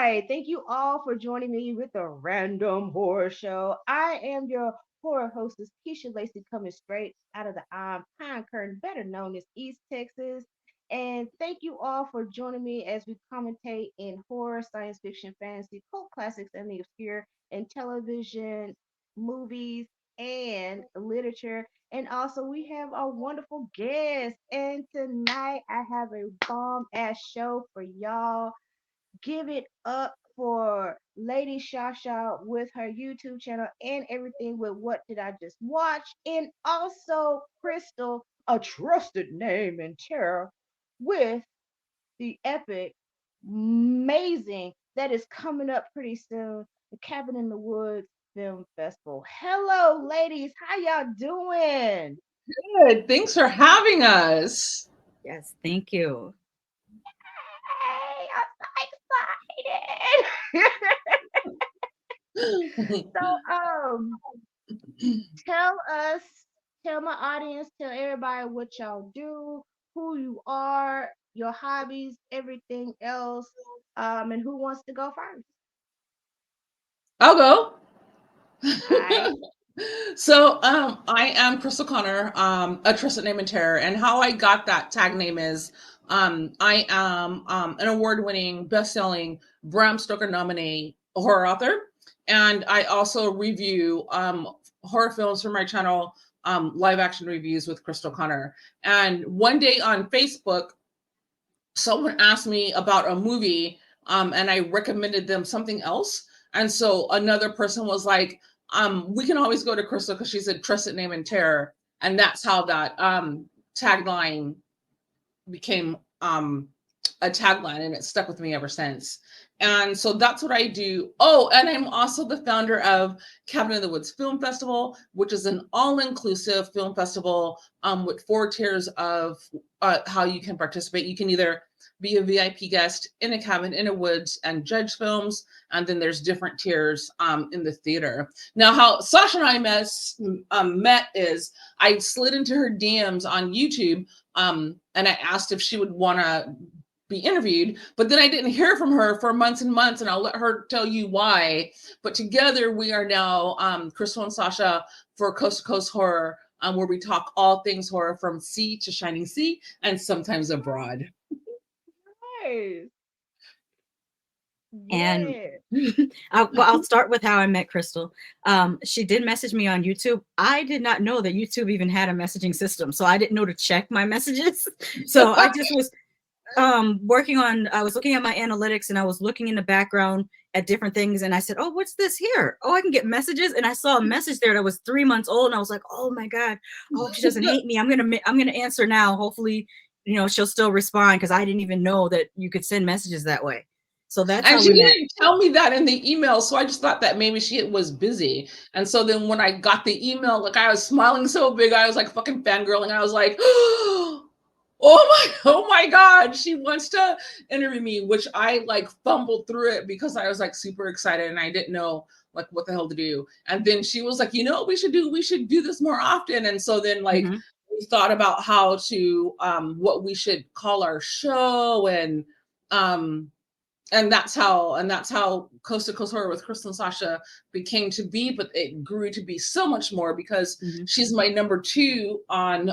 right. Thank you all for joining me with the Random Horror Show. I am your horror hostess, Keisha Lacey, coming straight out of the Pine Curtain, better known as East Texas. And thank you all for joining me as we commentate in horror, science fiction, fantasy, cult classics, and the obscure, and television, movies, and literature. And also, we have our wonderful guest. And tonight, I have a bomb ass show for y'all. Give it up for Lady ShaSha with her YouTube channel and everything with What Did I Just Watch? And also Crystal, a trusted name in terror, with the epic, amazing that is coming up pretty soon, the Cabin in the Woods Film Festival. Hello, ladies. How y'all doing? Good. Thanks for having us. Yes, thank you. Hey, I'm so excited. So, tell us, tell my audience, tell everybody what y'all do, who you are, your hobbies, everything else, and who wants to go first. I'll go. All right. I am Crystal Connor, a trusted name in terror, and how I got that tag name is, I am an award-winning, best-selling Bram Stoker nominee horror author, and I also review horror films for my channel, live action reviews with Crystal Connor. And one day on Facebook, someone asked me about a movie, and I recommended them something else. And so another person was like, we can always go to Crystal because she's a trusted name in terror. And that's how that tagline became a tagline, and it stuck with me ever since. And so that's what I do. Oh, and I'm also the founder of Cabin in the Woods Film Festival, which is an all-inclusive film festival with 4 tiers of how you can participate. You can either be a VIP guest in a cabin in a woods and judge films, and then there's different tiers in the theater. Now, how Sasha and I met is I slid into her DMs on YouTube, and I asked if she would want to be interviewed, but then I didn't hear from her for months and months, and I'll let her tell you why. But together we are now Crystal and Sasha for Coast to Coast Horror, where we talk all things horror from sea to shining sea and sometimes abroad. Nice. And Yeah. I'll start with how I met Crystal. She did message me on YouTube. I did not know that YouTube even had a messaging system, so I didn't know to check my messages. So I just was I was looking at my analytics, and I was looking in the background at different things, and I said, oh, what's this here? Oh, I can get messages. And I saw a message there that was 3 months old, and I was like, oh my God, I hope she doesn't hate me. I'm gonna answer now. Hopefully, she'll still respond, because I didn't even know that you could send messages that way. So that's And how she we met. didn't tell me that in the email, so I just thought that maybe she was busy. And so then when I got the email, like, I was smiling so big, I was like fucking fangirling. I was like, oh my God, she wants to interview me, which I like fumbled through it because I was like super excited and I didn't know like what the hell to do. And then she was like, we should do this more often. And so then like we thought about how to what we should call our show, and that's how Coast to Coast Horror with Crystal and Sasha became to be, but it grew to be so much more because she's my number 2 on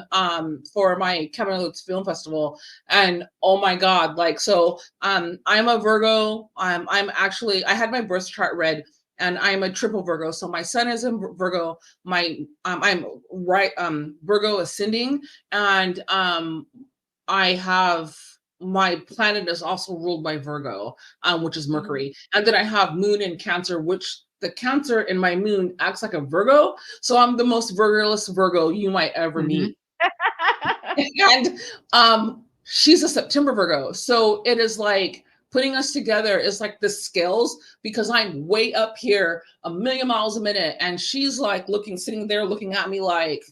for my Cabin in the Woods Film Festival. And oh my God, like, so I'm a Virgo. I'm actually, I had my birth chart read, and I'm a triple Virgo. So my sun is in Virgo, my I'm right Virgo ascending, and I have my planet is also ruled by Virgo, which is Mercury. And then I have moon in Cancer, which the Cancer in my moon acts like a Virgo. So I'm the most Virgoless Virgo you might ever meet. And she's a September Virgo. So it is like putting us together is like the scales, because I'm way up here, a million miles a minute. And she's like sitting there looking at me like,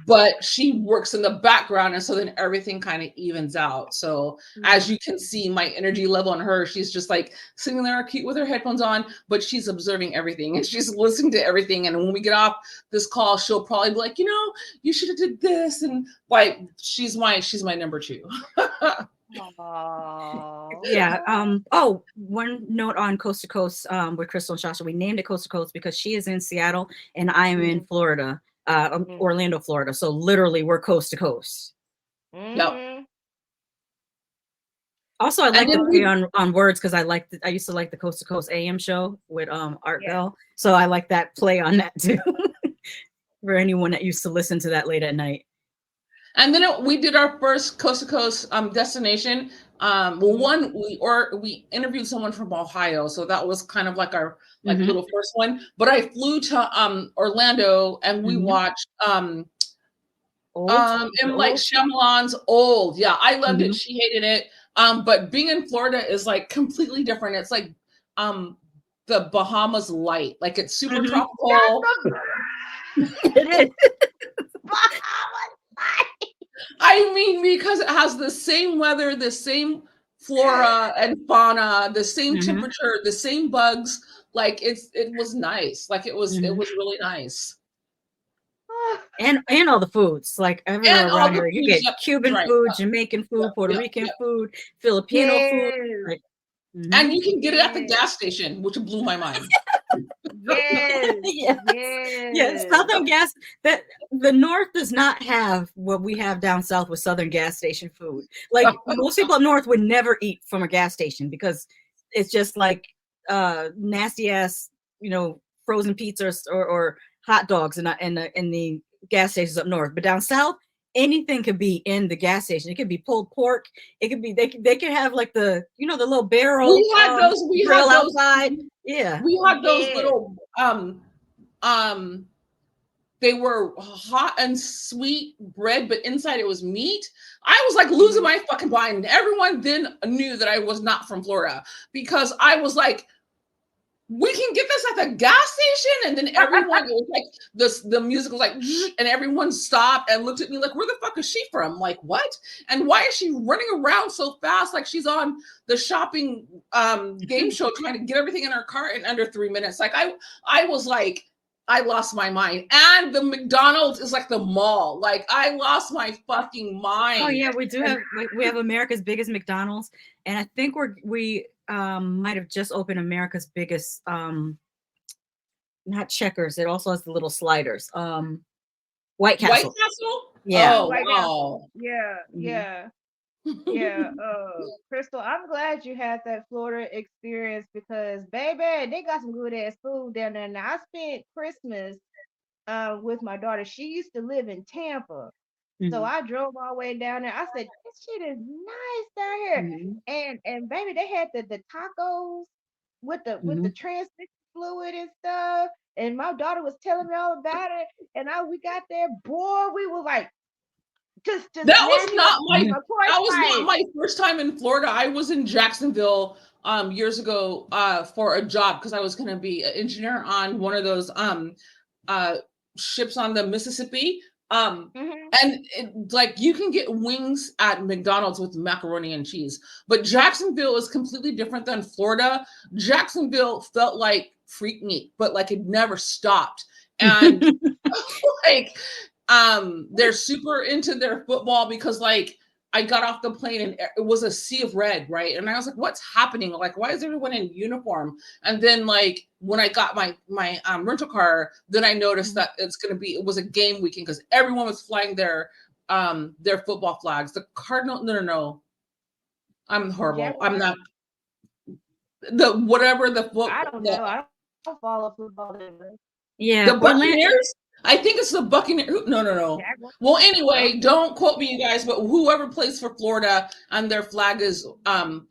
but she works in the background, and so then everything kind of evens out. So as you can see, my energy level on her, she's just like sitting there cute with her headphones on, but she's observing everything and she's listening to everything. And when we get off this call, she'll probably be like, you should have did this. And like, she's my number 2. Oh. Yeah. Oh, one note on Coast to Coast with Crystal and ShaSha. We named it Coast to Coast because she is in Seattle and I am in Florida, Orlando, Florida. So literally we're coast to coast. Yep. Mm-hmm. Also, I And like then to play on words because I used to like the Coast to Coast AM show with Art Yeah. Bell. So I like that play on that too. For anyone that used to listen to that late at night. And then we did our first coast to coast destination. Well, one we interviewed someone from Ohio, so that was kind of like our little first one. But I flew to Orlando and we watched Old, and like Shyamalan's Old. Yeah, I loved it. Mhm. She hated it. But being in Florida is like completely different. It's like the Bahamas light. Like it's super tropical. It is. I mean, because it has the same weather, the same flora and fauna, the same temperature, the same bugs. Like it was nice. Like it was really nice. And all the foods, like everywhere And all around the here, you foods, get yep, Cuban right. food, Jamaican food, Puerto Yep, Rican yep. food, Filipino food. Yes. Like, And you can get it at the Yes. gas station, which blew my mind. Yes. yes. Yes. Yes, Southern gas, that the North does not have what we have down South with Southern gas station food. Like most people up North would never eat from a gas station because it's just like nasty ass, frozen pizzas or hot dogs in the gas stations up North. But down South, anything could be in the gas station. It could be pulled pork. It could be they could have like the the little barrel We had those. grill outside. Yeah, We had those Yes. little they were hot and sweet bread, but inside it was meat. I was like losing my fucking mind. Everyone then knew that I was not from Florida because I was like, we can get this at the gas station. And then everyone, it was like the music was like, and everyone stopped and looked at me like, where the fuck is she from? Like, what? And why is she running around so fast? Like she's on the shopping game show trying to get everything in her cart in under 3 minutes. Like I was like, I lost my mind. And the McDonald's is like the mall. Like I lost my fucking mind. Oh yeah, we have America's biggest McDonald's, and I think we might have just opened America's biggest not Checkers. It also has the little sliders. White Castle. White Castle? Yeah. Oh, wow. Yeah. Yeah. Yeah, Crystal, I'm glad you had that Florida experience because, baby, they got some good ass food down there. Now, I spent Christmas with my daughter. She used to live in Tampa, so I drove all the way down there. I said, "This shit is nice down here," and baby, they had the tacos with the transmission fluid and stuff. And my daughter was telling me all about it, and we got there, boy, we were like. Just that was not my first time in Florida. I was in Jacksonville years ago for a job because I was going to be an engineer on one of those ships on the Mississippi. And like you can get wings at McDonald's with macaroni and cheese, but Jacksonville is completely different than Florida. Jacksonville felt like freak meat, but like it never stopped. And like they're super into their football because like I got off the plane and it was a sea of red, right? And I was like, what's happening? Like, why is everyone in uniform? And then like when I got my rental car, then I noticed that it was a game weekend because everyone was flying their football flags. The Cardinal, no. I'm horrible. Jaguars? I'm not the whatever the foot. I don't know. I don't follow football anyway. Yeah, The Buccaneers. I think it's the Buccaneers. No. Jaguars? Well, anyway, don't quote me, you guys, but whoever plays for Florida and their flag is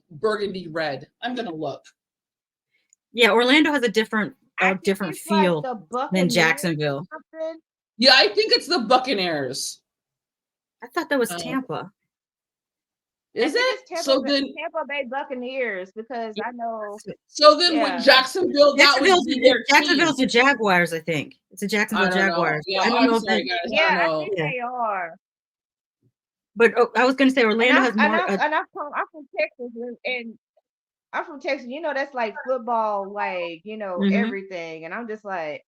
burgundy red. I'm gonna look. Yeah, Orlando has a different It's feel like the than Jacksonville. something. Yeah, I think it's the Buccaneers. I thought that was Tampa. Is it? Tampa Bay Buccaneers because I know. So then with Jacksonville, that would be their Jacksonville's team. the Jaguars, I think. It's the Jacksonville Jaguars. Yeah, I don't know sorry, guys. Yeah, I think they are. But I was going to say Orlando has more. I'm from Texas, and I'm from Texas. You know, that's like football, like everything, and I'm just like.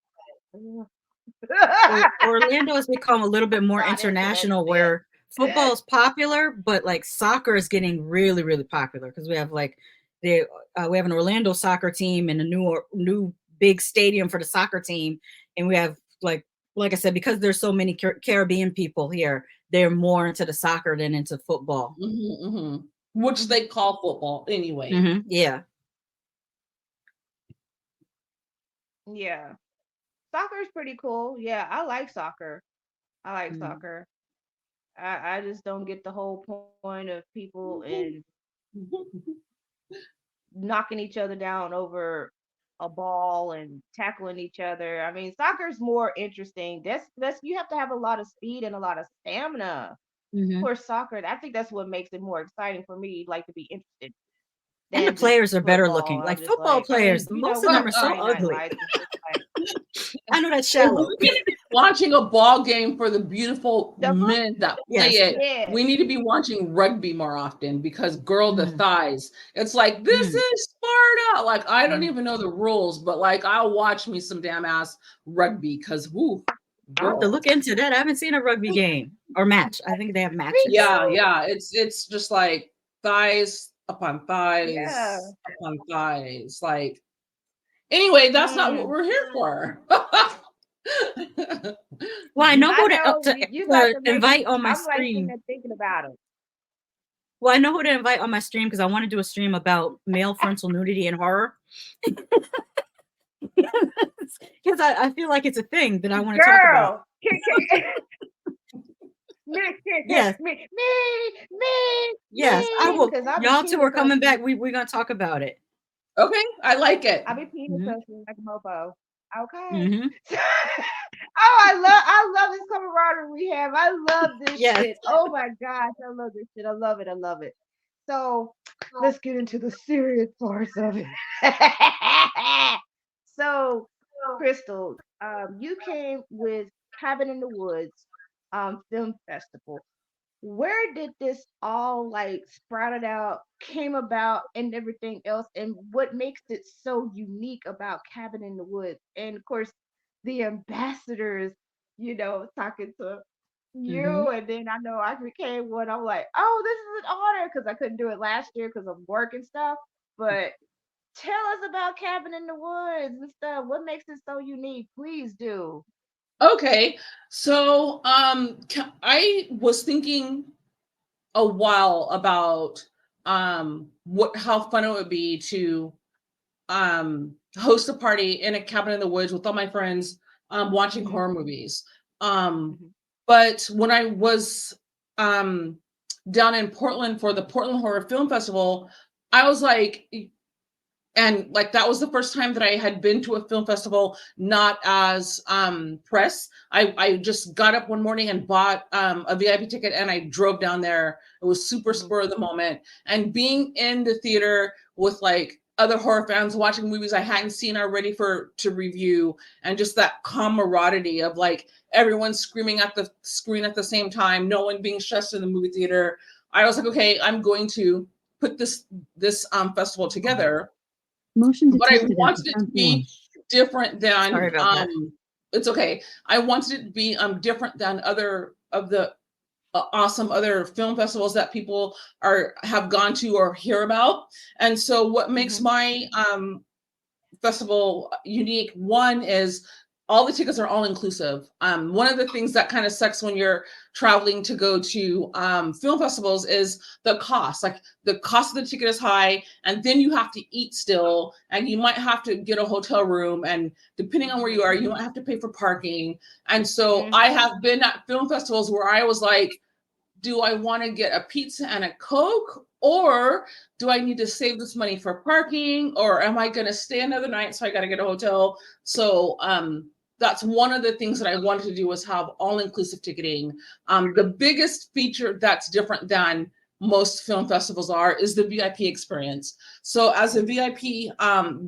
Orlando has become a little bit more international, where football is popular, but like soccer is getting really, really popular because we have like we have an Orlando soccer team and a new big stadium for the soccer team, and we have like I said, because there's so many Caribbean people here, they're more into the soccer than into football. Which they call football anyway. Yeah. Yeah. Soccer is pretty cool. Yeah, I like soccer. I like soccer. I just don't get the whole point of people and knocking each other down over a ball and tackling each other. I mean, soccer's more interesting. That's you have to have a lot of speed and a lot of stamina for soccer. I think that's what makes it more exciting for me, like to be interested And the than just players are better football. looking. And I'm Like just football like, I players, mean, you know, most of them watching are so Friday Night ugly. Lights is just like I know that's shallow. We need to be watching a ball game for the beautiful the men that play it. yes. We need to be watching rugby more often because girl, the thighs. It's like, this is Sparta. Like, I don't even know the rules, but like, I'll watch me some damn ass rugby because whoo. I'll have to look into that. I haven't seen a rugby game or match. I think they have matches. Yeah. It's just like thighs upon thighs upon thighs. Like, anyway, that's not what we're here for. Well, I know who you about to to make invite me, on my I'm like sitting stream. there thinking about it. Well, I know who to invite on my stream because I want to do a stream about male frontal nudity and horror. Because I feel like it's a thing that I want to talk about. Yes. Me. Yes, I will. Y'all two are coming back. We're gonna talk about it. Okay, I like it. I'll be penis touching like a mofo. Okay. Oh, I love this camaraderie we have. I love this shit. Oh my gosh, I love this shit. I love it. I love it. So let's get into the serious parts of it. So, Crystal, you came with Cabin in the Woods film festival. Where did this all like sprouted out, came about, and everything else? And what makes it so unique about Cabin in the Woods? And of course, the ambassadors, you know, talking to you, and then I know I became one. I'm like, oh, this is an honor because I couldn't do it last year because of work and stuff. But tell us about Cabin in the Woods and stuff. What makes it so unique? Please do. Okay, so I was thinking a while about how fun it would be to host a party in a cabin in the woods with all my friends watching horror movies. But when I was down in Portland for the Portland Horror Film Festival, I was like, and like that was the first time that I had been to a film festival not as press. I just got up one morning and bought a VIP ticket and I drove down there. It was super spur of the moment. And being in the theater with like other horror fans watching movies I hadn't seen already to review, and just that camaraderie of like everyone screaming at the screen at the same time, no one being stressed in the movie theater. I was like, okay, I'm going to put this festival together. But I wanted it to be different than it's okay. I wanted it to be different than other of the awesome other film festivals that people have gone to or hear about. And so what makes my festival unique, one is all the tickets are all inclusive. One of the things that kind of sucks when you're traveling to go to film festivals is the cost. Like the cost of the ticket is high, and then you have to eat still, and you might have to get a hotel room, and depending on where you are, you might have to pay for parking. And so I have been at film festivals where I was like, do I want to get a pizza and a Coke, or do I need to save this money for parking, or am I going to stay another night so I got to get a hotel? So that's one of the things that I wanted to do, was have all-inclusive ticketing. The biggest feature that's different than most film festivals is the VIP experience. So as a VIP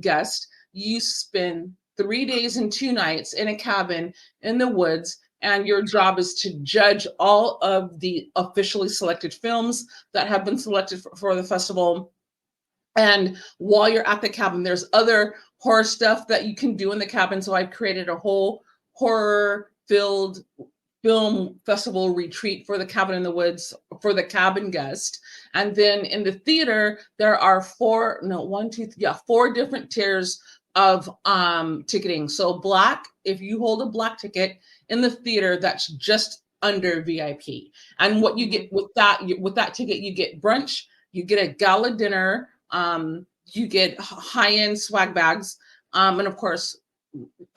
guest, you spend 3 days and 2 nights in a cabin in the woods, and your job is to judge all of the officially selected films that have been selected for the festival. And while you're at the cabin, there's other horror stuff that you can do in the cabin. So I've created a whole horror-filled film festival retreat for the cabin in the woods for the cabin guest. And then in the theater, there are four, no, one, two, yeah, four different tiers of ticketing. So black, if you hold a black ticket in the theater, that's just under VIP. And what you Mhm. get with that ticket, you get brunch, you get a gala dinner, you get high-end swag bags, and of course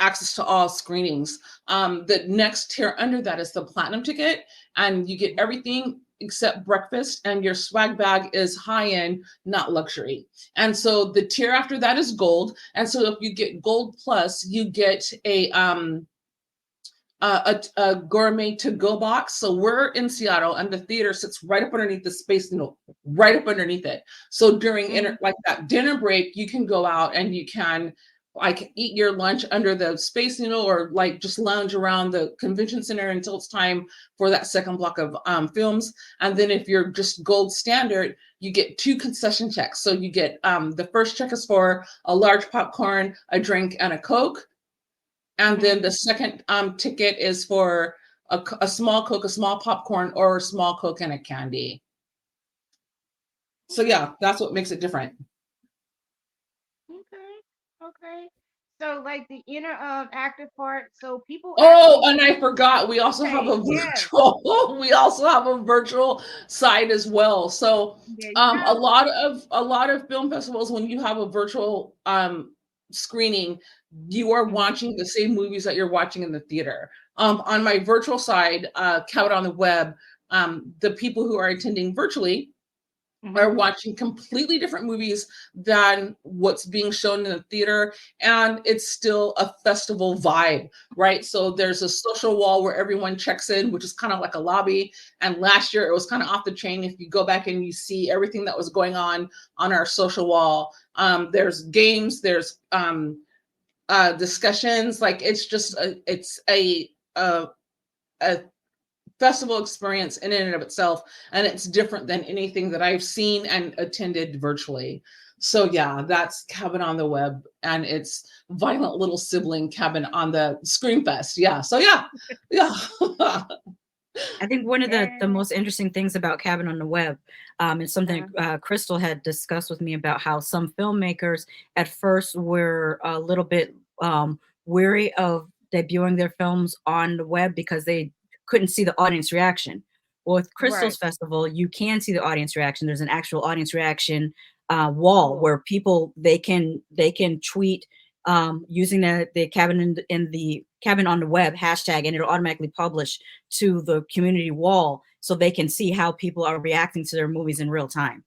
access to all screenings. The next tier under that is the platinum ticket, and you get everything except breakfast, and your swag bag is high end, not luxury. And so the tier after that is gold. And so if you get gold plus, you get a gourmet to go box. So we're in Seattle, and the theater sits right up underneath the space needle, right up underneath it. So during Mhm. like that dinner break, you can go out and you can like eat your lunch under the space needle, or like just lounge around the convention center until it's time for that second block of films. And then if you're just gold standard, you get two concession checks. So you get the first check is for a large popcorn, a drink, and a Coke. And Mhm. then the second ticket is for a small Coke, a small popcorn, or a small Coke and a candy. So Okay. yeah, that's what makes it different. Okay. Okay. So like the inner active part, so people Oh, actually and I forgot, we also have say, a yes, virtual, we also have a virtual side as well. So there you go. a lot of film festivals, when you have a virtual screening, you are Mhm. watching the same movies that you're watching in the theater. On my virtual side, Count on the Web, the people who are attending virtually Mhm. are watching completely different movies than what's being shown in the theater, and it's still a festival vibe, right? So there's a social wall where everyone checks in, which is kind of like a lobby. And last year it was kind of off the chain. If you go back and you see everything that was going on our social wall, there's games, there's discussions. Like it's just it's a festival experience in and of itself, and it's different than anything that I've seen and attended virtually. So yeah, that's Cabin on the Web, and it's violent little sibling Cabin on the Screamfest. Yeah, so yeah, yeah. I think one of the Yeah. most interesting things about Cabin on the Web, is something Uh-huh. Crystal had discussed with me about how some filmmakers at first were a little bit weary of debuting their films on the web because they couldn't see the audience reaction. Well, with Right. Crystal's festival, you can see the audience reaction. There's an actual audience reaction wall Cool. where people they can tweet using the cabin in the cabin on the web hashtag, and it'll automatically publish to the community wall so they can see how people are reacting to their movies in real time.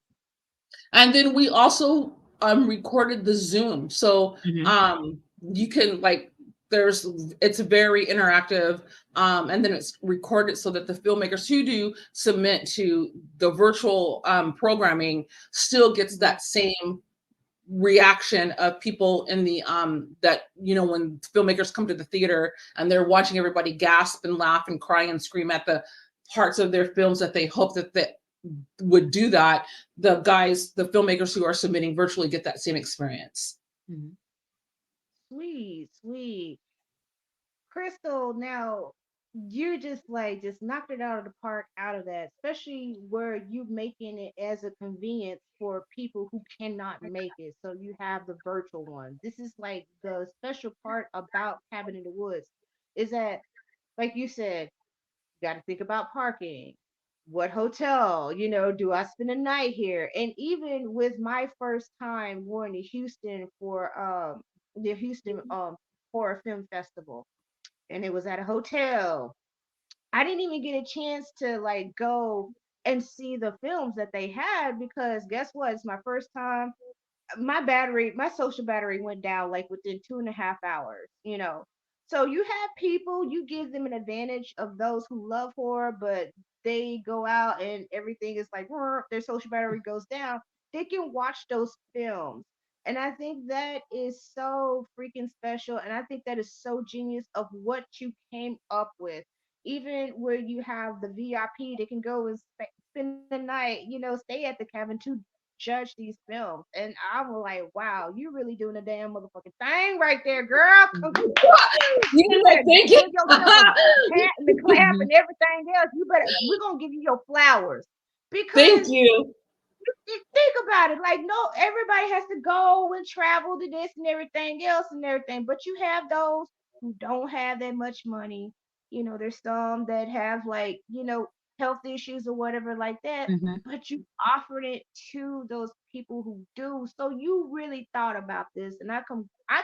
And then we also recorded the Zoom. So Mhm. you can like there's it's very interactive, and then it's recorded so that the filmmakers who do submit to the virtual programming still gets Mhm. that same reaction of people in the that when filmmakers come to the theater and they're watching everybody gasp and laugh and cry and scream at the parts of their films that they hope that they would do that, the filmmakers who are submitting virtually get that same experience. Mhm. Sweet, sweet. Crystal, now you just knocked it out of the park out of that, especially where you making it as a convenience for people who cannot make it. So you have the virtual one. This is like the special part about Cabin in the Woods is that, like you said, you got to think about parking. What hotel, do I spend a night here? And even with my first time going to Houston for the Houston Horror Film Festival, and it was at a hotel. I didn't even get a chance to like go and see the films that they had because guess what? It's my first time. My social battery went down like within 2.5 hours. So you have people, you give them an advantage of those who love horror, but they go out and everything is like their social battery goes down. They can watch those films. And I think that is so freaking special. And I think that is so genius of what you came up with. Even where you have the VIP, they can go and spend the night, stay at the cabin to judge these films. And I was like, wow, you really doing a damn motherfucking thing right there, girl. You You know, better thank give yourself a you. pat and the clap Mhm. and everything else. You better, we're gonna give you your flowers. Thank Because you. you think about it, like, no, everybody has to go and travel to this and everything else and everything, but you have those who don't have that much money. There's some that have, like, health issues or whatever like that, Mhm. but you offered it to those people who do. So you really thought about this, and I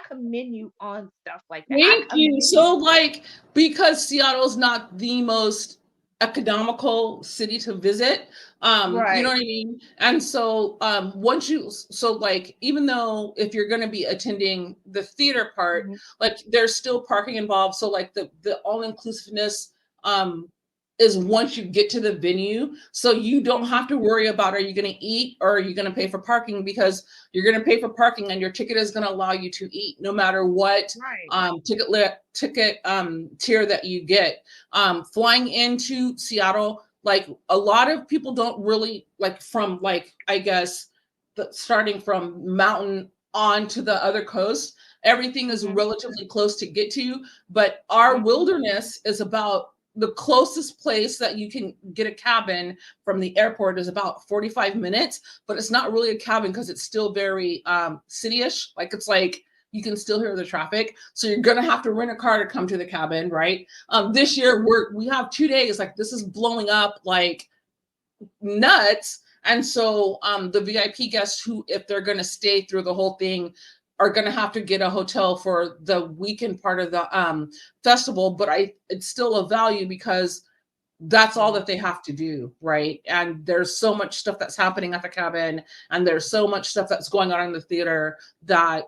commend you on stuff like that. I Thank you. commend So, you. like, because Seattle's not the most economical city to visit, you know Right. what I mean? And so, like, even though if you're going to be attending the theater part, Hmm. like, there's still parking involved. So, like, the all inclusiveness, um, is once you get to the venue, so you don't Hmm. have to worry about, are you going to eat or are you going to pay for parking, because you're going to pay for parking and your ticket is going to allow you to eat no matter what Right. ticket tier that you get. Flying into Seattle, like, a lot of people don't really, like, from, like, I guess, starting from mountain on to the other coast, everything is Hmm. relatively close to get to, but our Hmm. wilderness is about the closest place that you can get a cabin from the airport is about 45 minutes, but it's not really a cabin because it's still very city-ish. Like, it's like you can still hear the traffic. So you're gonna have to rent a car to come to the cabin, right? This year we have 2 days, like, this is blowing up like nuts. And so the VIP guests who, if they're gonna stay through the whole thing, are going to have to get a hotel for the weekend part of the festival, but it's still a value because that's all that they have to do, right? And there's so much stuff that's happening at the cabin, and there's so much stuff that's going on in the theater, that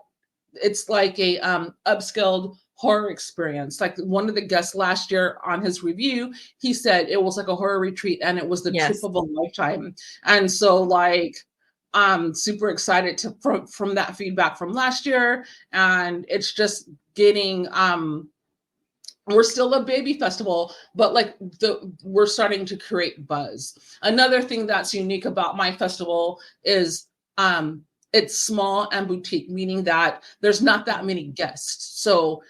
it's like a upscaled horror experience. Like, one of the guests last year on his review, he said it was like a horror retreat and it was the trip Yes. of a lifetime. And so, like, I'm super excited from that feedback from last year, and it's just getting we're still a baby festival, but, like, we're starting to create buzz. Another thing that's unique about my festival is it's small and boutique, meaning that there's not that many guests. So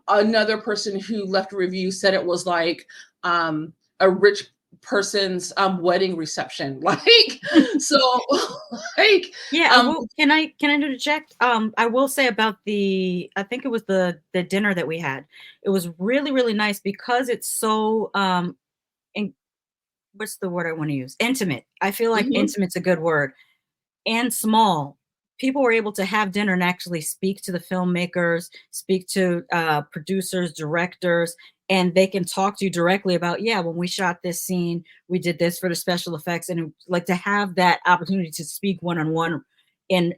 another person who left a review said it was like a rich person's wedding reception. Like, so, like, Yeah, I um will. Can I interject? I will say about I think it was the dinner that we had. It was really, really nice because it's so in, what's the word I want to use? Intimate. I feel like mhm. intimate's a good word. And small. People were able to have dinner and actually speak to the filmmakers, speak to producers, directors, and they can talk to you directly about, yeah, when we shot this scene, we did this for the special effects, and like to have that opportunity to speak one on one in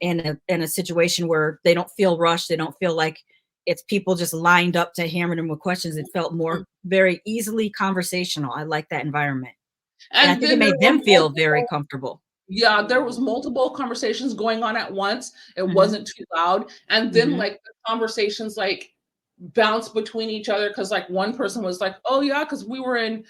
a situation where they don't feel rushed, they don't feel like it's people just lined up to hammer them with questions. It felt more very easily conversational. I like that environment, and I And think it then there made were them feel very multiple. comfortable. Yeah, there was multiple conversations going on at once. It Hmm. wasn't too loud. And then, Hmm. like, the conversations, like, bounce between each other, because, like, one person was like, oh yeah, because we were in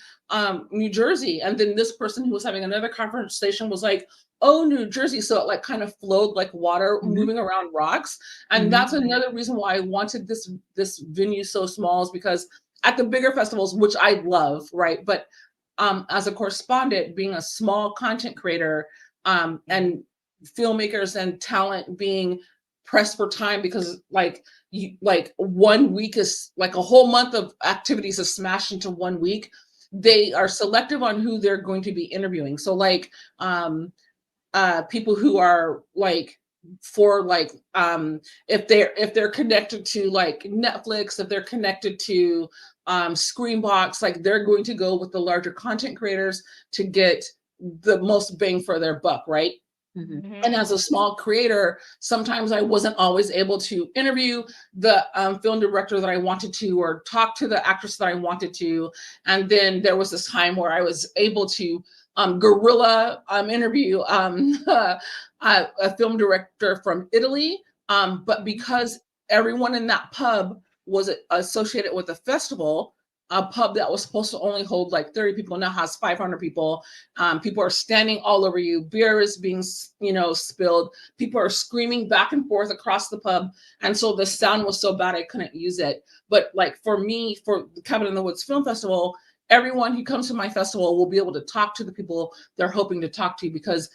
New Jersey, and then this person who was having another conversation was like, oh, New Jersey. So it, like, kind of flowed like water Hmm. moving around rocks. And Hmm. that's another reason why I wanted this venue so small, is because at the bigger festivals, which I love, right, but as a correspondent, being a small content creator, and filmmakers and talent being pressed for time, because, like, like, 1 week is like a whole month of activities is smashed into 1 week. They are selective on who they're going to be interviewing. So, like, people who are, like, for, like, if they're connected to, like, Netflix, if they're connected to Screenbox, like, they're going to go with the larger content creators to get the most bang for their buck, right? Hmm. And as a small creator, sometimes I wasn't always able to interview the film director that I wanted to, or talk to the actress that I wanted to. And then there was this time where I was able to guerrilla interview a film director from Italy. But because everyone in that pub was associated with the festival, a pub that was supposed to only hold like 30 people now has 500 people. People are standing all over you. Beer is being, spilled. People are screaming back and forth across the pub. And so the sound was so bad I couldn't use it. But like for me, for the Cabin in the Woods Film Festival, everyone who comes to my festival will be able to talk to the people they're hoping to talk to, because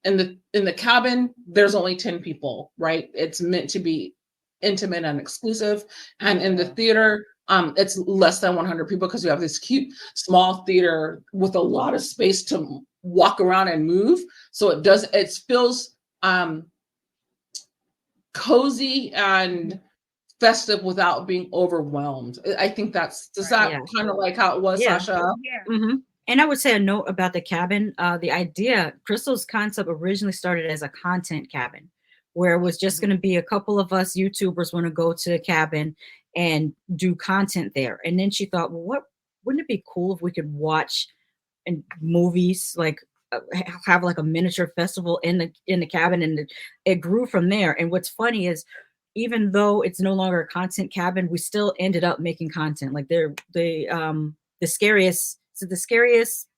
in the cabin, there's only 10 people, right? It's meant to be intimate and exclusive. And in the theater, it's less than 100 people, because you have this cute small theater with a lot of space to walk around and move. So it feels cozy and festive without being overwhelmed. I think does that kind of like how it was, ShaSha? Mm-hmm. And I would say a note about the cabin. The idea, Crystal's concept originally started as a content cabin, where it was just going to be a couple of us YouTubers want to go to the cabin and do content there. And then she thought, well, wouldn't it be cool if we could watch movies, like have like a miniature festival in the cabin? And it grew from there. And what's funny is, even though it's no longer a content cabin, we still ended up making content. Like the scariest. So the scariest.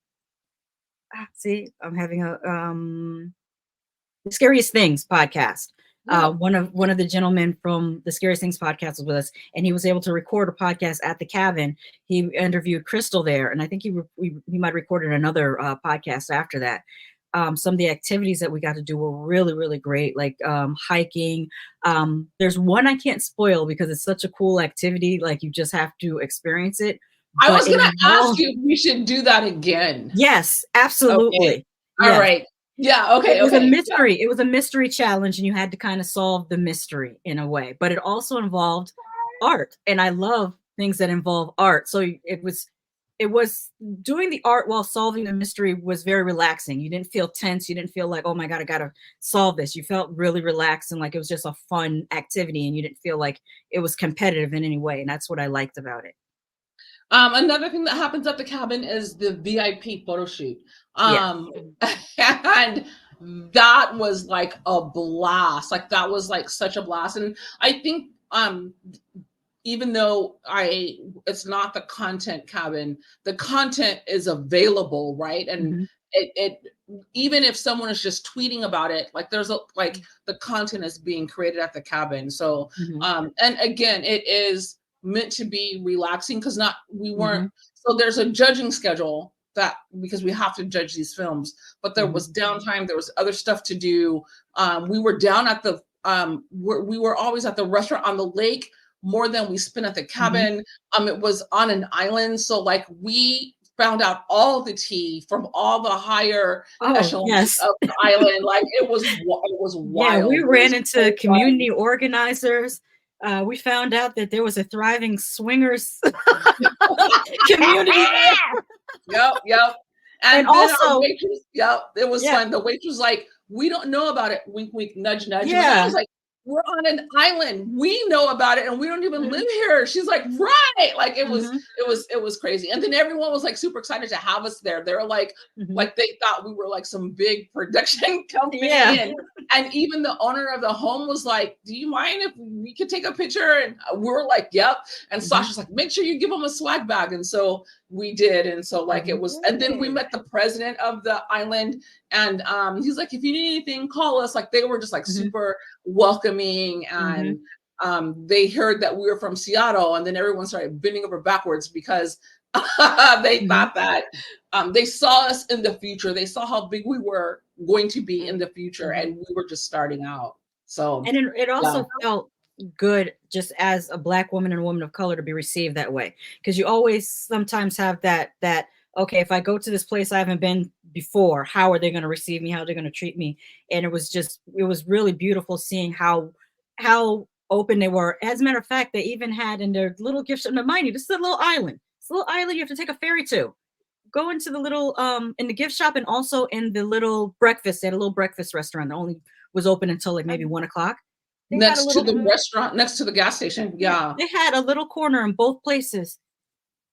See, I'm having the Scariest Things podcast. One of the gentlemen from the Scariest Things podcast was with us, and he was able to record a podcast at the cabin. He interviewed Crystal there, and I think he might have recorded another podcast after that. Some of the activities that we got to do were really, really great, like hiking. There's one I can't spoil because it's such a cool activity. Like, you just have to experience it. I was going to ask you if we should do that again. Yes, absolutely. Okay. All yes. right. Yeah. Okay. It was a mystery. Yeah. It was a mystery challenge, and you had to kind of solve the mystery in a way, but it also involved art. And I love things that involve art. So it was doing the art while solving the mystery was very relaxing. You didn't feel tense. You didn't feel like, oh my God, I got to solve this. You felt really relaxed and like it was just a fun activity, and you didn't feel like it was competitive in any way. And that's what I liked about it. Another thing that happens at the cabin is the VIP photo shoot. And that was like a blast. Like, that was like such a blast. And I think even though it's not the content cabin, the content is available, right? And it even if someone is just tweeting about it, like the content is being created at the cabin. So and again, it is meant to be relaxing, because we weren't so there's a judging schedule that, because we have to judge these films, but there was downtime, there was other stuff to do. We were down at the we were always at the restaurant on the lake more than we spent at the cabin. It was on an island, so like we found out all the tea from all the higher echelons of the island. Like it was wild. Yeah, we ran into community organizers. We found out that there was a thriving swingers community. Yep. And also, waitress, it was fun. The waitress was like, "We don't know about it." Wink, wink, nudge, nudge. Yeah. I was like, "We're on an island. We know about it, and we don't even live here." She's like, "Right." Like it was crazy. And then everyone was like super excited to have us there. They were like they thought we were like some big production company. Yeah. And even the owner of the home was like, "Do you mind if we could take a picture?" And we were like, "Yep." And ShaSha's like, "Make sure you give them a swag bag." And so we did. And so like it was, and then we met the president of the island, and he's like, "If you need anything, call us." Like they were just like super welcoming, and they heard that we were from Seattle, and then everyone started bending over backwards because they thought that they saw us in the future. They saw how big we were going to be in the future, and we were just starting out. So, and it also felt good just as a Black woman and a woman of color to be received that way, because you always sometimes have that okay, if I go to this place I haven't been before, how are they going to receive me? How are they going to treat me? And it was really beautiful seeing how open they were. As a matter of fact, they even had in their little gift shop, mind you, this is a little island. It's a little island you have to take a ferry to. Go into the little in the gift shop, and also in the little breakfast. They had a little breakfast restaurant that only was open until like maybe 1 o'clock. Next to the restaurant, next to the gas station. Yeah. They had a little corner in both places,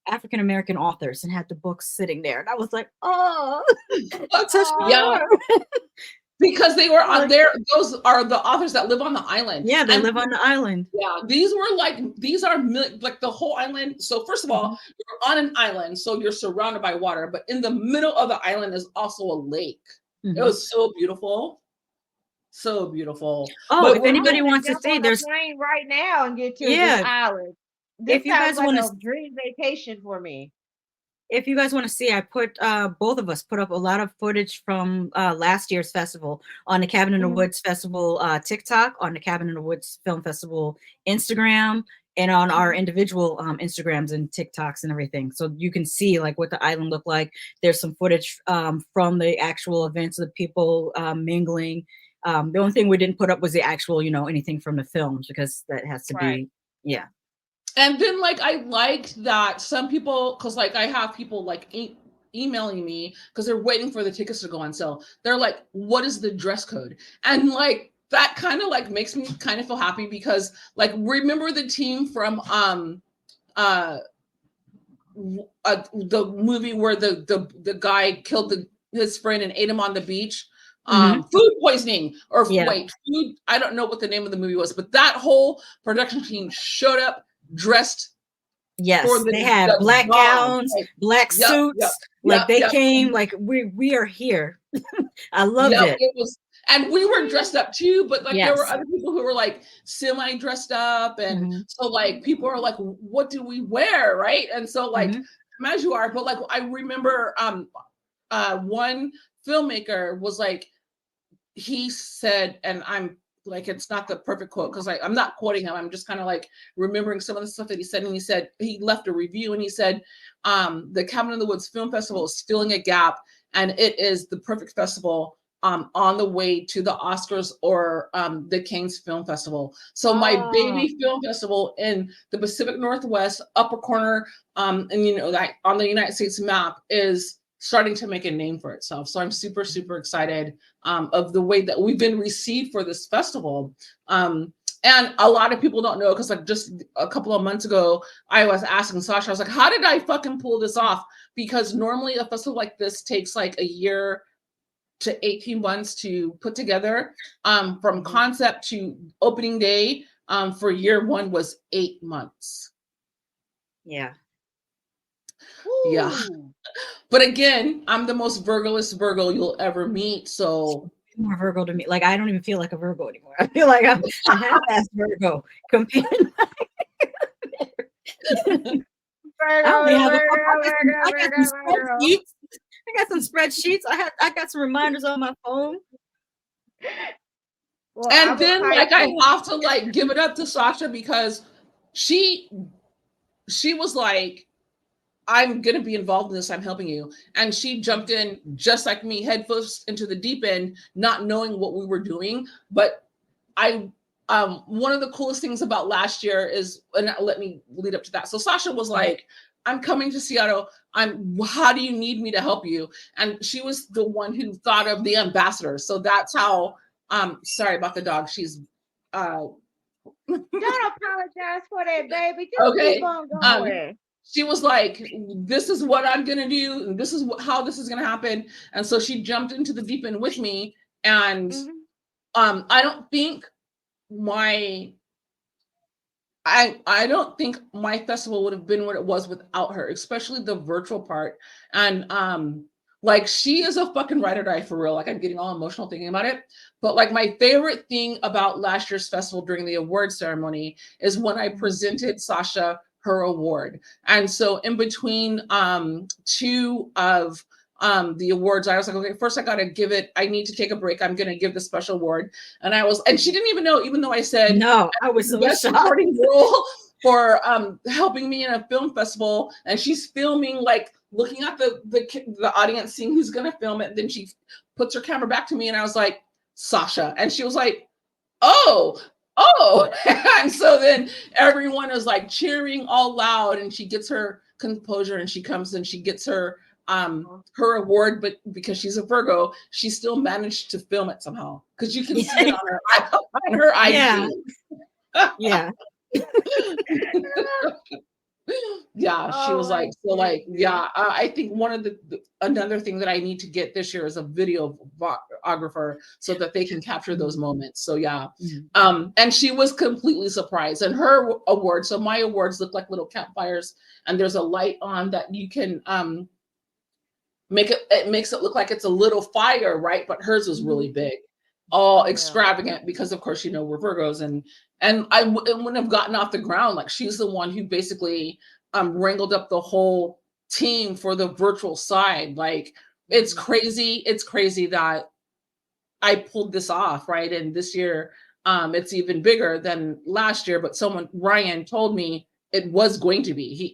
African-American authors, and had the books sitting there. And I was like, oh, because they were on there. Those are the authors that live on the island. Yeah, they live on the island. Yeah, these are like the whole island. So first of all, you're on an island, so you're surrounded by water, but in the middle of the island is also a lake. It was so beautiful. So beautiful. Oh, but if anybody wants to jump see, on there's a plane right now and get to this yeah. island. This If you sounds guys like want a to, dream vacation for me. if you guys want to see, I put both of us put up a lot of footage from last year's festival on the Cabin in the Woods Festival TikTok, on the Cabin in the Woods Film Festival Instagram, and on our individual Instagrams and TikToks and everything. So you can see like what the island looked like. There's some footage from the actual events of the people mingling. The only thing we didn't put up was the actual, anything from the films, because that has to be, yeah. And then like I liked that some people, because like I have people like emailing me because they're waiting for the tickets to go on sale. They're like, what is the dress code? And like that kind of like makes me kind of feel happy, because like, remember the team from the movie where the guy killed his friend and ate him on the beach? Food poisoning, or food, I don't know what the name of the movie was, but that whole production team showed up dressed. Yes, they had black gowns, black suits. They came like we are here. I loved it. It was, and we were dressed up too, but like there were other people who were like semi dressed up, and so like people are like, what do we wear, right? And so like as you are, but like I remember one filmmaker was like, he said, and I'm like, it's not the perfect quote because I'm not quoting him. I'm just kind of like remembering some of the stuff that he said. And he said, he left a review and he said, the Cabin in the Woods Film Festival is filling a gap, and it is the perfect festival on the way to the Oscars or the Cannes Film Festival. So my baby film festival in the Pacific Northwest, upper corner, and that on the United States map is starting to make a name for itself. So I'm super, super excited of the way that we've been received for this festival. And a lot of people don't know, because like just a couple of months ago, I was asking ShaSha, I was like, how did I fucking pull this off? Because normally a festival like this takes like a year to 18 months to put together. From concept to opening day for year one was 8 months. Yeah. Yeah. But again, I'm the most Virgo-less Virgo you'll ever meet. So more Virgo to me. Like I don't even feel like a Virgo anymore. I feel like I'm a half-assed Virgo compared. I got some spreadsheets. I got some reminders on my phone. Well, and then like I have to like give it up to ShaSha, because she was like, I'm going to be involved in this. I'm helping you. And she jumped in just like me, head first into the deep end, not knowing what we were doing. But one of the coolest things about last year is, and let me lead up to that. So ShaSha was like, I'm coming to Seattle. How do you need me to help you? And she was the one who thought of the ambassador. So that's how, sorry about the dog. She's, don't apologize for that, baby. Just keep on going. She was like, this is what I'm going to do. And this is how this is going to happen. And so she jumped into the deep end with me. And I don't think I don't think my festival would have been what it was without her, especially the virtual part. And like, she is a fucking ride or die for real. Like, I'm getting all emotional thinking about it. But like, my favorite thing about last year's festival during the award ceremony is when I presented ShaSha her award. And so in between two of the awards, I was like, okay, first I gotta give it, I need to take a break. I'm gonna give the special award. And she didn't even know, even though I said, no, I was so best supporting role for helping me in a film festival. And she's filming, like looking at the audience, seeing who's gonna film it. And then she puts her camera back to me and I was like, ShaSha. And she was like, oh. And so then everyone is like cheering all loud, and she gets her composure and she comes and she gets her award. But because she's a Virgo, she still managed to film it somehow, because you can see it on her IG. Yeah. Yeah, she Oh was my like, so like, goodness. yeah, I think one of another thing that I need to get this year is a videographer so that they can capture those Mhm. moments. So yeah. Mhm. And she was completely surprised. And her award, so my awards look like little campfires, and there's a light on that you can it makes it look like it's a little fire, right? But hers was really Mhm. big, all Yeah. extravagant because of course we're Virgos, and it wouldn't have gotten off the ground. Like she's the one who basically wrangled up the whole team for the virtual side. Like Mhm. it's crazy that I pulled this off, right? And this year, it's even bigger than last year. But Ryan told me it was going to be.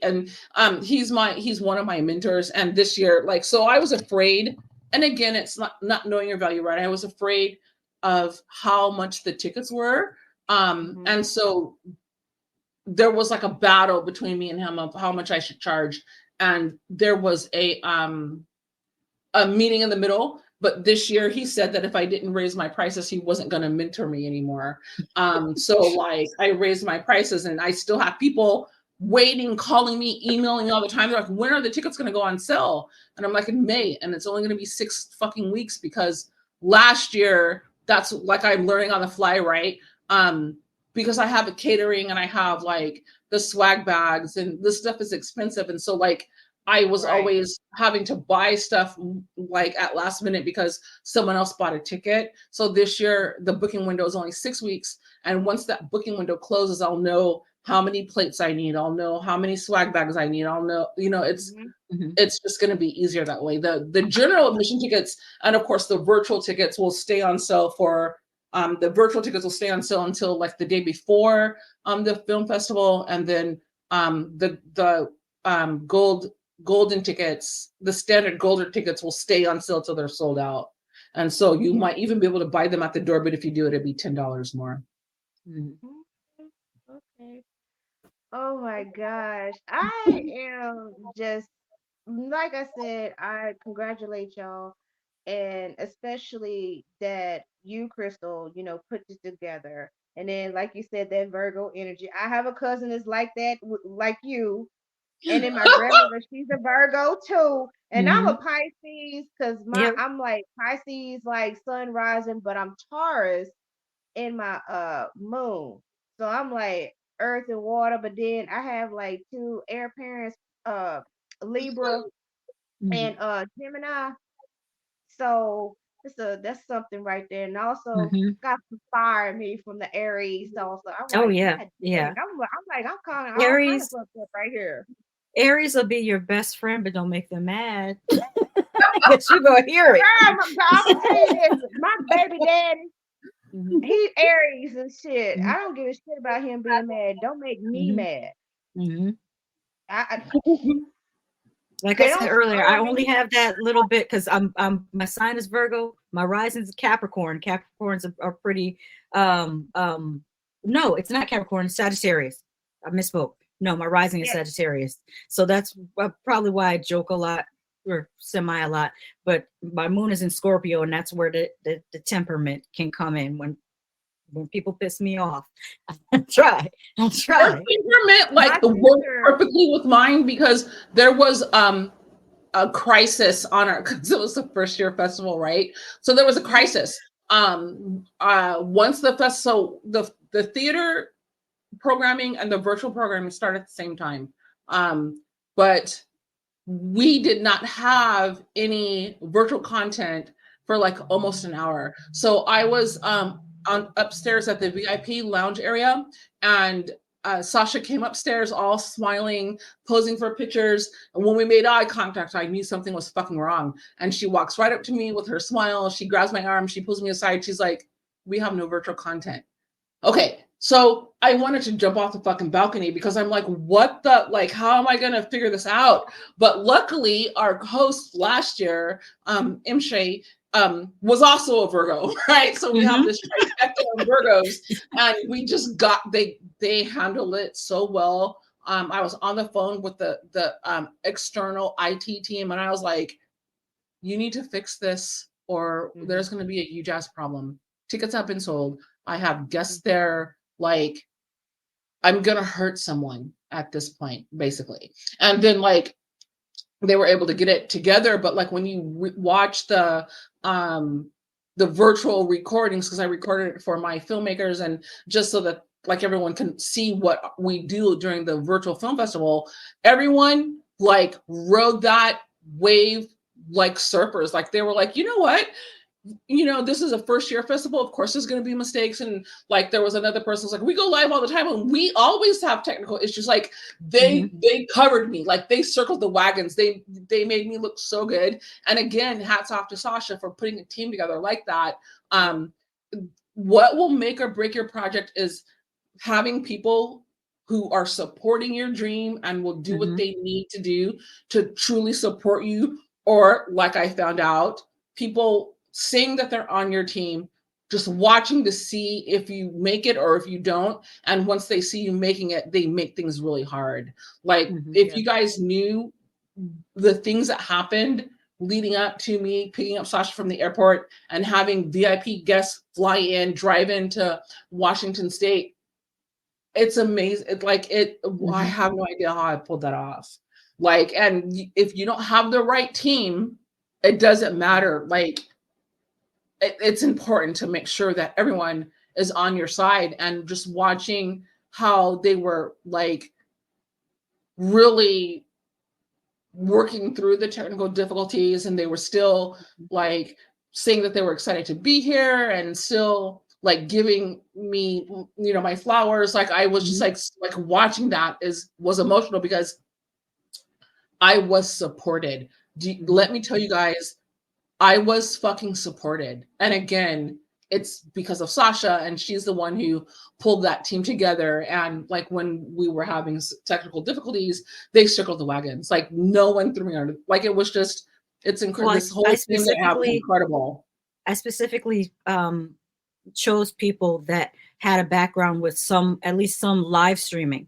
He's one of my mentors. And this year, like, so I was afraid. And again, it's not knowing your value, right? I was afraid of how much the tickets were. Mhm. And so there was like a battle between me and him of how much I should charge. And there was a meeting in the middle. But this year he said that if I didn't raise my prices, he wasn't going to mentor me anymore. So like I raised my prices and I still have people waiting, calling me, emailing all the time. They're like, when are the tickets going to go on sale? And I'm like, in May. And it's only going to be 6 fucking weeks because last year, that's like I'm learning on the fly, right? Because I have a catering and I have like the swag bags and this stuff is expensive. And so like I was Right. always having to buy stuff like at last minute because someone else bought a ticket. So this year, the booking window is only 6 weeks. And once that booking window closes, I'll know how many plates I need. I'll know how many swag bags I need. I'll know, Mhm. Mhm. it's just going to be easier that way. The general admission tickets and of course the virtual tickets will stay on sale for the virtual tickets will stay on sale until like the day before the film festival, and then the golden tickets, the standard golden tickets will stay on sale till they're sold out. And so you might even be able to buy them at the door, but if you do it, it'd be $10 more. Mhm. Okay. Okay. Oh my gosh. I am just, like I said, I congratulate y'all. And especially that you, Crystal, put this together. And then, like you said, that Virgo energy. I have a cousin that's like that, like you. And then my grandmother, she's a Virgo too. And I'm a Mhm. Pisces because Yep. I'm like Pisces, like sun rising, but I'm Taurus in my moon. So I'm like earth and water, but then I have like two air parents, uh Libra Mhm. and Gemini. So that's something right there. And also Mhm. got some fire in me from the Aries also. I'm Oh like, yeah, God dang, yeah. I'm kind of all kind of Aries, fucked up right here. Aries will be your best friend, but don't make them mad. But you gonna hear it. Girl, I'm gonna tell you this, my baby daddy, Mhm. he Aries and shit. Mhm. I don't give a shit about him being mad. Don't make me Mhm. mad. Mhm. I Like I they said don't earlier, spoil I only me. have that little bit because my sign is Virgo, my rising is Capricorn. Capricorns are pretty no, it's not Capricorn, it's Sagittarius. I misspoke. No, my rising is Yeah. Sagittarius. So that's probably why I joke a lot or semi a lot. But my moon is in Scorpio, and that's where the temperament can come in when people piss me off. I'll try. I'll Her try. temperament My like worked sister. perfectly with mine because there was a crisis on our because it was the first year festival, right? So there was a Mhm. crisis. Once the fest, so the theater programming and the virtual programming started at the same time. But we did not have any virtual content for like almost an hour. So I was on upstairs at the VIP lounge area, and Sasha came upstairs all smiling, posing for pictures. And when we made eye contact, I knew something was fucking wrong. And she walks right up to me with her smile. She grabs my arm. She pulls me aside. She's like, "We have no virtual content." Okay, so I wanted to jump off the fucking balcony because I'm like, what the, like, how am I going to figure this out? But luckily, our host last year, Imshay, was also a Virgo, right? So we have Mm-hmm. this trifecta of Virgos, and we just they handled it so well. I was on the phone with the external IT team, and I was like, you need to fix this, or Mhm. there's going to be a huge ass problem. Tickets have been sold. I have guests Mhm. there. Like, I'm going to hurt someone. at this point, basically. And then like they were able to get it together, but like when you watch the virtual recordings, because I recorded it for my filmmakers and just so that like everyone can see what we do during the virtual film festival, everyone like rode that wave like surfers. Like they were like, you know what, this is a first year festival. Of course, there's going to be mistakes. And like, there was another person who's like, we go live all the time and we always have technical issues. Like they covered me, like they circled the wagons. They made me look so good. And again, hats off to ShaSha for putting a team together like that. What will make or break your project is having people who are supporting your dream and will do what they need to do to truly support you. Or like I found out, people saying that they're on your team, just watching to see if you make it or if you don't. And once they see you making it, they make things really hard. Like if you guys knew the things that happened leading up to me picking up ShaSha from the airport and having VIP guests fly in, drive into Washington State, it's amazing. I have no idea how I pulled that off. Like, and if you don't have the right team, it doesn't matter. Like, it's important to make sure that everyone is on your side. And just watching how they were like really working through the technical difficulties, and they were still like saying that they were excited to be here and still like giving me my flowers. Like I was just like watching that was emotional because I was supported. Let me tell you guys, I was fucking supported. And again, it's because of ShaSha, and she's the one who pulled that team together. And like when we were having technical difficulties, they circled the wagons. Like no one threw me under. Like it was just, it's incredible. Well, This whole team they have is incredible. I specifically chose people that had a background with at least some live streaming.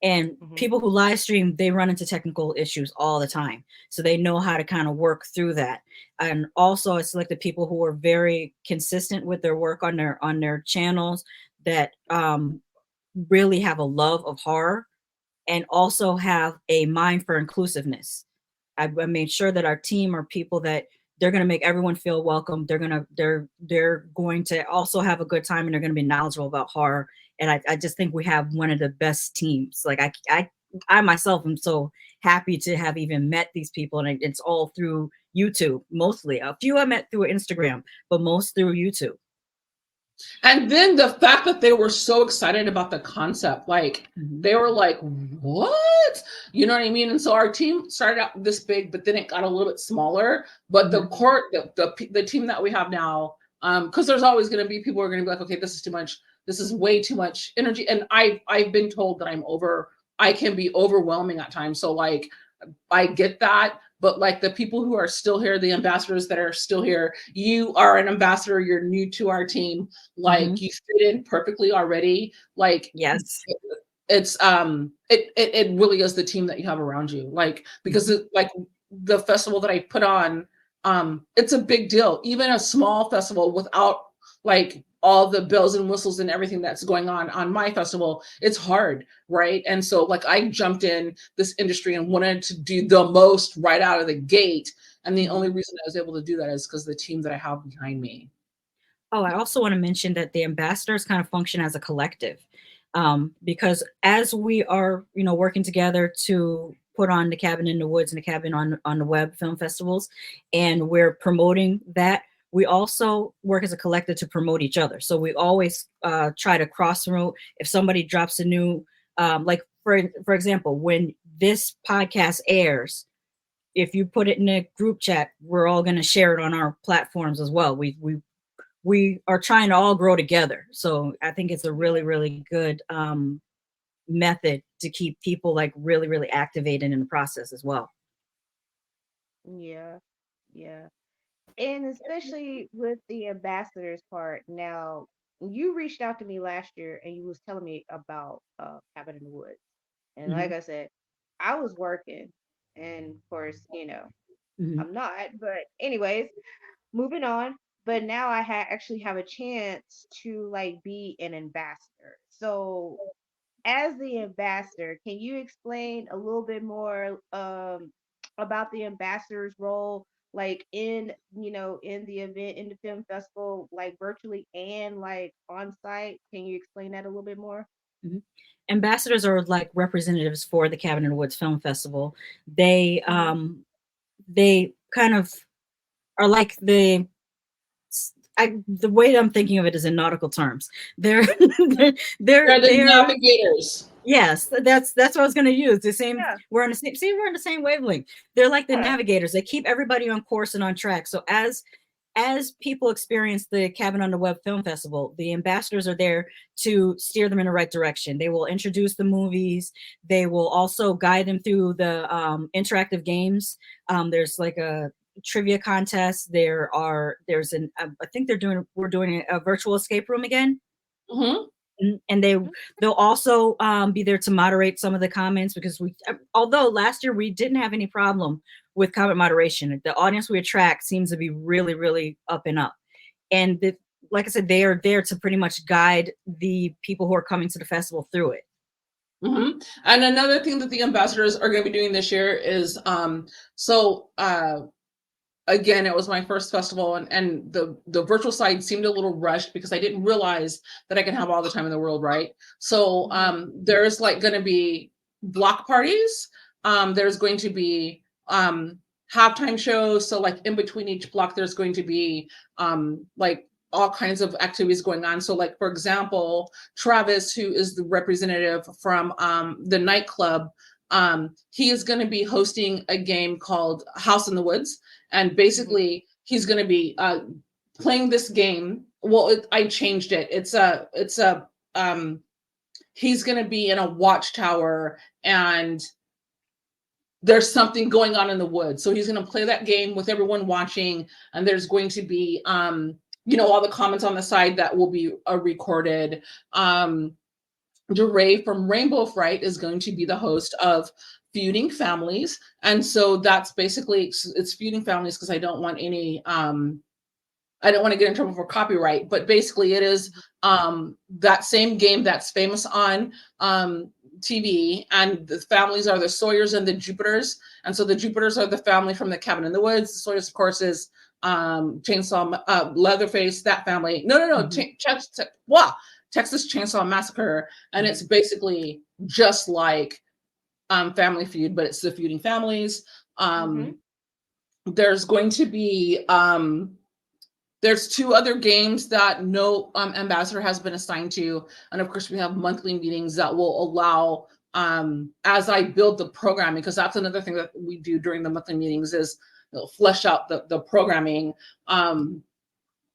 And people who live stream, they run into technical issues all the time. So they know how to kind of work through that. And also I selected people who are very consistent with their work on their channels, that really have a love of horror and also have a mind for inclusiveness. I made sure that our team are people that they're going to make everyone feel welcome. They're going to also have a good time, and they're going to be knowledgeable about horror. And I just think we have one of the best teams. Like I myself am so happy to have even met these people, and it's all through YouTube mostly. A few I met through Instagram, but most through YouTube. And then the fact that they were so excited about the concept, like they were like, what? You know what I mean? And so our team started out this big, but then it got a little bit smaller. But the team that we have now, because there's always going to be people who are going to be like, okay, this is too much. This is way too much energy. And I've been told that I can be overwhelming at times. So like, I get that. But like the people who are still here, the ambassadors that are still here, you are an ambassador, you're new to our team. Like you fit in perfectly already. Like yes, it's it really is the team that you have around you. Like because like the festival that I put on, it's a big deal. Even a small festival without like all the bells and whistles and everything that's going on my festival, it's hard, right? And so like I jumped in this industry and wanted to do the most right out of the gate, and the only reason I was able to do that is because the team that I have behind me. Oh, I also want to mention that the ambassadors kind of function as a collective, because as we are, working together to put on the Cabin in the Woods and the Cabin on the Web film festivals, and we're promoting that, we also work as a collective to promote each other. So we always try to cross promote. If somebody drops a new, like for example, when this podcast airs, if you put it in a group chat, we're all going to share it on our platforms as well. We are trying to all grow together. So I think it's a really, really good method to keep people like really, really activated in the process as well. Yeah, yeah. And especially with the ambassadors part. Now, you reached out to me last year and you was telling me about Cabin in the Woods. And like I said, I was working. And of course, I'm not. But anyways, moving on. But now actually have a chance to like be an ambassador. So as the ambassador, can you explain a little bit more about the ambassador's role, like in in the event, in the film festival, like virtually and like on site? Can you explain that a little bit more? Mhm. Ambassadors are like representatives for the Cabin in the Woods Film Festival. They Mm-hmm. they kind of are like the way I'm thinking of it is in nautical terms. They're they're They're the they're navigators. yes, that's what I was going to use. The same, Yeah. we're on the same, see, we're on the same wavelength. They're like the Yeah. navigators. They keep everybody on course and on track. So as people experience the Cabin on the Web Film Festival, the ambassadors are there to steer them in the right direction. They will introduce the movies. They will also guide them through the interactive games. There's like a trivia contest. There's an I think we're doing a virtual escape room again. Mm-hmm. And they'll also be there to moderate some of the comments, because although last year we didn't have any problem with comment moderation, the audience we attract seems to be really, really up and up. And like I said, they are there to pretty much guide the people who are coming to the festival through it. Mm-hmm. And another thing that the ambassadors are going to be doing this year is so again, it was my first festival, and the virtual side seemed a little rushed because I didn't realize that I can have all the time in the world, right? So there's like going to be block parties. There's going to be halftime shows. So like in between each block, there's going to be like all kinds of activities going on. So like, for example, Travis, who is the representative from the nightclub, he is going to be hosting a game called House in the Woods. And basically, he's going to be playing this game. Well, I changed it. He's going to be in a watchtower, and there's something going on in the woods. So he's going to play that game with everyone watching, and there's going to be, all the comments on the side that will be recorded. DeRay from Rainbow Fright is going to be the host of Feuding Families. And so that's basically, it's Feuding Families because I don't want any, I don't want to get in trouble for copyright, but basically it is that same game that's famous on TV, and the families are the Sawyers and the Jupiters. And so the Jupiters are the family from the Cabin in the Woods. The Sawyers, of course, is Chainsaw, Leatherface, that family. No. Texas Chainsaw Massacre, and it's basically just like Family Feud, but it's the Feuding Families. There's going to be there's two other games that no ambassador has been assigned to, and of course we have monthly meetings that will allow as I build the programming, because that's another thing that we do during the monthly meetings is flesh out the programming.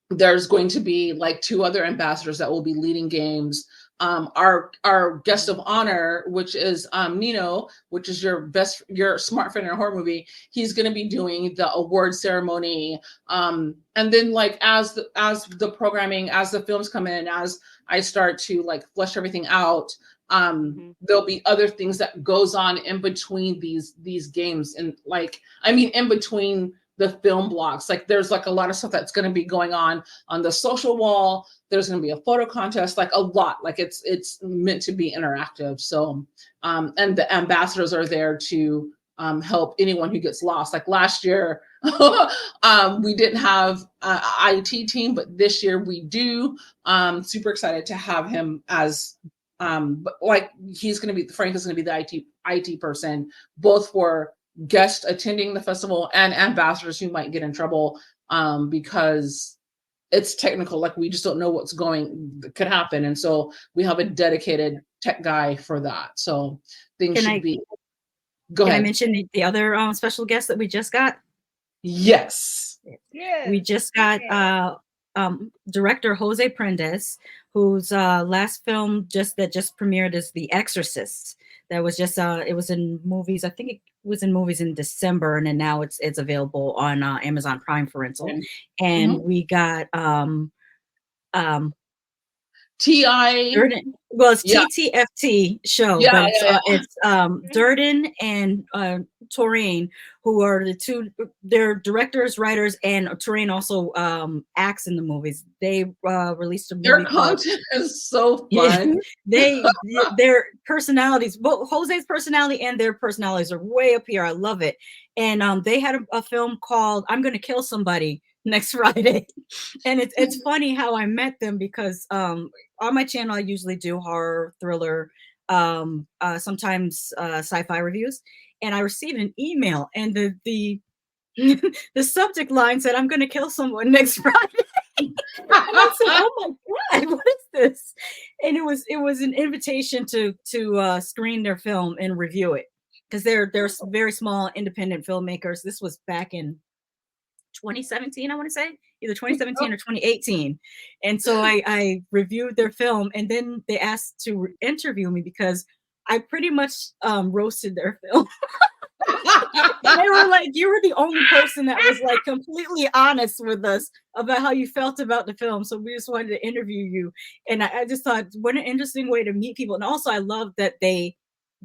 There's going to be like two other ambassadors that will be leading games. Our guest of honor, which is Nino, which is your smart friend in a horror movie, he's going to be doing the award ceremony. And then like as the programming, as the films come in, as I start to like flesh everything out, there'll be other things that goes on in between these games, and like in between the film blocks. Like there's like a lot of stuff that's going to be going on the social wall. There's going to be a photo contest, like a lot, like it's meant to be interactive. So and the ambassadors are there to help anyone who gets lost. Like last year we didn't have an IT team, but this year we do. Super excited to have him as but like Frank is going to be the IT person, both for guests attending the festival and ambassadors who might get in trouble because it's technical. Like we just don't know could happen, and so we have a dedicated tech guy for that. So things should be. Go ahead. Can I mention the other special guest that we just got? Yes. We just got director Jose Prendes, whose last film just premiered is The Exorcist. That was just it was in movies. I think it was in movies in December, and then now it's available on Amazon Prime for rental. And we got T.I. Durden. Well, it's TTFT show, but it's Durden and Torain, who are the two, they're directors, writers, and Torain also acts in the movies. They released a Their movie called content is so yeah, fun. they their personalities, both Jose's personality and their personalities are way up here. I love it. And they had a film called I'm Gonna Kill Somebody next Friday. And it's funny how I met them because on my channel I usually do horror, thriller, sometimes sci-fi reviews. And I received an email and the the subject line said, I'm gonna kill someone next Friday. And I said, "Oh my god, what is this?" And it was an invitation to screen their film and review it because they're very small independent filmmakers. This was back in 2017, I want to say, either 2017 or 2018. And so I reviewed their film, and then they asked to interview me because I pretty much roasted their film. And they were like, you were the only person that was like completely honest with us about how you felt about the film. So we just wanted to interview you. And I just thought, what an interesting way to meet people. And also, I love that they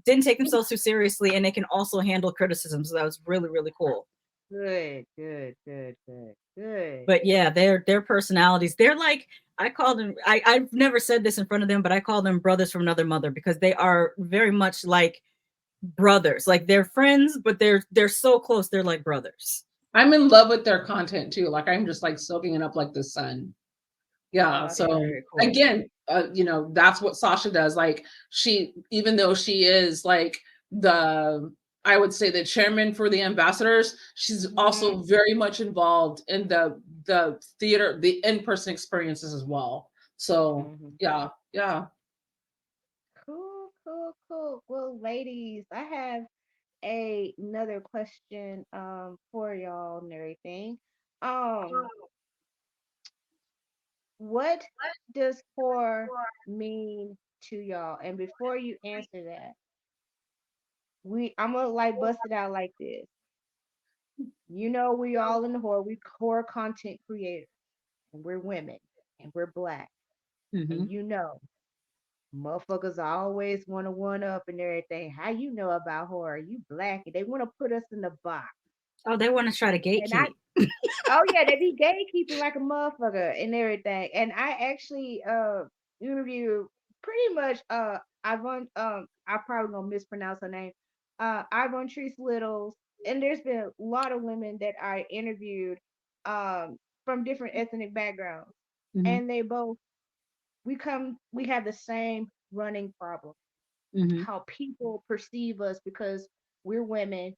didn't take themselves too seriously and they can also handle criticism. So that was really, really cool. Good, good, good, good, good. But yeah, their personalities, they're like, I call them, I've never said this in front of them, but I call them brothers from another mother because they are very much like brothers. Like they're friends, but they're so close, they're like brothers. I'm in love with their content too. Like I'm just like soaking it up like the sun. Yeah. Oh, So very cool. again, that's what ShaSha does. Like she, even though she is like I would say the chairman for the ambassadors, she's also very much involved in the theater, the in-person experiences as well. So yeah. Cool, cool, cool. Well, ladies, I have another question for y'all and everything. Um, what does horror mean to y'all? And before you answer that, I'm gonna like bust it out like this. You know, we all in the horror, we horror content creators, and we're women, and we're black, and Mm-hmm. you know, motherfuckers always want to one up and everything. How you know about horror? You black, and they want to put us in the box. Oh, they want to try to And I gatekeep. Oh yeah, they be gatekeeping like a motherfucker and everything. And I actually interviewed pretty much I probably gonna mispronounce her name. Ivan Treese Littles. And there's been a lot of women that I interviewed from different ethnic backgrounds. Mm-hmm. And they both we have the same running problem. Mm-hmm. How people perceive us because we're women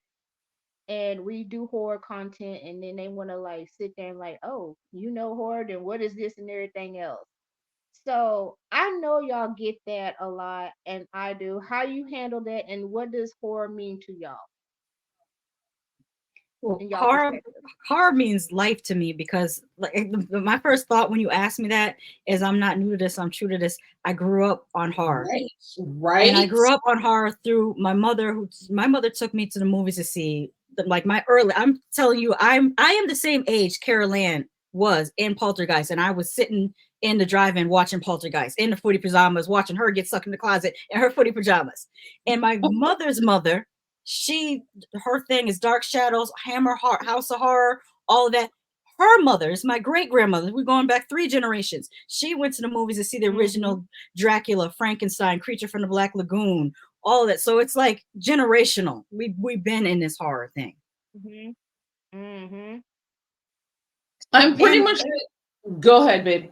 and we do horror content, and then they want to like sit there and like, oh, you know horror, then what is this and everything else. So I know y'all get that a lot, and I do. How you handle that, and what does horror mean to y'all Well, in y'all perspective? horror means life to me because like my first thought when you ask me that is I'm not new to this, I'm true to this. I grew up on horror. Right. And I Right. grew up on horror through my mother, who my mother took me to the movies to see like my early, I'm telling you, I am the same age Carol Ann was in Poltergeist, and I was sitting in the drive-in watching Poltergeist in the footy pajamas, watching her get stuck in the closet in her footy pajamas. And my mother's mother, her thing is Dark Shadows, Hammer, House of Horror, all of that. Her mother is my great grandmother. We're going back 3 generations. She went to the movies to see the original Dracula, Frankenstein, Creature from the Black Lagoon, all of that. So it's like generational. We've been in this horror thing. Mhm. Mhm. I'm pretty And Yeah. much go ahead, babe.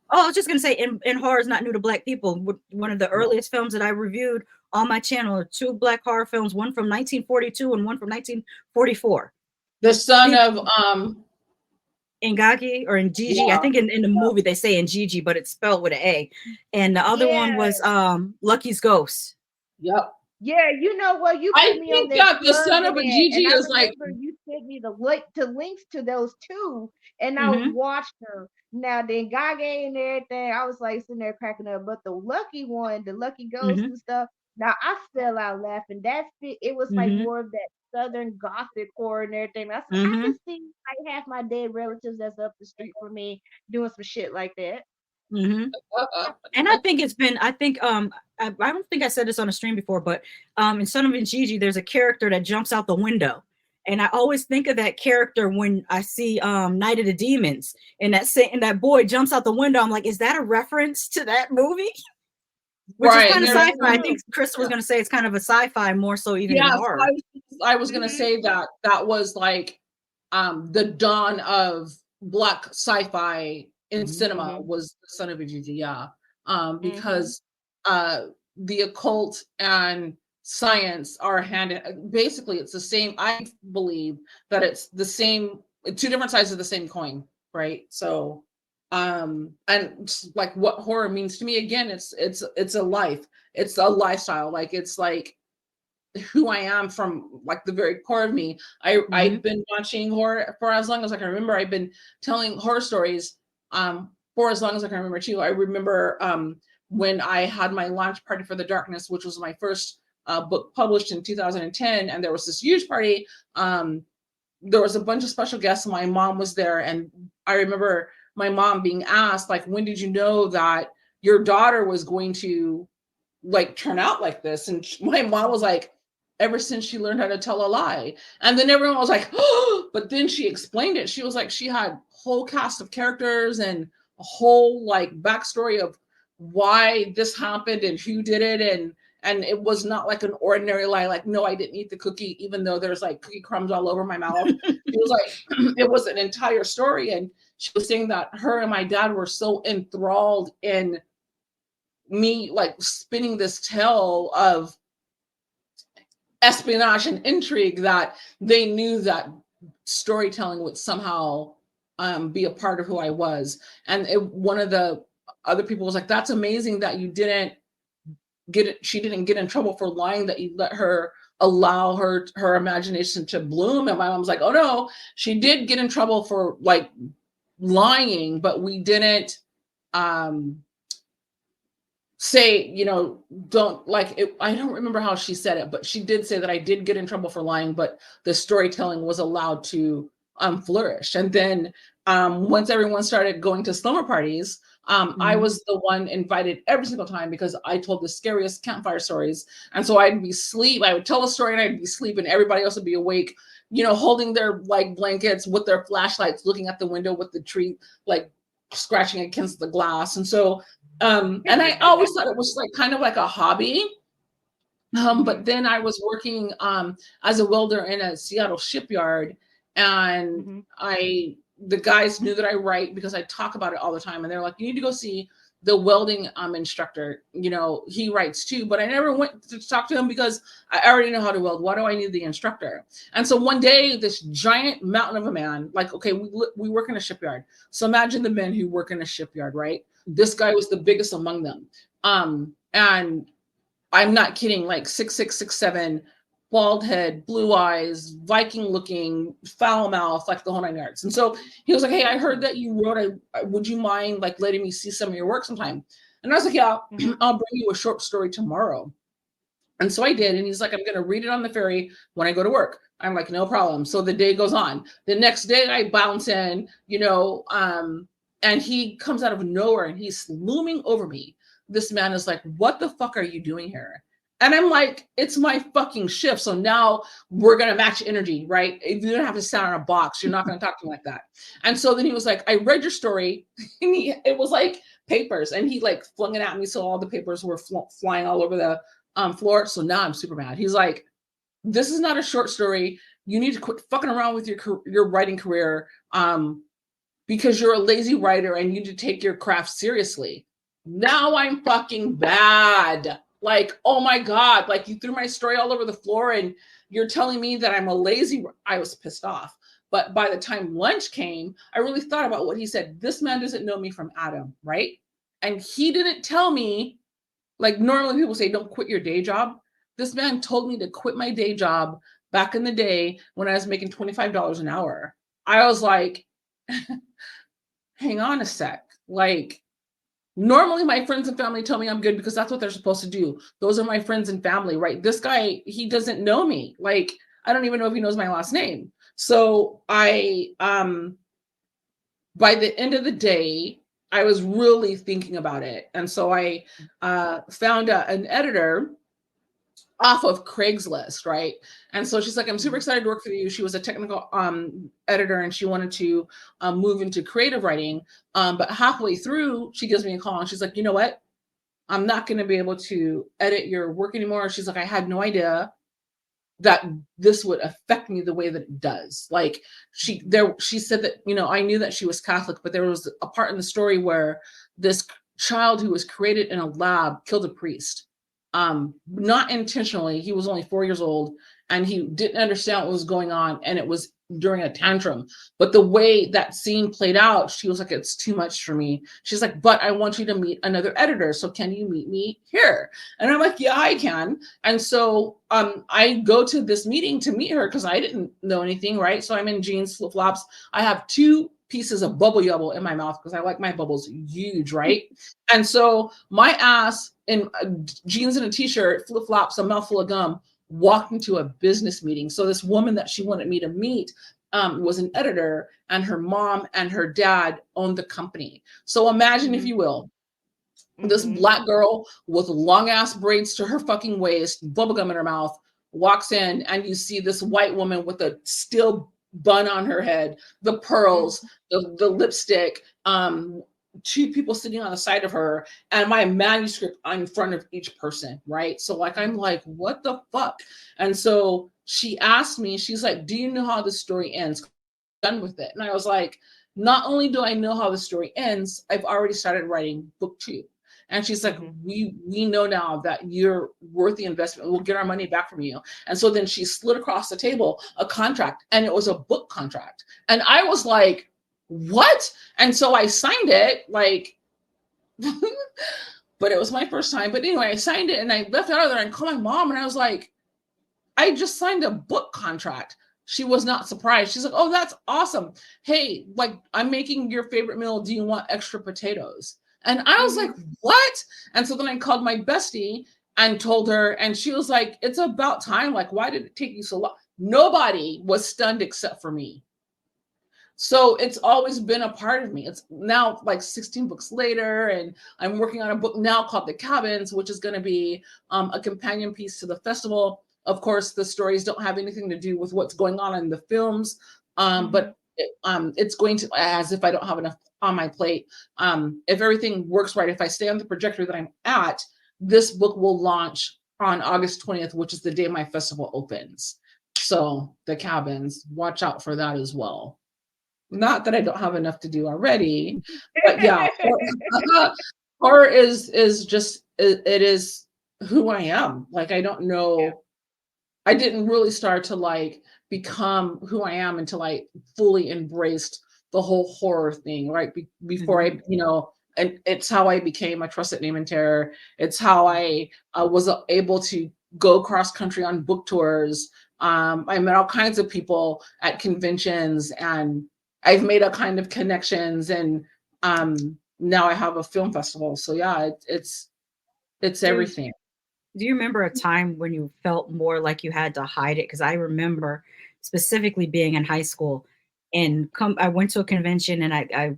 oh, I was just gonna say, and horror is not new to Black people. One of the earliest films that I reviewed on my channel are 2 Black horror films, one from 1942 and one from 1944. The son The of Ngagi or Ngigi. I yeah. think in the movie they say Ngigi, but it's spelled with an A. And the other one Yeah. was Lucky's Ghost. Yep. Yeah, you know what? You I put me on think that that the plug son of of a that, and Gigi I is like remember you sent me the link to links to those two, and I Mm-hmm. watched them. Now, then Gage and everything, I was like sitting there cracking up. But the Lucky one, the Lucky Ghost Mm-hmm. and stuff, now I fell out laughing. It was like Mm-hmm. more of that Southern Gothic horror and everything. I said, I Mm-hmm. can see like half my dead relatives that's up the street from me doing some shit like that. Mm-hmm. And I think I don't think I said this on a stream before, but in Son of Gigi, there's a character that jumps out the window. And I always think of that character when I see Night of the Demons, and that boy jumps out the window. I'm like, is that a reference to that movie? Which is Right. kind of There's, sci-fi. I think Crystal was going to say it's kind of a sci-fi more so even than yeah, horror. I was going to say that was like the dawn of Black sci-fi in cinema was the Son of a Gigi, yeah. Because the occult and science are basically it's the same. I believe that it's the same, two different sides of the same coin, right? So and like what horror means to me, again, it's a life, it's a lifestyle, like it's like who I am from like the very core of me. I've been watching horror for as long as I can remember. I've been telling horror stories for as long as I can remember too. I remember when I had my launch party for The Darkness, which was my first book published in 2010, and there was this huge party. There was a bunch of special guests. My mom was there, and I remember my mom being asked, like, when did you know that your daughter was going to like turn out like this? And my mom was like, ever since she learned how to tell a lie. And then everyone was like, oh, but then she explained it. She was like, she had whole cast of characters and a whole like backstory of why this happened and who did it. And it was not like an ordinary lie, like, no, I didn't eat the cookie, even though there's like cookie crumbs all over my mouth. It was like, it was an entire story. And she was saying that her and my dad were so enthralled in me like spinning this tale of espionage and intrigue that they knew that storytelling would somehow be a part of who I was. And one of the other people was like, that's amazing that you didn't get it. She didn't get in trouble for lying, that you let her allow her imagination to bloom. And my mom's like, oh no, she did get in trouble for like lying, but we didn't say, you know, don't like it. I don't remember how she said it, but she did say that I did get in trouble for lying, but the storytelling was allowed to flourish. And then once everyone started going to slumber parties, I was the one invited every single time because I told the scariest campfire stories. And so I'd be asleep. I would tell a story and I'd be asleep and everybody else would be awake, you know, holding their like blankets with their flashlights, looking at the window with the tree, like scratching against the glass. And so, and I always thought it was like kind of like a hobby. But then I was working as a welder in a Seattle shipyard, and the guys knew that I write because I talk about it all the time, and they're like, you need to go see the welding instructor, you know, he writes too. But I never went to talk to him because I already know how to weld. Why do I need the instructor? And so one day, this giant mountain of a man, like, okay, we work in a shipyard. So imagine the men who work in a shipyard, right? This guy was the biggest among them. And I'm not kidding, like 6'6", 6'7", bald head, blue eyes, Viking looking, foul mouth, like the whole nine yards. And so he was like, hey, I heard that you wrote, would you mind like letting me see some of your work sometime? And I was like, yeah, I'll bring you a short story tomorrow. And so I did. And he's like, I'm going to read it on the ferry when I go to work. I'm like, no problem. So the day goes on. The next day I bounce in, you know, and he comes out of nowhere and he's looming over me. This man is like, what the fuck are you doing here? And I'm like, it's my fucking shift. So now we're going to match energy, right? You don't have to stand on a box. You're not going to talk to me like that. And so then he was like, I read your story. And it was like papers. And he like flung it at me. So all the papers were flying all over the floor. So now I'm super mad. He's like, this is not a short story. You need to quit fucking around with your writing career because you're a lazy writer and you need to take your craft seriously. Now I'm fucking bad. Like, oh my God, like you threw my story all over the floor and you're telling me that I'm a lazy. I was pissed off. But by the time lunch came, I really thought about what he said. This man doesn't know me from Adam, right? And he didn't tell me, like normally people say, don't quit your day job. This man told me to quit my day job back in the day when I was making $25 an hour. I was like, hang on a sec. Like, normally my friends and family tell me I'm good because that's what they're supposed to do. Those are my friends and family, right? This guy, he doesn't know me. Like, I don't even know if he knows my last name. So I, by the end of the day, I was really thinking about it. And so I found an editor off of Craigslist, right? And so she's like, I'm super Mhm. excited to work for you. She was a technical editor and she wanted to move into creative writing. But halfway through, she gives me a call and she's like, you know what? I'm not going to be able to edit your work anymore. She's like, I had no idea that this would affect me the way that it does. Like Mhm. she said that, I knew that she was Catholic, but there was a part in the story where this child who was created in a lab killed a priest. Not intentionally. He was only 4 years old and he didn't understand what was going on. And it was during a tantrum. But the way that scene played out, she was like, it's too much for me. She's like, but I want you to meet another editor. So can you meet me here? And I'm like, yeah, I can. And so I go to this meeting to meet her because I didn't know anything, right? So I'm in jeans, flip flops. I have two pieces of bubble yubble in my mouth because I like my bubbles huge, right? And so my ass in jeans and a t-shirt, flip flops, a mouthful of gum, walked into a business meeting. So this woman that she wanted me to meet was an editor, and her mom and her dad owned the company. So imagine, if Mhm. you will, this Mhm. black girl with long ass braids to her fucking waist, bubblegum in her mouth, walks in, and you see this white woman with a steel bun on her head, the pearls, Mhm. the lipstick, two people sitting on the side of her, and my manuscript in front of each person, right? So like I'm Mhm. like, what the fuck? And so she asked me, she's like, do you know how the story ends? Because I'm done with it. And I was like, not only do I know how the story ends, I've already started writing book two. And she's like, Mhm. we know now that you're worth the investment. We'll get our money back from you. And so then she slid across the table a contract, and it was a book contract. And I was like, what? And so I signed it, like, but it was my first time. But anyway, I signed it and I left it out of there and called my mom and I was like, I just signed a book contract. She was not surprised. She's like, oh, that's awesome. Hey, like, I'm making your favorite meal. Do you want extra potatoes? And I was like, Mhm. what? And so then I called my bestie and told her, and she was like, it's about time. Like, why did it take you so long? Nobody was stunned except for me. So it's always been a part of me. It's now like 16 books later, and I'm working on a book now called The Cabins, which is going to be a companion piece to the festival. Of course, the stories don't have anything to do with what's going on in the films, Mhm. but it's going to, as if I don't have enough on my plate. If everything works right, if I stay on the trajectory that I'm at, this book will launch on August 20th, which is the day my festival opens. So, The Cabins, watch out for that as well. Not that I don't have enough to do already, but yeah, horror is just it is who I am. Like I don't Yeah. know, I didn't really start to like become who I am until I fully embraced the whole horror thing, right? Before Mhm. I, and it's how I became a trusted name and terror. It's how I was able to go cross country on book tours. I met all kinds of people at conventions, and I've made all kind of connections, and now I have a film festival. So yeah, it's Do everything. do you remember a time when you felt more like you had to hide it? Because I remember specifically being in high school and I went to a convention and I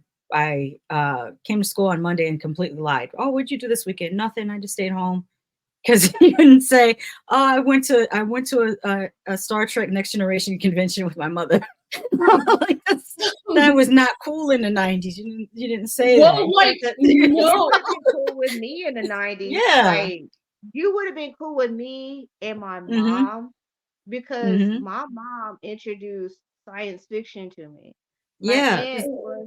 came to school on Monday and completely lied. Oh, what'd you do this weekend? Nothing. I just stayed home. Because you didn't say, "Oh, I went to a Star Trek Next Generation convention with my mother." Like that was not cool in the 90s. You didn't say that. Well, You took like that serious. You no. would have been cool with me in the 90s. Yeah. Like, you would have been cool with me and my Mhm. mom because Mhm. my mom introduced science fiction to me. Yeah.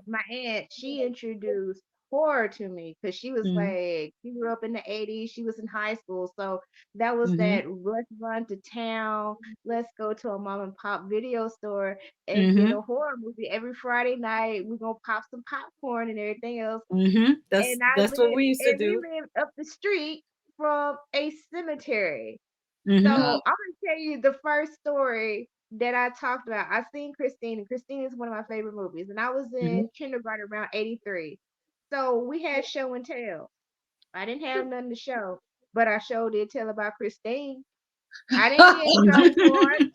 My aunt, she introduced horror to me because she was Mhm. like, she grew up in the 80s, she was in high school. So that was Mhm. that let's run to town, let's go to a mom and pop video store and get Mhm. a horror movie every Friday night. We're gonna pop some popcorn and everything else. Mhm. That's And I that's what lived we used to and we do. lived up the street from a cemetery. So Mhm. I'm gonna tell you the first story that I talked about. I seen Christine, and Christine is one of my favorite movies. And I was Mhm. in kindergarten around 83. So we had show and tell. I didn't have nothing to show, but I sure did tell about Christine. I didn't get in Mhm. trouble for it.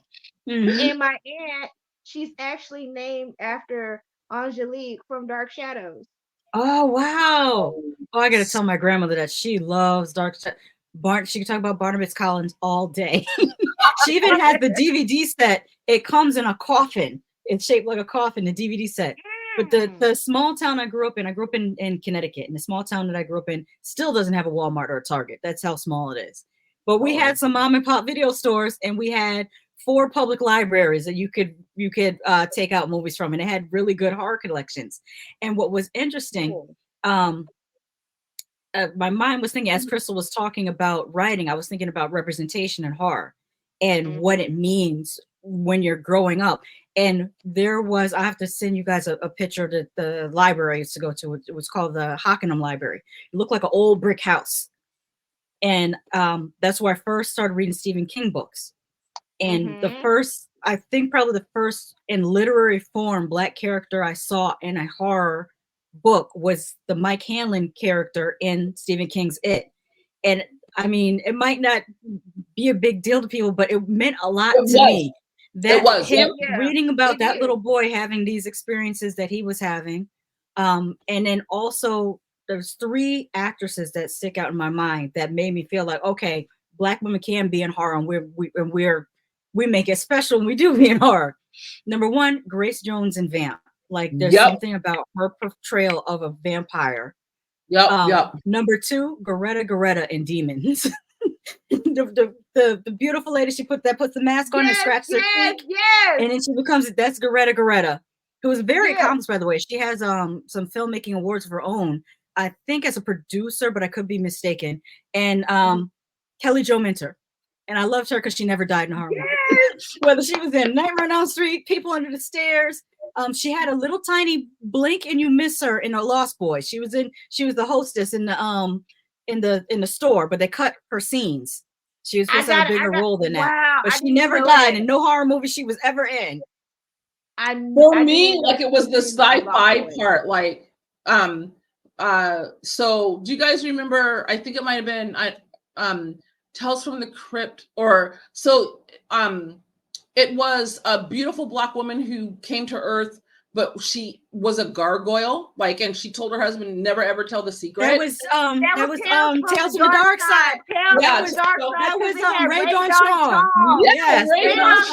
Mhm. And my aunt, she's actually named after Angelique from Dark Shadows. Oh wow! Oh, Oh, I gotta tell my grandmother that she loves Dark. She can talk about Barnabas Collins all day. She even has the DVD set. It comes in a coffin. It's shaped like a coffin. The DVD set. But the small town I grew up in Connecticut, and the small town that I grew up in still doesn't have a Walmart or a Target. That's how small it is. But we had some mom and pop video stores, and we had 4 public libraries that you could take out movies from, and it had really good horror collections. And what was interesting, Cool. um, my mind was thinking as Crystal was talking about writing, I was thinking about representation in horror and what it means when you're growing up. And there was, I have to send you guys a picture of the library I used to go to. It was called the Hockenham Library. It looked like an old brick house. And that's where I first started reading Stephen King books. And the first, I think probably the first in literary form Black character I saw in a horror book was the Mike Hanlon character in Stephen King's It. And I mean, it might not be a big deal to people, but it meant a lot it to was. me. It That was. him Yeah, reading about it that is. little boy having these experiences that he was having. And then also there's 3 actresses that stick out in my mind that made me feel like, okay, Black women can be in horror, and we make it special when we do be in horror. Number 1, Grace Jones in Vamp. Like there's Yep. something about her portrayal of a vampire. Yep. Number 2, Goretta in Demons. the beautiful lady puts the mask on and scratches her cheek, yes. and then she becomes that's Goretta, who is very Yes. accomplished, by the way. She has some filmmaking awards of her own, I think, as a producer, but I could be mistaken. And Kelly Jo Minter. And I loved her because she never died in a horror movie. Whether she was in Nightmare on Elm Street, People Under the Stairs. She had a little tiny blink and you miss her in a Lost Boys. She was the hostess in the store, but they cut her scenes. She was supposed to have a bigger role than that. Wow, But I she didn't never know died that. in no horror movie she was ever in. For I me, didn't know like it was she the was in Lost sci-fi Boys. part. Like, so do you guys remember? I think it might have been Tales from the Crypt, or so. It was a beautiful Black woman who came to Earth, but she was a gargoyle. Like, and she told her husband never ever tell the secret. That was Tales from the Dark Side. That was Dark Side. That was Ray Ray Dawn. Yes, Ray Dawn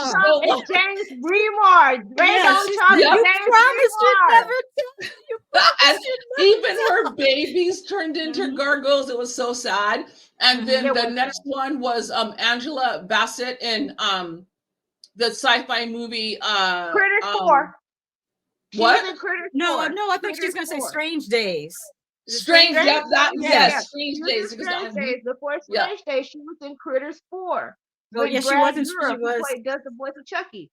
and James Remar. Ray Dawn and You James promised you'd Remar. never tell. You and even her babies turned into gargoyles. It was so sad. And then the next one was Angela Bassett in the sci-fi movie Critters 4. What? No, I think she's gonna say Strange Days. Strange, yep, that yes, Strange Days. Strange Days. Before Strange Days, she was in Critters 4. Oh yeah, she wasn't. She was. Does the voice of Chucky.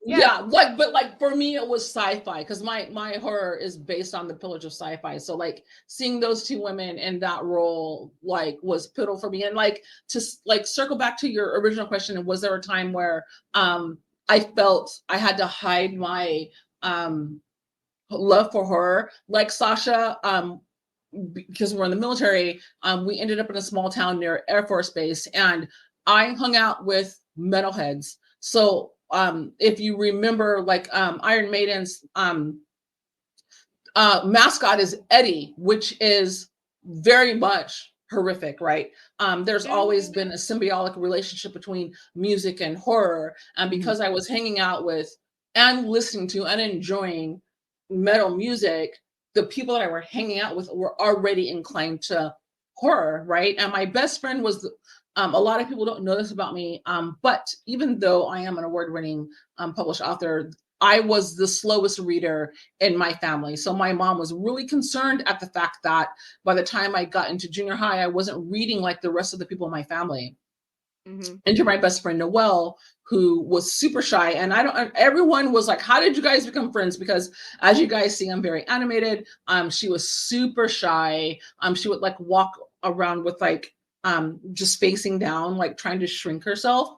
Yeah, like for me, it was sci-fi because my horror is based on the pillage of sci-fi. So like seeing those 2 women in that role like was pivotal for me. And like to like circle back to your original question, was there a time where I felt I had to hide my love for horror? Like ShaSha, because we're in the military, we ended up in a small town near Air Force Base, and I hung out with metalheads. So if you remember, like Iron Maiden's mascot is Eddie, which is very much horrific, right? There's always been a symbiotic relationship between music and horror, and because I was hanging out with and listening to and enjoying metal music, the people that I were hanging out with were already inclined to horror, right? And my best friend was a lot of people don't know this about me, but even though I am an award-winning published author, I was the slowest reader in my family. So my mom was really concerned at the fact that by the time I got into junior high, I wasn't reading like the rest of the people in my family. Enter my best friend Noelle, who was super shy, and everyone was like, how did you guys become friends? Because as you guys see, I'm very animated. She was super shy. She would like walk around with like just facing down, like trying to shrink herself.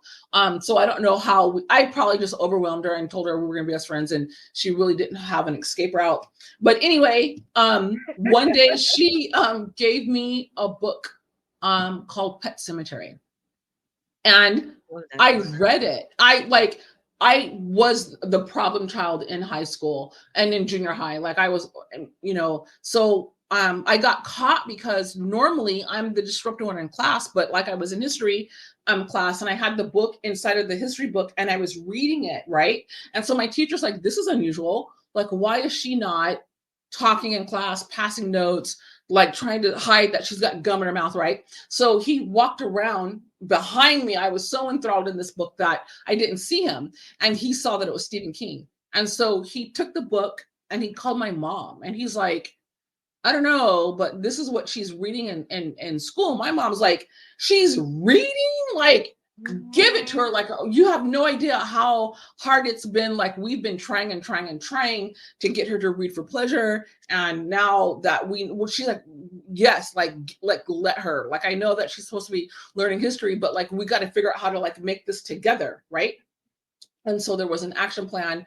So I don't know how I probably just overwhelmed her and told her we were gonna be best friends, and she really didn't have an escape route. But anyway, one day she gave me a book called Pet Cemetery. And I read it. I was the problem child in high school and in junior high. Like I was, so I got caught because normally I'm the disruptive one in class, but like I was in history class and I had the book inside of the history book and I was reading it, right? And so my teacher's like, this is unusual. Like, why is she not talking in class, passing notes, like trying to hide that she's got gum in her mouth, right? So he walked around behind me. I was so enthralled in this book that I didn't see him. And he saw that it was Stephen King. And so he took the book and he called my mom and he's like, I don't know, but this is what she's reading in school. My mom's like, she's reading? Like, give it to her. Like, you have no idea how hard it's been. Like, we've been trying and trying and trying to get her to read for pleasure. And now that she's like, yes, like let her. Like, I know that she's supposed to be learning history, but like, we got to figure out how to like make this together, right? And so there was an action plan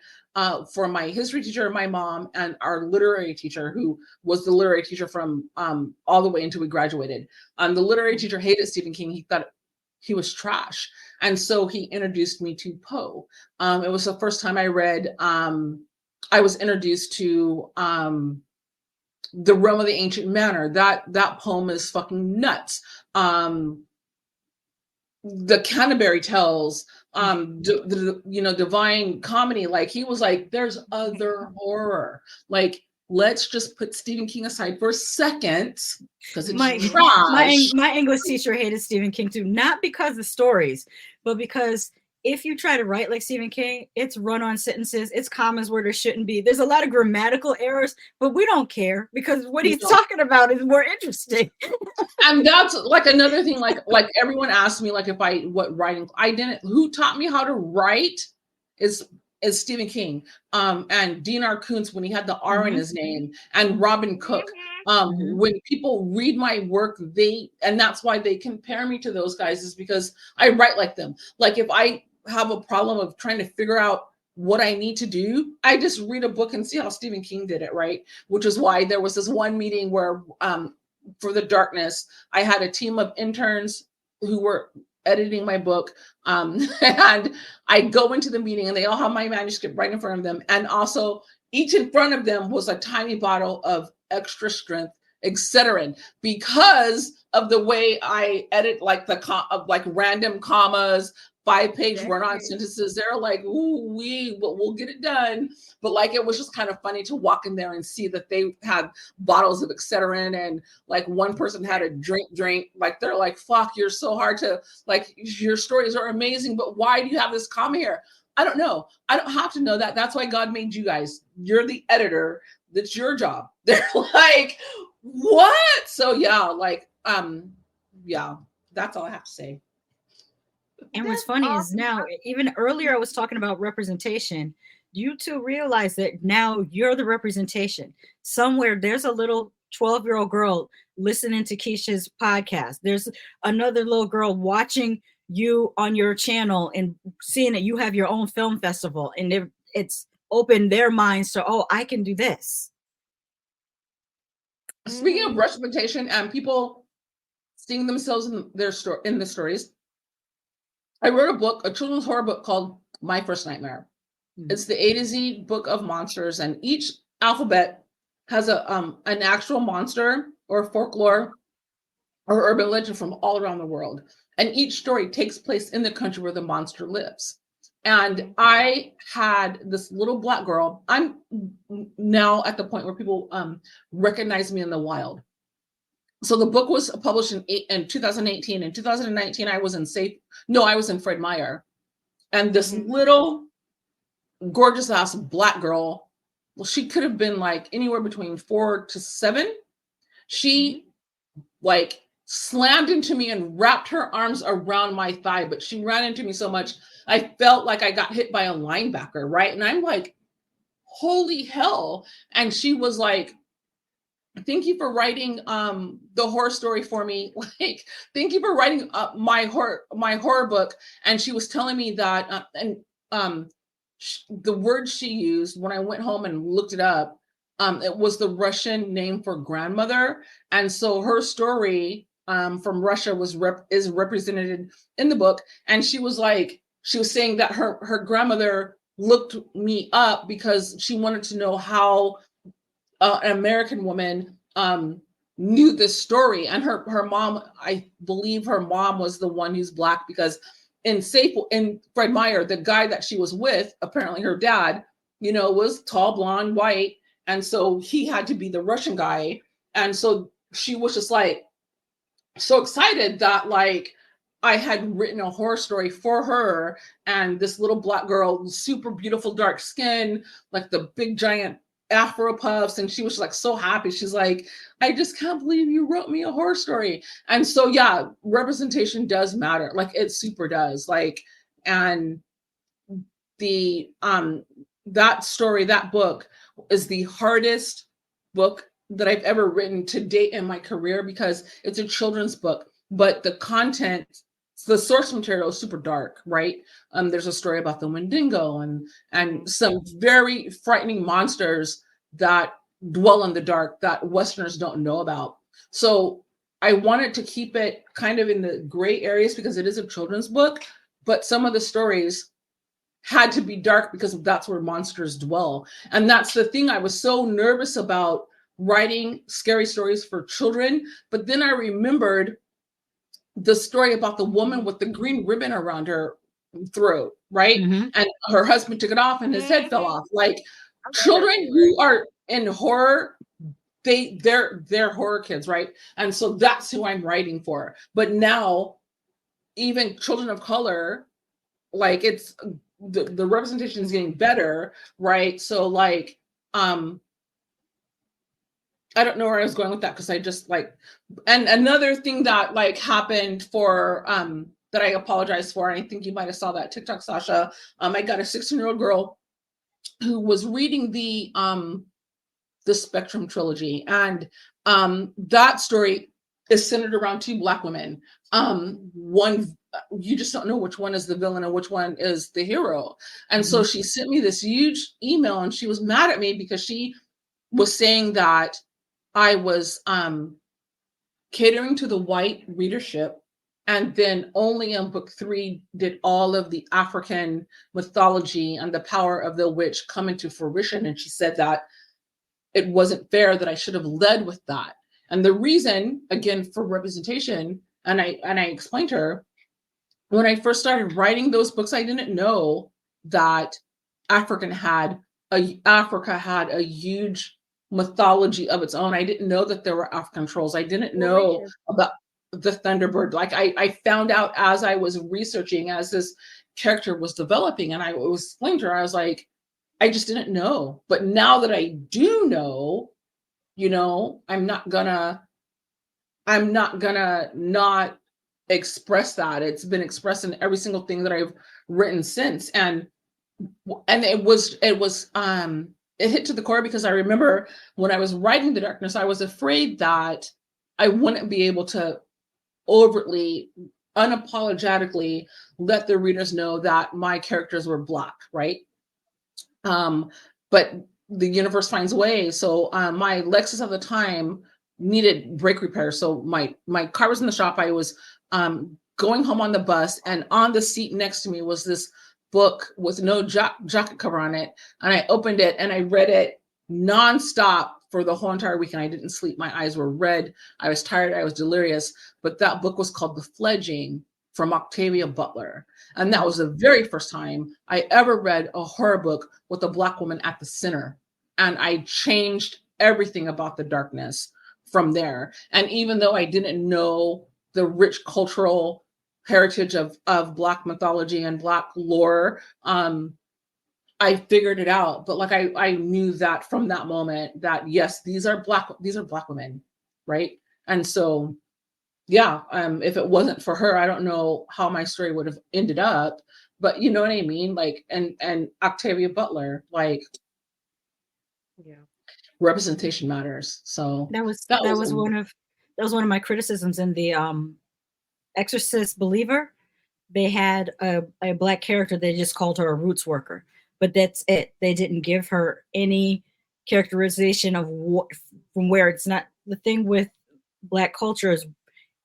for my history teacher, my mom, and our literary teacher, who was the literary teacher from all the way until we graduated. The literary teacher hated Stephen King. He thought he was trash. And so he introduced me to Poe. It was the first time I read, I was introduced to The Realm of the Ancient Manor. That poem is fucking nuts. The Canterbury Tales, Divine Comedy. Like he was like, there's other horror. Like, let's just put Stephen King aside for a second because it's trash. My English teacher hated Stephen King too, not because of stories, but because if you try to write like Stephen King, it's run-on sentences, it's commas where there shouldn't be. There's a lot of grammatical errors, but we don't care because what he's talking about is more interesting. And that's like another thing. Like everyone asked me like what writing I didn't. Who taught me how to write is Stephen King, and Dinar Kuntz when he had the R in his name, and Robin Cook. When people read my work, and that's why they compare me to those guys, is because I write like them. Like if I have a problem of trying to figure out what I need to do, I just read a book and see how Stephen King did it, right? Which is why there was this one meeting where for The Darkness, I had a team of interns who were editing my book, and I go into the meeting and they all have my manuscript right in front of them, and also each in front of them was a tiny bottle of extra strength Excedrin, because of the way I edit, like like random commas, 5-page run-on sentences. They're like, ooh, we'll get it done. But like, it was just kind of funny to walk in there and see that they had bottles of Excedrin, and like one person had a drink. Like, they're like, fuck, you're so hard to, like, your stories are amazing, but why do you have this comma here? I don't know. I don't have to know that. That's why God made you guys. You're the editor. That's your job. They're like, what? So yeah, like, yeah, that's all I have to say. And what's funny is now, even earlier I was talking about representation. You two realize that now you're the representation. Somewhere there's a little 12-year-old girl listening to Keisha's podcast. There's another little girl watching you on your channel and seeing that you have your own film festival, and it's opened their minds to, oh, I can do this. Speaking of representation and people seeing themselves in the stories, I wrote a book, a children's horror book called My First Nightmare. It's the A to Z book of monsters, and each alphabet has an actual monster or folklore or urban legend from all around the world. And each story takes place in the country where the monster lives. And I had this little Black girl. I'm now at the point where people recognize me in the wild. So the book was published in 2018. In 2019, I was in Fred Meyer. And this little gorgeous ass Black girl, well, she could have been like anywhere between 4 to 7. She like slammed into me and wrapped her arms around my thigh, but she ran into me so much, I felt like I got hit by a linebacker, right? And I'm like, holy hell. And she was like, thank you for writing the horror story for me. Like, thank you for writing my horror book. And she was telling me that, the word she used when I went home and looked it up, it was the Russian name for grandmother. And so her story from Russia is represented in the book. And she was like, she was saying that her grandmother looked me up because she wanted to know how an American woman knew this story. And her mom, I believe her mom was the one who's Black, because in Fred Meyer, the guy that she was with, apparently her dad, was tall, blonde, white. And so he had to be the Russian guy. And so she was just like so excited that like I had written a horror story for her, and this little Black girl, super beautiful, dark skin, like the big giant afro puffs, and she was like so happy. She's like, I just can't believe you wrote me a horror story. And so yeah, representation does matter. Like it super does. Like, and the that story, that book is the hardest book that I've ever written to date in my career, because it's a children's book, but the content, the source material is super dark, right? There's a story about the Wendigo and some very frightening monsters that dwell in the dark that Westerners don't know about. So I wanted to keep it kind of in the gray areas because it is a children's book, but some of the stories had to be dark because that's where monsters dwell. And that's the thing I was so nervous about writing scary stories for children. But then I remembered the story about the woman with the green ribbon around her throat, right? Mm-hmm. And her husband took it off and his head fell off. Like children who are in horror, they're horror kids, right? And so that's who I'm writing for. But now even children of color, like it's the representation is getting better, right? So like I don't know where I was going with that, because I just like, and another thing that like happened for that I apologize for, and I think you might have saw that TikTok, ShaSha. I got a 16-year-old girl who was reading the Spectrum trilogy, and that story is centered around two Black women. One, you just don't know which one is the villain and which one is the hero. And so she sent me this huge email, and she was mad at me because she was saying that I was catering to the white readership, and then only in book 3 did all of the African mythology and the power of the witch come into fruition. And she said that it wasn't fair, that I should have led with that. And the reason, again, for representation, and I explained to her, when I first started writing those books, I didn't know that Africa had a huge mythology of its own. I didn't know that there were African trolls. I didn't know about the Thunderbird. Like I found out as I was researching, as this character was developing, and I was explaining to her, I was like, I just didn't know. But now that I do know, I'm not gonna not express that. It's been expressed in every single thing that I've written since. And it hit to the core, because I remember when I was writing The Darkness, I was afraid that I wouldn't be able to overtly, unapologetically let the readers know that my characters were Black, right? But the universe finds a way. So my Lexus at the time needed brake repair. So my car was in the shop. I was going home on the bus, and on the seat next to me was this book with no jacket cover on it. And I opened it and I read it nonstop for the whole entire weekend. I didn't sleep. My eyes were red. I was tired. I was delirious. But that book was called The Fledging, from Octavia Butler. And that was the very first time I ever read a horror book with a Black woman at the center. And I changed everything about the darkness from there. And even though I didn't know the rich cultural heritage of Black mythology and Black lore, I figured it out. But like I knew that from that moment that yes, these are Black women, right? And so yeah, if it wasn't for her, I don't know how my story would have ended up. But you know what I mean? Like, and Octavia Butler, like, Yeah. representation matters. So that was one of my criticisms in the Exorcist Believer. They had a Black character. They just called her a roots worker, but that's it. They didn't give her any characterization of what, from where. It's not the thing with Black culture is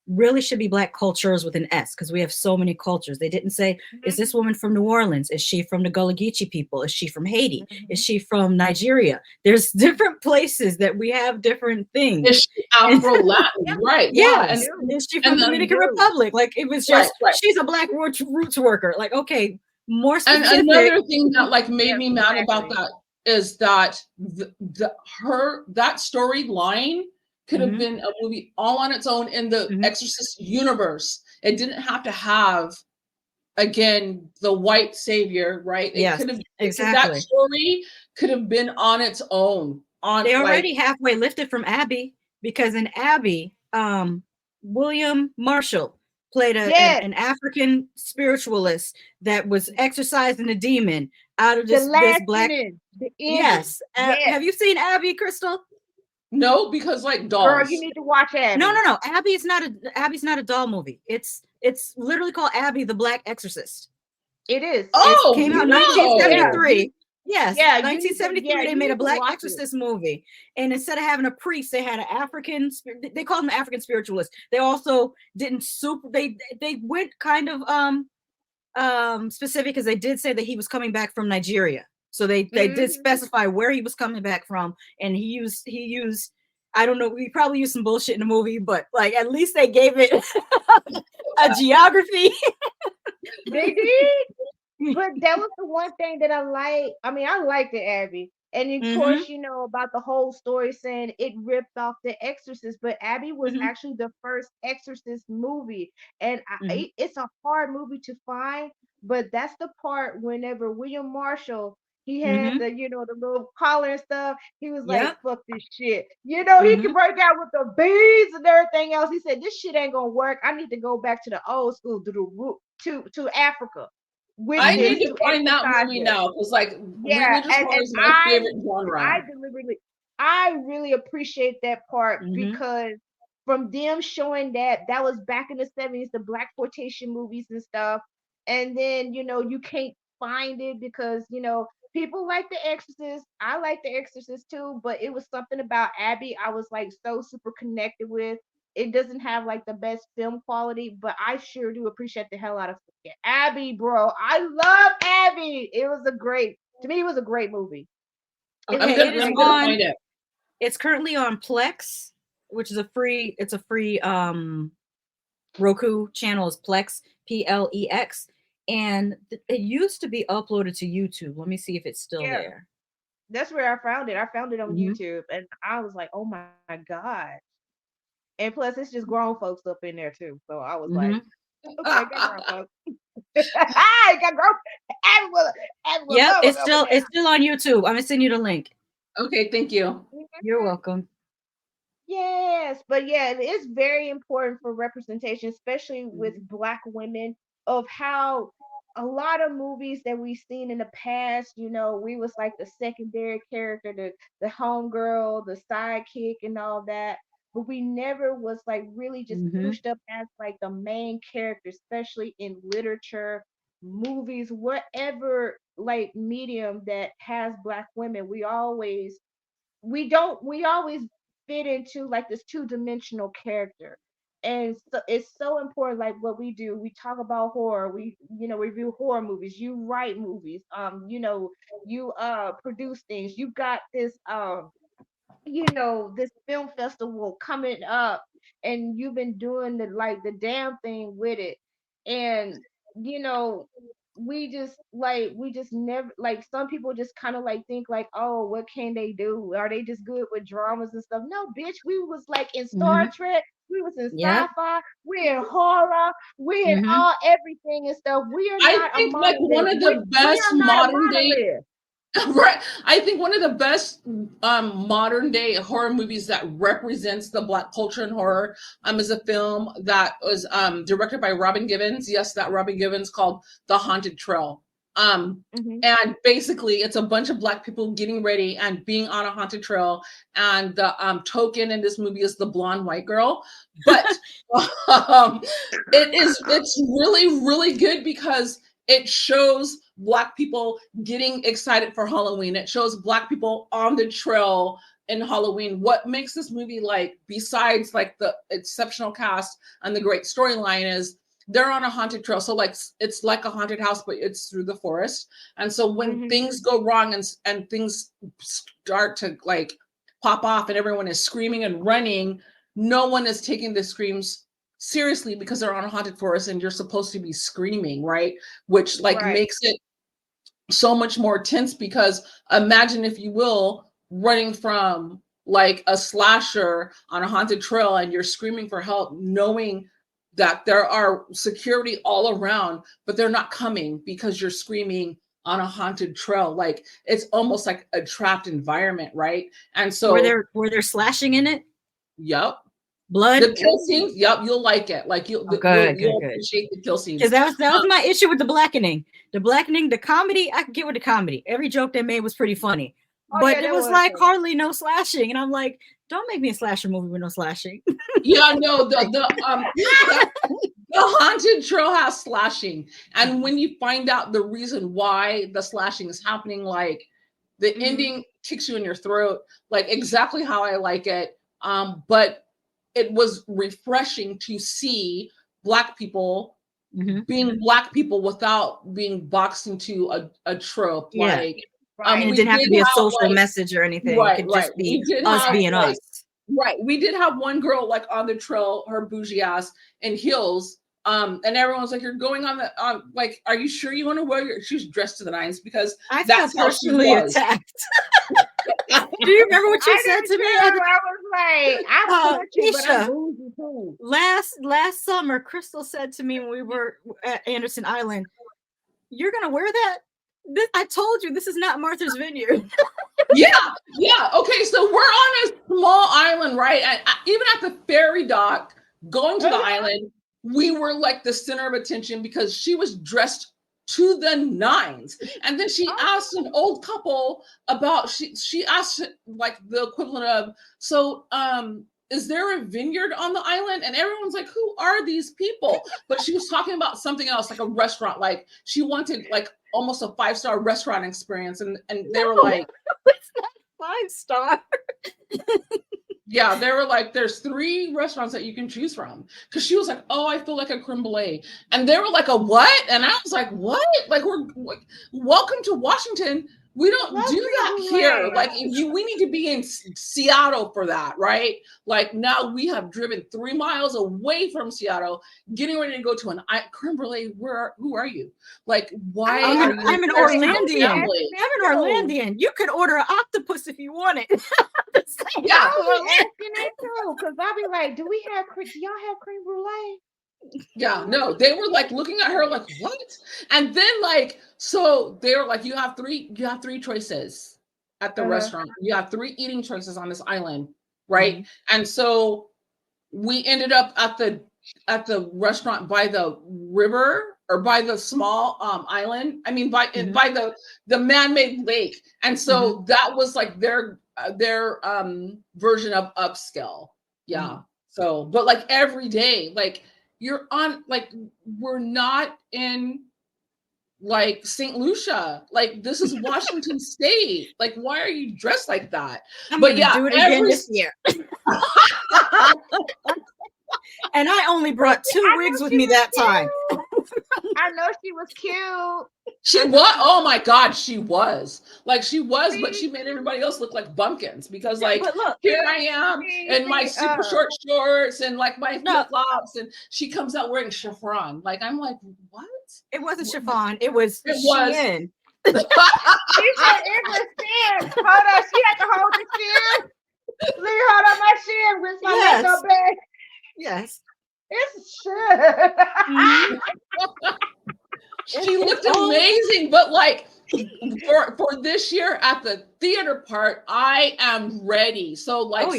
really should be Black cultures with an S, because we have so many cultures. They didn't say, is this woman from New Orleans? Is she from the Gullah Geechee people? Is she from Haiti? Is she from Nigeria? There's different places that we have different things. Is she Afro-Latin? Right. Yeah. Yes. Is she and from then- Dominican Republic? Like, it was just, Right. she's a Black roots worker. Like, okay, more And specific. another thing that like made Yes, me mad about exactly. that is that that storyline could have been a movie all on its own in the Exorcist universe. It didn't have to have, again, the white savior, right? It Yes, could have exactly. that story could have been on its own. They already halfway lifted from Abby, because in Abby, William Marshall played an African spiritualist that was exorcising a demon out of this Black. Yes. Have you seen Abby, Crystal? No, because like dolls. Girl, you need to watch Abby. No. Abby's not a doll movie. It's literally called Abby the Black Exorcist. It is. Oh, it came out in 1973. Yes, yeah, 1973. They made a Black Exorcist movie, and instead of having a priest, they had an African. They called him African spiritualist. They also didn't They went kind of specific, because they did say that he was coming back from Nigeria. So they did specify where he was coming back from, and he used. I don't know. We probably used some bullshit in the movie, but like at least they gave it a geography. They did. But that was the one thing that I like. I mean, I liked the Abby. And of course, you know, about the whole story saying it ripped off The Exorcist, but Abby was actually the first Exorcist movie. And it's a hard movie to find, but that's the part whenever William Marshall, he had the, you know, the little collar and stuff. He was like, fuck this shit. You know, he could break out with the beads and everything else. He said, this shit ain't gonna work. I need to go back to the old school, to Africa. I need to find that movie now, because like religious horror is my favorite genre. I really appreciate that part, because from them showing that was back in the 70s, the Black Exploitation movies and stuff, and then you know you can't find it because you know people like The Exorcist. I like The Exorcist too, but it was something about Abby I was like so super connected with. It doesn't have like the best film quality, but I sure do appreciate the hell out of Abby, bro. I love Abby. It was to me, it was a great movie. I'm gonna find it. It's currently on Plex, which is a free Roku channel. Is Plex, Plex, and it used to be uploaded to YouTube. Let me see if it's still there. That's where I found it. I found it on YouTube, and I was like, oh my god. And plus, it's just grown folks up in there too. So I was like, okay, got grown folks. I got grown. Yep, it's still on YouTube. I'm gonna send you the link. Okay, thank you. You're welcome. Yes, but yeah, it is very important for representation, especially with Black women, of how a lot of movies that we've seen in the past, you know, we was like the secondary character, the homegirl, the sidekick, and all that. But we never was like really just pushed up as like the main character, especially in literature, movies, whatever like medium that has Black women. We always fit into like this two-dimensional character. And so it's so important, like what we do. We talk about horror, we review horror movies, you write movies, you produce things. You've got this this film festival coming up, and you've been doing the damn thing with it. And we just never, like, some people just kind of like think like, oh, what can they do? Are they just good with dramas and stuff? No, bitch, we was like in Star Trek, we was in sci-fi, we're in horror, we're in all everything and stuff. We are not I think like one of the best modern day right. I think one of the best modern day horror movies that represents the Black culture in horror is a film that was directed by Robin Givens. Yes, that Robin Givens, called The Haunted Trail. And basically it's a bunch of Black people getting ready and being on a haunted trail. And the token in this movie is the blonde white girl. But it's really, really good because it shows Black people getting excited for Halloween. It shows Black people on the trail in Halloween. What makes this movie, like, besides like the exceptional cast and the great storyline, is they're on a haunted trail. So like it's like a haunted house, but it's through the forest. And so when things go wrong and things start to like pop off and everyone is screaming and running, no one is taking the screams seriously because they're on a haunted forest and you're supposed to be screaming, right? Which like makes it so much more tense, because imagine, if you will, running from like a slasher on a haunted trail and you're screaming for help, knowing that there are security all around, but they're not coming because you're screaming on a haunted trail. Like, it's almost like a trapped environment, right? And so were there slashing in it? Yep. Blood. The kill scenes, yep, you'll like it. Like you'll appreciate the kill scenes. Because that was my issue with the blackening. The blackening, the comedy, I could get with the comedy. Every joke they made was pretty funny. But it was like hardly no slashing. And I'm like, don't make me a slasher movie with no slashing. Yeah, no, the haunted trail has slashing. And when you find out the reason why the slashing is happening, like the ending kicks you in your throat, like exactly how I like it. But it was refreshing to see Black people being Black people without being boxed into a trope. Yeah. Like, it didn't have to be a social message or anything. It could just be us being us. Right. We did have one girl like on the trail, her bougie ass in heels. And everyone's like, "You're going on the like, are you sure you want to wear your?" She was dressed to the nines because I felt personally attacked. Do you remember what you said to me? I was like, I you, but I'm bougie too. Last summer, Crystal said to me when we were at Anderson Island, "You're gonna wear that? I told you this is not Martha's Vineyard." Yeah. Okay, so we're on a small island, right? And even at the ferry dock, going to the island, we were like the center of attention because she was dressed to the nines. And then she asked an old couple about, she asked like the equivalent of, "So is there a vineyard on the island?" And everyone's like, "Who are these people?" But she was talking about something else, like a restaurant. Like she wanted like almost a 5-star restaurant experience. And they were like, "It's not 5-star." Yeah, they were like, "There's 3 restaurants that you can choose from." Because she was like, "Oh, I feel like a creme brulee." And they were like, "A what?" And I was like, "What? Like, we're like, welcome to Washington. We don't do that here. Like, we need to be in Seattle for that, right? Like, now we have driven 3 miles away from Seattle, getting ready to go to an creme brulee. Who are you? Like, why? I'm an Orlandian. I'm an Orlandian. You could order an octopus if you want it. Yeah, because I'll be like, do y'all have creme brulee? Yeah, no, they were like looking at her like, "What?" And then like, so they were like, you have three choices at the restaurant. You have 3 eating choices on this island, right? And so we ended up at the restaurant by the river, or by the small island. I mean, by the man-made lake. And so that was like their version of upscale. Yeah. So, but like every day, like you're on, like, we're not in like St. Lucia. Like, this is Washington State. Like, why are you dressed like that? But yeah, do it again this year. And I only brought 2 wigs with me that time. I know she was cute. She was. Oh my God, she was. Like, she was, but she made everybody else look like bumpkins because, like, look, here I am in my super short shorts and like my flip flops, and she comes out wearing chiffon. Like, I'm like, what? It wasn't chiffon. It was. Shein. She said it was Shein. Hold on, she had to hold the Shein. Let me hold on my Shein with my makeup bag. Yes. It's shit. She looked amazing, but like for this year at the theater part, I am ready. So like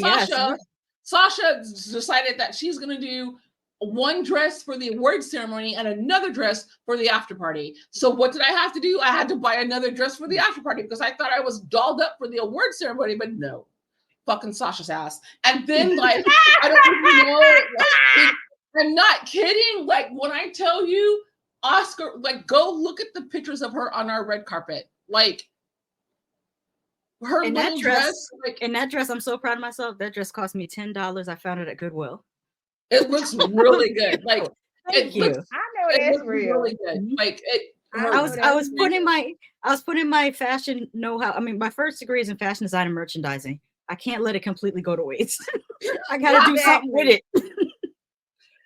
Sasha decided that she's gonna do one dress for the award ceremony and another dress for the after party. So what did I have to do? I had to buy another dress for the after party because I thought I was dolled up for the award ceremony, but no. Fucking Sasha's ass. And then like I don't even know, like, I'm not kidding. Like, when I tell you, Oscar, like, go look at the pictures of her on our red carpet. Like, her And that little dress, dress, like and that dress, I'm so proud of myself. That dress cost me $10. I found it at Goodwill. it looks really good. Like Thank you. I know it that's looks real. really good. Mhm. Like it I her know I that's was real. putting my fashion know-how. I mean, my first degree is in fashion design and merchandising. I can't let it completely go to waste. I got to do something with Exactly. it.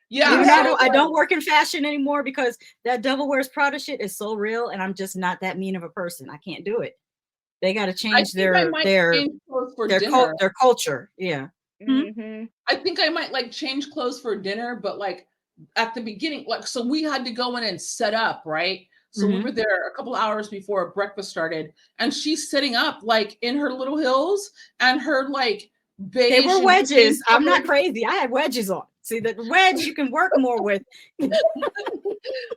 yeah, Even You though have so I to. don't work in fashion anymore because that Devil Wears Prada shit is so real, and I'm just not that mean of a person. I can't do it. They got to I change think I might change clothes for dinner. their culture. Yeah. Hmm? Mm-hmm. I think I might like change clothes for dinner, but like at the beginning, like so we had to go in and set up, right? So we Hmm. were there a couple hours before breakfast started, and she's sitting up like in her little heels and her like They beige were and cream wedges. I'm not colored. crazy. I had wedges on. See, the wedge you can work more with.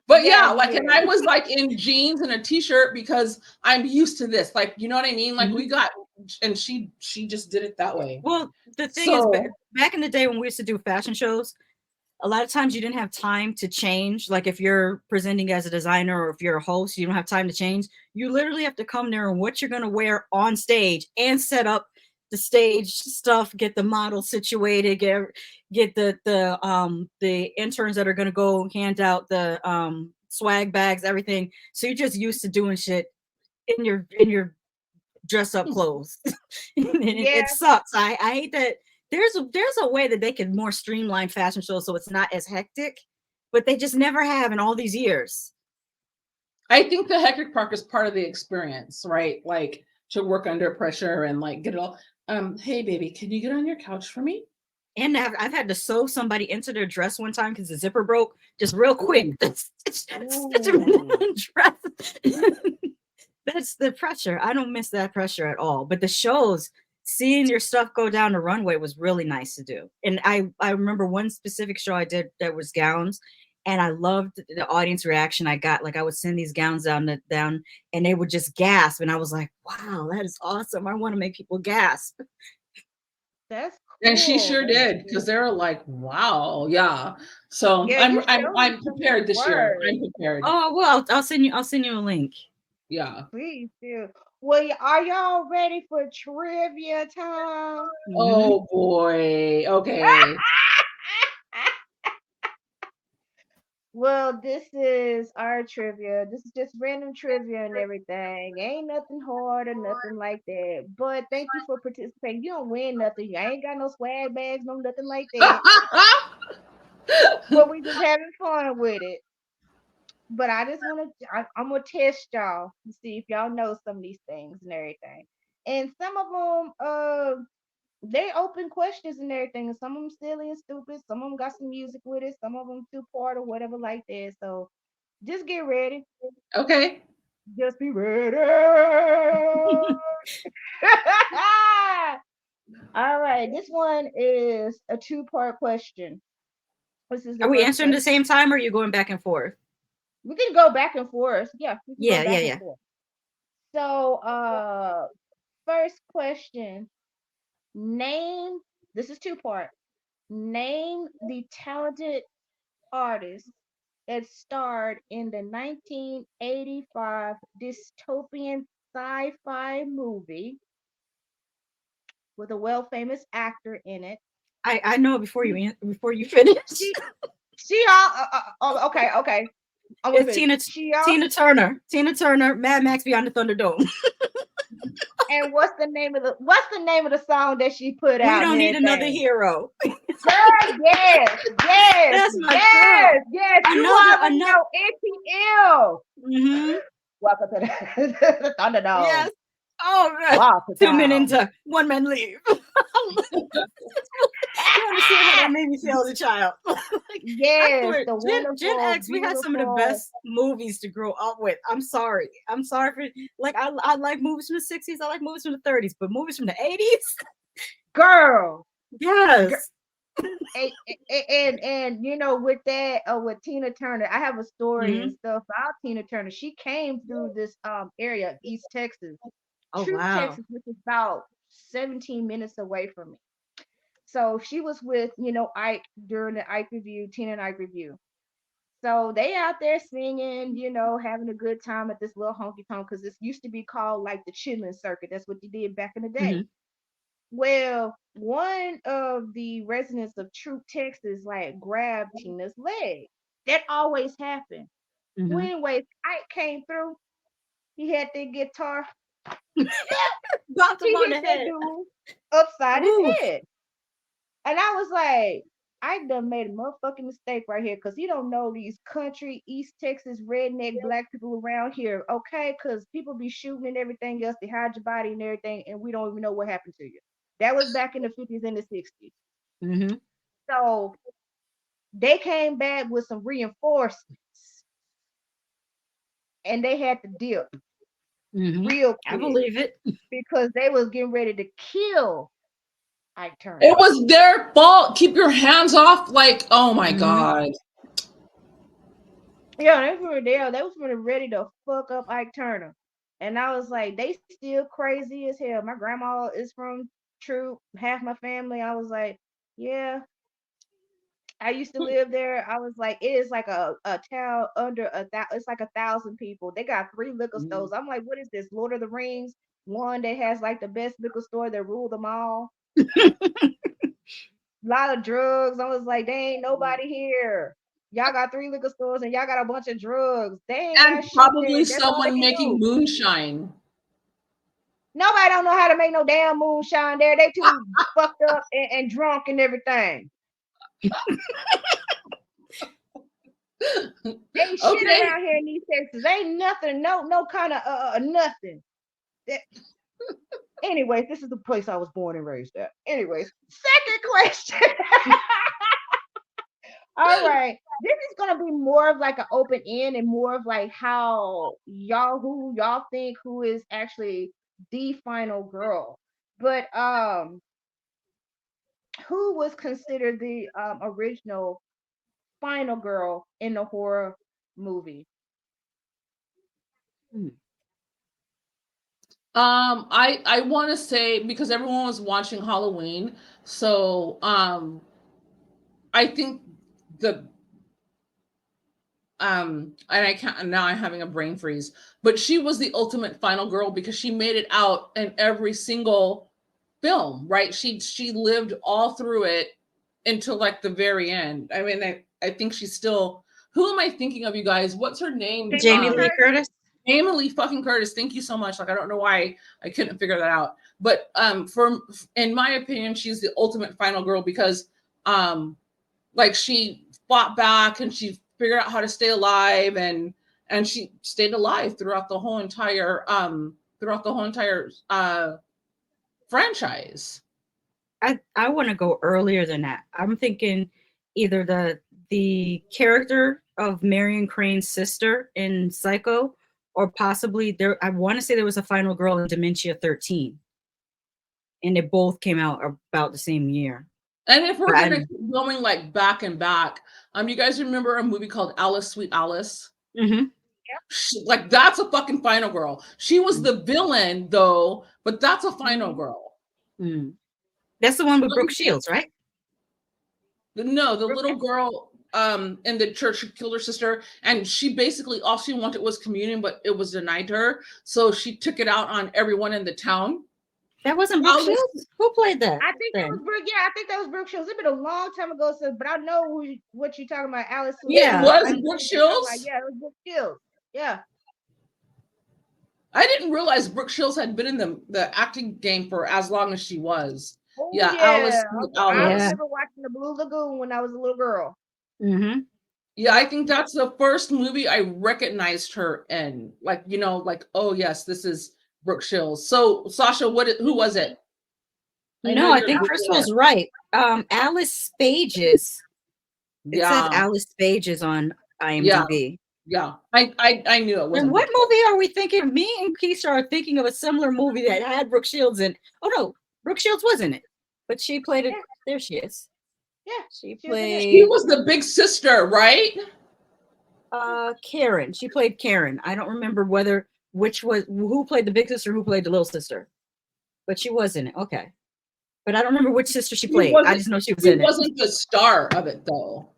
But yeah, Yes, like, and yes. I was like in jeans and a t-shirt because I'm used to this. Like, you know what I mean? Like we Mhm. got, and she just did it that way. Well, the thing is, So back in the day when we used to do fashion shows, a lot of times you didn't have time to change. Like if you're presenting as a designer or if you're a host, you don't have time to change. You literally have to come there and what you're going to wear on stage and set up the stage stuff, get the model situated, get the interns that are going to go hand out the swag bags, everything. So you're just used to doing shit in your dress up clothes. And it Yeah, sucks. I hate that there's a way that they could more streamline fashion shows so it's not as hectic, but they just never have in all these years. I think the hectic part is part of the experience, right? Like to work under pressure and like get it all. Hey baby, can you get on your couch for me? And I've had to sew somebody into their dress one time because the zipper broke just real quick. Ooh. Stitch ooh, dress. That's the pressure. I don't miss that pressure at all. But the shows, seeing your stuff go down the runway was really nice to do. And I remember one specific show I did that was gowns, and I loved the audience reaction I got. Like I would send these gowns down, and they would just gasp, and I was like, "Wow, that is awesome! I want to make people gasp." that's And she cool. sure That's did because cool. they were like, "Wow, yeah." So Yeah, you showed me I'm some good prepared this year. work. I'm prepared. Oh well, I'll send you a link. Yeah. Please do. Well, are y'all ready for trivia time? Hmm. Oh boy. Okay. Well, this is our trivia. This is just random trivia and everything. Ain't nothing hard or nothing like that. But thank you for participating. You don't win nothing. I ain't got no swag bags, no nothing like that. But we just having fun with it. But I just want to, I'm gonna test y'all to see if y'all know some of these things and everything. And some of them, they open questions and everything. And some of them silly and stupid. Some of them got some music with it. Some of them two part or whatever like that. So just get ready. Okay. Just be ready. All right. This one is a two-part question. This is the Are we first answering the question. same time, or are you going back and forth? We can go back and forth. Yeah, we can go Yeah, yeah, back and yeah. forth. So, first question. Name, this is two part. Name the talented artist that starred in the 1985 dystopian sci-fi movie with a well-famous actor in it. I know before you finish. She, she all, okay, okay. I'm gonna It's finish. She all, Tina Turner. Tina Turner, Mad Max Beyond the Thunderdome. and what's the name of the song that she put We out and don't need another everything? hero. Girl, yes, yes, That's my girl. yes, yes. You already Another. know NTL. Hmm. Welcome to the, the Thunderdome. Yes. Oh man. Walk to 2 men town. into one man leave. You understand how that made me feel as a child? Like, I Yes, swear, the Gen wonderful, X, we had some of the beautiful best movies to grow up with. I'm sorry. I'm sorry for like I like movies from the 60s. I like movies from the 30s, but movies from the 80s? girl. Gir- Yes. and you know with that with Tina Turner, I have a story and Hmm. stuff about Tina Turner. She came through this area of East Texas, Oh Troop, wow. Texas, which is about 17 minutes away from me. So she was with, Ike during the Ike review, Tina and Ike review. So they out there singing, having a good time at this little honky tonk because this used to be called like the chillin' circuit. That's what they did back in the day. Mhm. Well, one of the residents of Troop, Texas, like grabbed Tina's leg. That always happened. Well, Mhm. anyways, Ike came through. He had the guitar. Bopped him He on hit the that head. dude upside his Ooh. head. And I was like, I done made a motherfucking mistake right here because he don't know these country, East Texas, redneck black people around here, okay? Because people be shooting and everything else. They hide your body and everything, and we don't even know what happened to you. That was back in the 50s and the 60s. Mhm. So they came back with some reinforcements and they had to dip Mhm. real I quick believe it. because they was getting ready to kill Ike It Turner. was their fault. Keep your hands off. Like, oh my Mhm. God. Yeah, they were there. They was really ready to fuck up Ike Turner. And I was like, they still crazy as hell. My grandma is from Troop, half my family. I was like, yeah, I used to live there. I was like, it is like a town under it's like 1,000 people. They got 3 liquor Mhm. stores. I'm like, what is this? Lord of the Rings? One that has like the best liquor store that rule them all. A lot of drugs. I was like, they ain't nobody here. Y'all got 3 liquor stores and y'all got a bunch of drugs. They ain't And got shit there. probably That's all they someone can making do. moonshine. Nobody don't know how to make no damn moonshine there. They too fucked up and drunk and everything. Ain't shit Okay. around here in these Texas. Ain't nothing, no kind of nothing. That- Anyways, this is the place I was born and raised at. Anyways, second question. All right. This is gonna be more of like an open end and more of like who y'all think who is actually the final girl. But who was considered the original final girl in the horror movie? Mhm. I want to say because everyone was watching Halloween, so I think the and I can't now I'm having a brain freeze, but she was the ultimate final girl because she made it out in every single film, right? She lived all through it until like the very end. I mean, I think she's still. Who am I thinking of, you guys? What's her name? Jamie Lee Jamie Lee Curtis. Curtis. Emily fucking Curtis. Thank you so much. Like I don't know why I couldn't figure that out, but for in my opinion, she's the ultimate final girl because like she fought back and she figured out how to stay alive and she stayed alive throughout the whole entire franchise. I want to go earlier than that. I'm thinking either the character of Marion Crane's sister in Psycho, or possibly there. I want to say there was a final girl in Dementia 13, and they both came out about the same year. And if we're But I, gonna keep going like back and back, you guys remember a movie called Alice Sweet Alice? mhm. Like that's a fucking final girl. She was the villain though, but that's a final Mm-hmm. girl. Mm. That's the one with Don't Brooke you think? Shields, right? No, the little Okay. girl in the church who killed her sister, and she basically all she wanted was communion, but it was denied her. So she took it out on everyone in the town. That wasn't Brooke Alice, Shields. Who played that I think that was then? Brooke. Yeah, I think that was Brooke Shields. It's been a long time ago, so but I know what you're talking about. Alice Sweet it Alice. Yeah, was I know Brooke what you're talking about. Shields. Yeah, it was Brooke Shields. Yeah. I didn't realize Brooke Shields had been in the acting game for as long as she was. Oh Yeah, yeah. Alice, I yeah. Alice. remember watching the Blue Lagoon when I was a little girl. Hmm. Yeah, I Yep. think that's the first movie I recognized her in. Like, like, oh yes, this is Brooke Shields. So, Sasha, who was it? I know No, I you're think Googling it. Crystal's right. Alice Spages. It says Yeah, Alice Spages on yeah, IMDb. yeah. I knew it And wasn't what Brooke Shields. movie are we thinking? Me and Keisha are thinking of a similar movie that had Brooke Shields in. Oh no, Brooke Shields was in it, but she played it. Yeah, There she is. yeah. She She was in it. She played was the big sister, right? Karen. She played Karen. I don't remember which was who played the big sister, who played the little sister, but she was in it. Okay, but I don't remember which sister she She played. I wasn't. just know she was She in it. wasn't the star of it though.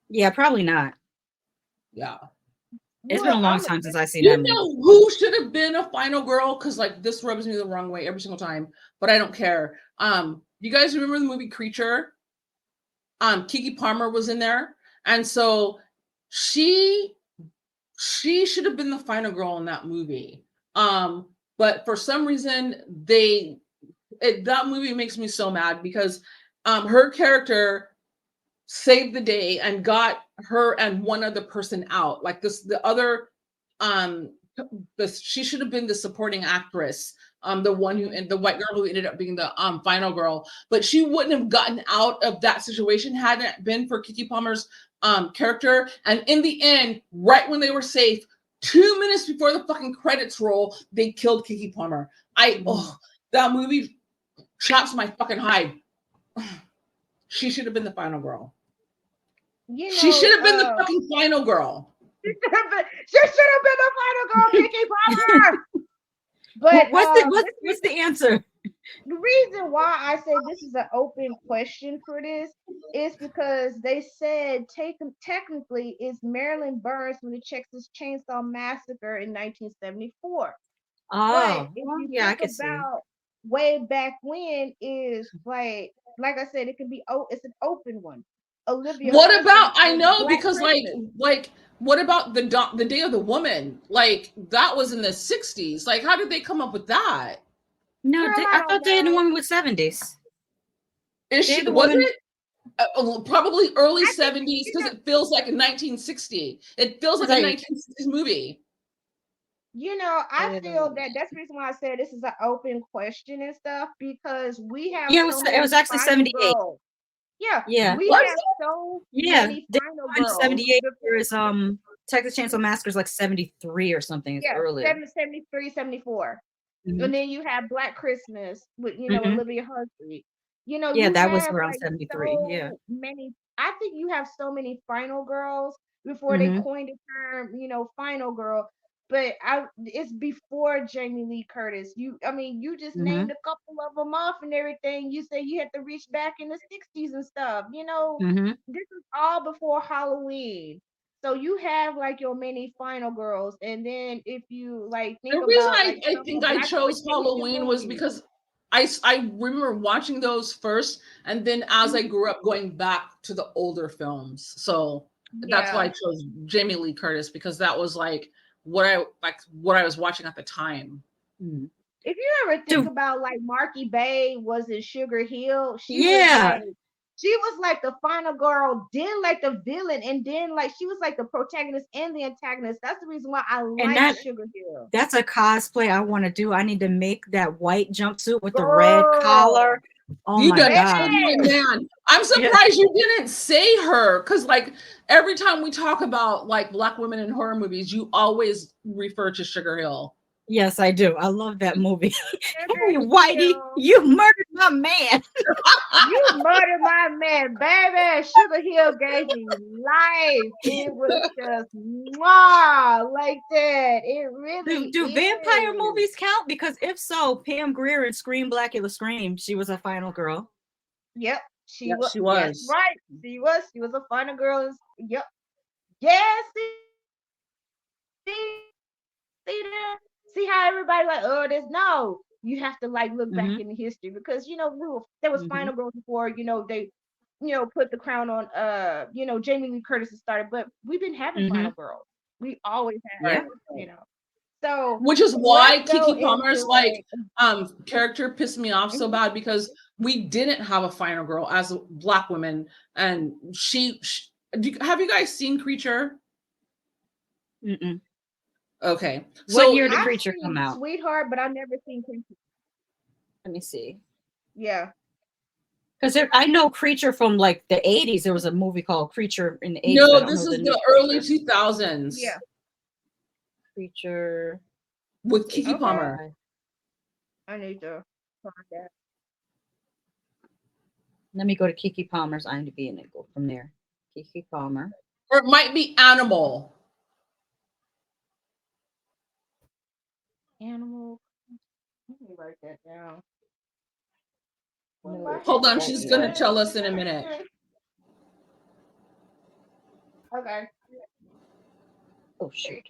Yeah, probably not. Yeah. It's been a Well, long I'm a, time since I've seen You that movie. know who should have been a final girl? Because like this rubs me the wrong way every single time, but I don't care. You guys remember the movie Creature? Kiki Palmer was in there, and so she should have been the final girl in that movie. But for some reason that movie makes me so mad because her character saved the day and got her and one other person out. Like the other um she should have been the supporting actress, the one who and the white girl who ended up being the final girl, but she wouldn't have gotten out of that situation had it been for Kiki Palmer's character. And in the end, right when they were safe, 2 minutes before the fucking credits roll, they killed Kiki Palmer. That movie chaps my fucking hide. She should have been the final girl. you She should know, have been the fucking final girl. she should have been the final girl, Kiki Palmer. But What's the answer? the reason why I say this is an open question for this is because they said technically it's Marilyn Burns from the Texas Chainsaw Massacre in 1974. But Oh, if well, you yeah, I think can see. about way back when is like I said, it can be it's an open one. Olivia What Hussey about I in know Black because Christmas. like what about the Day of the Woman? Like that was in the 60s. Like how did they come up with that? No, Girl, I I don't thought Day of the know. Woman was 70s. Day of the Was Woman. it? Probably early I think 70s you because know, it feels like a 1960. It feels like a Like 1960s movie. I Day of the feel Woman. that that's the reason why I said this is an open question and stuff because we have Yeah, so it many was actually final 78. girls. Yeah, Yeah. we Was have so Yeah. many Day final of the Woman is girls. 78, whereas Texas Chainsaw Massacre is like 73 or something. It's Yeah, earlier. 73, 74. Mm-hmm. And then you have Black Christmas with, Mm-hmm. Olivia Hussey. Yeah, You that was have around like 73. Yeah. so many. I think you have so many final girls before they Mm-hmm. coined the term, final girl. But it's before Jamie Lee Curtis. You just Mm-hmm. named a couple of them off and everything. You say you had to reach back in the 60s and stuff. Mm-hmm. This is all before Halloween. So you have like your many final girls, and then if you like The think reason about like I some think I black chose exploitation Halloween was movies. because I remember watching those first, and then as I Mhm. grew up, going back to the older films. So that's why I Yeah. chose Jamie Lee Curtis because that was like what I was watching at the time. Mm-hmm. If you ever think Dude, about like Marky Bay was in Sugar Hill, yeah. she was like the final girl, then like the villain, and then like she was like the protagonist and the antagonist. That's the reason why I And like Sugar Hill. that's a cosplay I want to do. I need to make that white jumpsuit with the red Girl, collar. Oh You my done god. killed my baby. man. I'm Yeah. surprised you didn't say her because like every time we talk about like black women in horror movies, you always refer to Sugar Hill. Yes, I do. I love that movie. Hey, Sugar Whitey, Hill. you murdered my man. You murdered my man, baby. Sugar Hill gave me life. It was just mwah, like that. It really Do vampire is. movies count? Because if so, Pam Grier in Scream Blackula Scream, she was a final girl. Yep, she Yep, was. she That's was. right. She was. She was a final girl. Yep. Yeah. See there. See how everybody like, oh, there's no. You have to like look back Mm-hmm. in the history because there was Mm-hmm. final girls before. They put the crown on Jamie Lee Curtis has started, but we've been having Mm-hmm. final girls. We always Yeah. have. So Which is let's why go Kiki Palmer's into like it. character pissed me off so Mhm. bad because we didn't have a final girl as a black woman, and have you guys seen Creature? Mm-mm. Okay, What so year did I've Creature come seen out? Sweetheart, but I've never seen Creature. Let me see. Yeah. Because I know Creature from like the 80s. There was a movie called Creature in the 80s, but I no, don't this know the is new the early Creature. 2000s Yeah. Creature with Kiki Okay. Palmer. 85. I need to find that. Let me go to Kiki Palmer's IMDb and then go from there. Kiki Palmer. Or it might be Animal. Animal. Let me write that down. Well, No, I it's had Hold on, that she's Animal. gonna here. tell us in a minute. Okay. Oh shoot.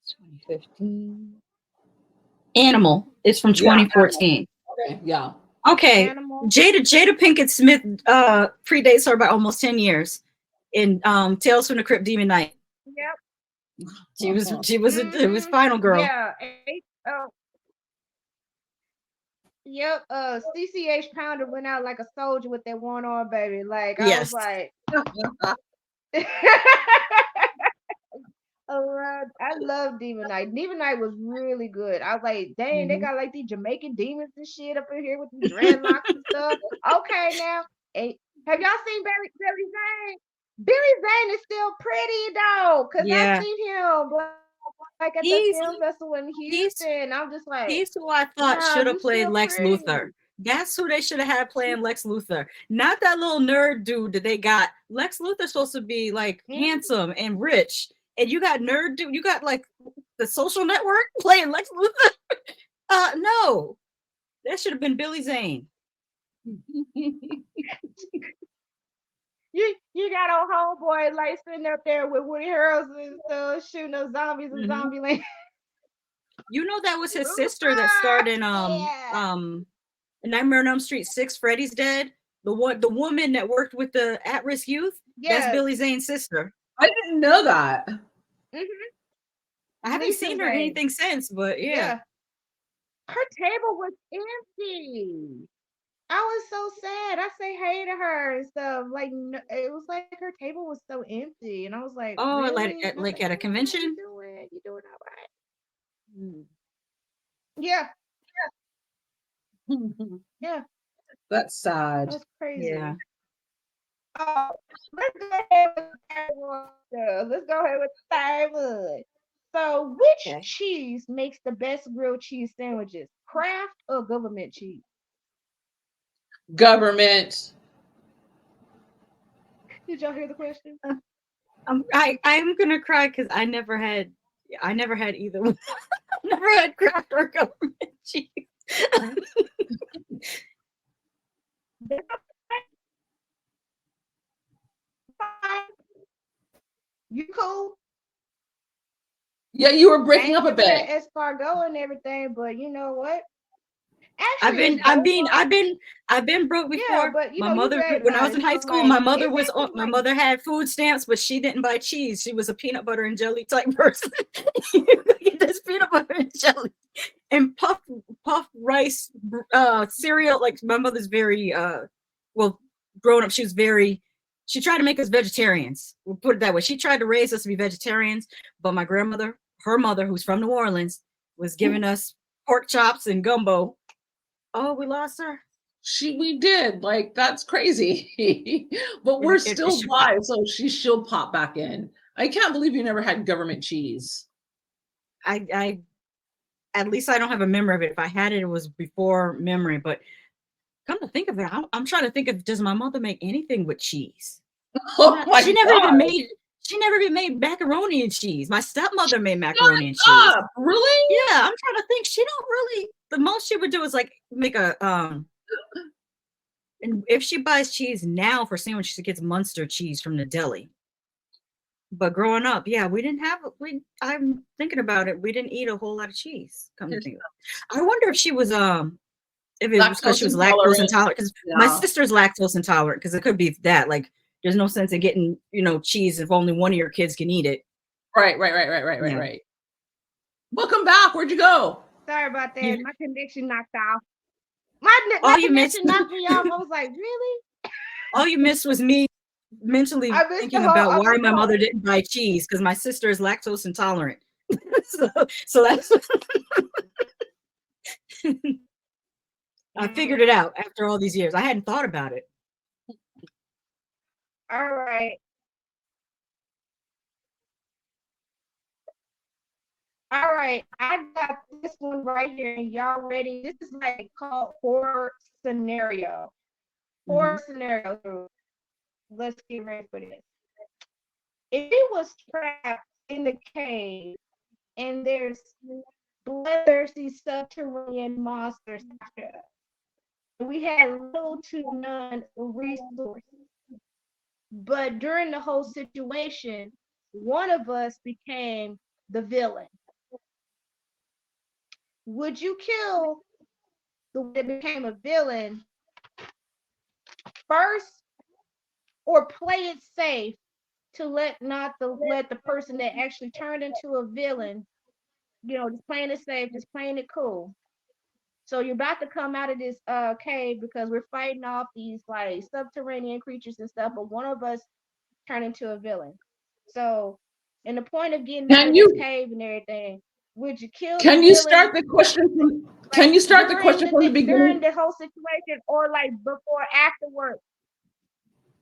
It's 2015. Animal is from Yeah. 2014. Okay. Yeah. Okay. Animal. Jada Pinkett Smith predates her by almost 10 years in Tales from the Crypt Demon Knight. Yep. It was Final Girl. Yeah. Yep. CCH Pounder went out like a soldier with that one arm, baby. Like I was Yes. like. I love Demon Knight. Demon Knight was really good. I was like, dang, they got like these Jamaican demons and shit up in here with the dreadlocks and stuff. Okay, now, hey, have y'all seen Billy Zane? Billy Zane is still pretty though, cause I Yeah. seen him like at the He's film festival in he's Houston. I'm just like, he's who I thought wow, should have you played still Lex pretty. Luthor. That's who they should have had playing Lex Luthor. Not that little nerd dude that they got. Lex Luthor's supposed to be like handsome and rich. And you got nerd dude, you got like the Social Network playing Lex Luthor. No. That should have been Billy Zane. You got old homeboy like sitting up there with Woody Harrelson and stuff, shooting those zombies in zombie land. You know that was his sister that starred in Nightmare on Elm Street 6, Freddy's Dead. The woman that worked with the at-risk youth. Yes. That's Billy Zane's sister. I didn't know that. I haven't seen her in anything since, but yeah. Her table was empty. I was so sad. I say hey to her and stuff. Like it was like her table was so empty, and I was like, oh, really? like at a convention. You doing all right? Yeah. Yeah. That's sad. That's crazy. Yeah. Let's go ahead with the third one. So, which cheese makes the best grilled cheese sandwiches? Kraft or government cheese? Government. Did y'all hear the question? I'm gonna cry because I never had either one. I never had Kraft or government cheese. You cool? Yeah, you were breaking up a bit. Escargot and everything, but you know what? Actually, I've been broke before. Yeah, but my mother, when I was in high school, my mother had food stamps, but she didn't buy cheese. She was a peanut butter and jelly type person. This peanut butter and jelly and puff rice cereal. Like my mother's very well grown up. She tried to make us vegetarians. We'll put it that way. She tried to raise us to be vegetarians, but my grandmother, her mother, who's from New Orleans, was giving us pork chops and gumbo. Oh, we lost her. We did. Like, that's crazy. But we're still live, so she'll pop back in. I can't believe you never had government cheese. I at least I don't have a memory of it. If I had it, it was before memory. But come to think of it, I'm trying to think of, does my mother make anything with cheese? She never even made macaroni and cheese. My stepmother made macaroni and cheese. Really? Yeah, I'm trying to think. She don't really. The most she would do is like make a and if she buys cheese now for sandwiches, she gets Munster cheese from the deli. But growing up, yeah, we didn't have. I'm thinking about it. We didn't eat a whole lot of cheese. Come to think of it. I wonder if she was if it was because she was lactose intolerant. Because my sister's lactose intolerant. Because it could be that. Like, there's no sense in getting cheese if only one of your kids can eat it. Right. Welcome back. Where'd you go? Sorry about that. My connection knocked off. My connection knocked me off. I was like, really? All you missed was me mentally thinking about why my mother didn't buy cheese, because my sister is lactose intolerant. so that's I figured it out after all these years. I hadn't thought about it. All right. All right, I got this one right here, and y'all ready? This is like called horror scenario. Horror scenario. Let's get ready for this. if he was trapped in the cave and there's bloodthirsty subterranean monsters after us, we had little to none resources. But during the whole situation, one of us became the villain. Would you kill the one that became a villain first, or play it safe to let the person that actually turned into a villain, just playing it safe, just playing it cool? So you're about to come out of this cave because we're fighting off these like subterranean creatures and stuff, but one of us turned into a villain. So, in the point of getting out Can of this you cave and everything, would you kill the can you villain start the question from like can you start the question from the during beginning? the whole situation, or like before, afterwards?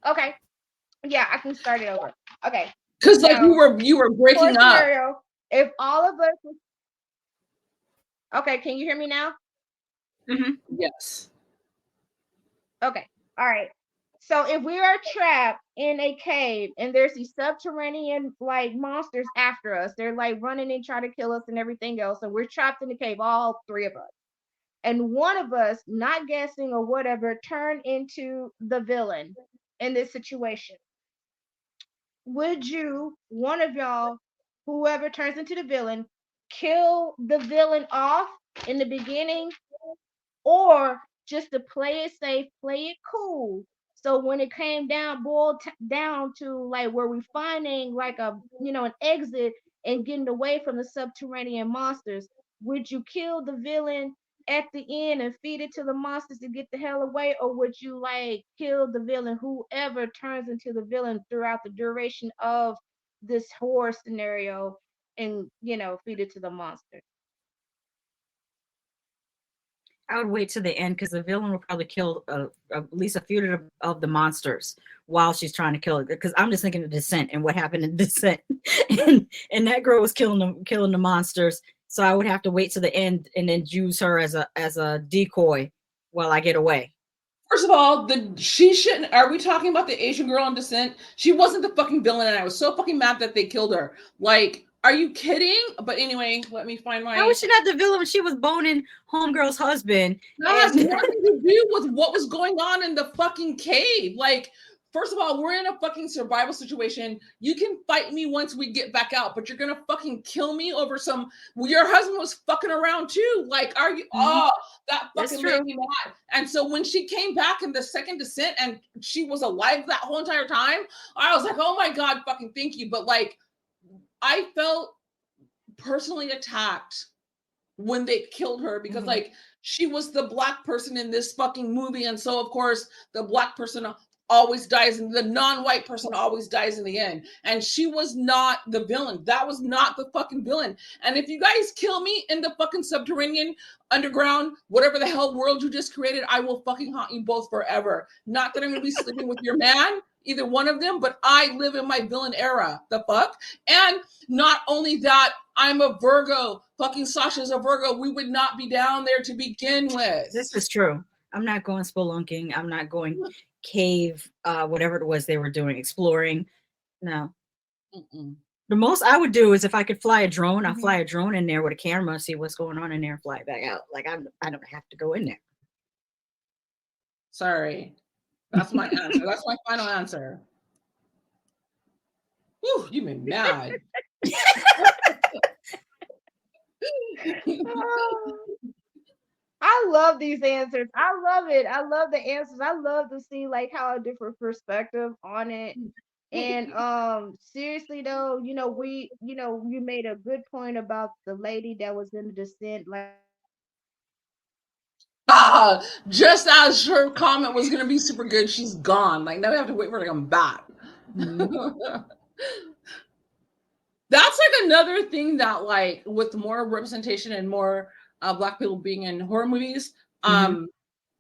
Okay, yeah, I can start it over. Okay, Because like now you were for breaking up. scenario, if all of us, okay, can you hear me now? Mhm. Yes. Okay, all right. So if we are trapped in a cave and there's these subterranean like monsters after us, they're like running and trying to kill us and everything else, and we're trapped in the cave, all three of us. And one of us, not guessing or whatever, turned into the villain in this situation. Would you, one of y'all, whoever turns into the villain, kill the villain off in the beginning, or just to play it safe, play it cool? So when it came down, down to like where we finding like an exit and getting away from the subterranean monsters, would you kill the villain at the end and feed it to the monsters to get the hell away, or would you like kill the villain, whoever turns into the villain throughout the duration of this horror scenario, and feed it to the monsters? I would wait to the end because the villain will probably kill at least a few of the monsters while she's trying to kill it. Because I'm just thinking of Descent and what happened in Descent, and that girl was killing the monsters. So I would have to wait to the end and then use her as a decoy while I get away. First of all, she shouldn't. Are we talking about the Asian girl in Descent? She wasn't the fucking villain, and I was so fucking mad that they killed her. Like, are you kidding? But anyway, let me find How my. was she not the villain when she was boning Homegirl's husband? That has And nothing to do with what was going on in the fucking cave. Like, first of all, we're in a fucking survival situation. You can fight me once we get back out, but you're gonna fucking kill me over some. Well, your husband was fucking around too. Like, are you? Oh, that That's fucking true. made me mad. And so when she came back in the second Descent and she was alive that whole entire time, I was like, oh my god, fucking thank you. But like, I felt personally attacked when they killed her because like she was the black person in this fucking movie, and so of course the black person always dies and the non-white person always dies in the end, and she was not the villain. That was not the fucking villain. And if you guys kill me in the fucking subterranean underground whatever the hell world you just created, I will fucking haunt you both forever. Not that I'm gonna be sleeping with your man, either one of them, but I live in my villain era. The fuck? And not only that, I'm a Virgo. Fucking Sasha's a Virgo. We would not be down there to begin with. this is true. I'm not going spelunking. I'm not going cave, whatever it was they were doing, exploring. No. Mm-mm. The most I would do is if I could fly a drone, I'll fly a drone in there with a camera, see what's going on in there, and fly it back out. Like I don't have to go in there. Sorry. That's my answer. That's my final answer. Whew, you made me mad. I love these answers. I love it. I love the answers. I love to see like how a different perspective on it. And seriously though, you made a good point about the lady that was in the Descent. Like, Just as her comment was going to be super good, she's gone. Like now we have to wait for her to come back. That's like another thing that like with more representation and more black people being in horror movies,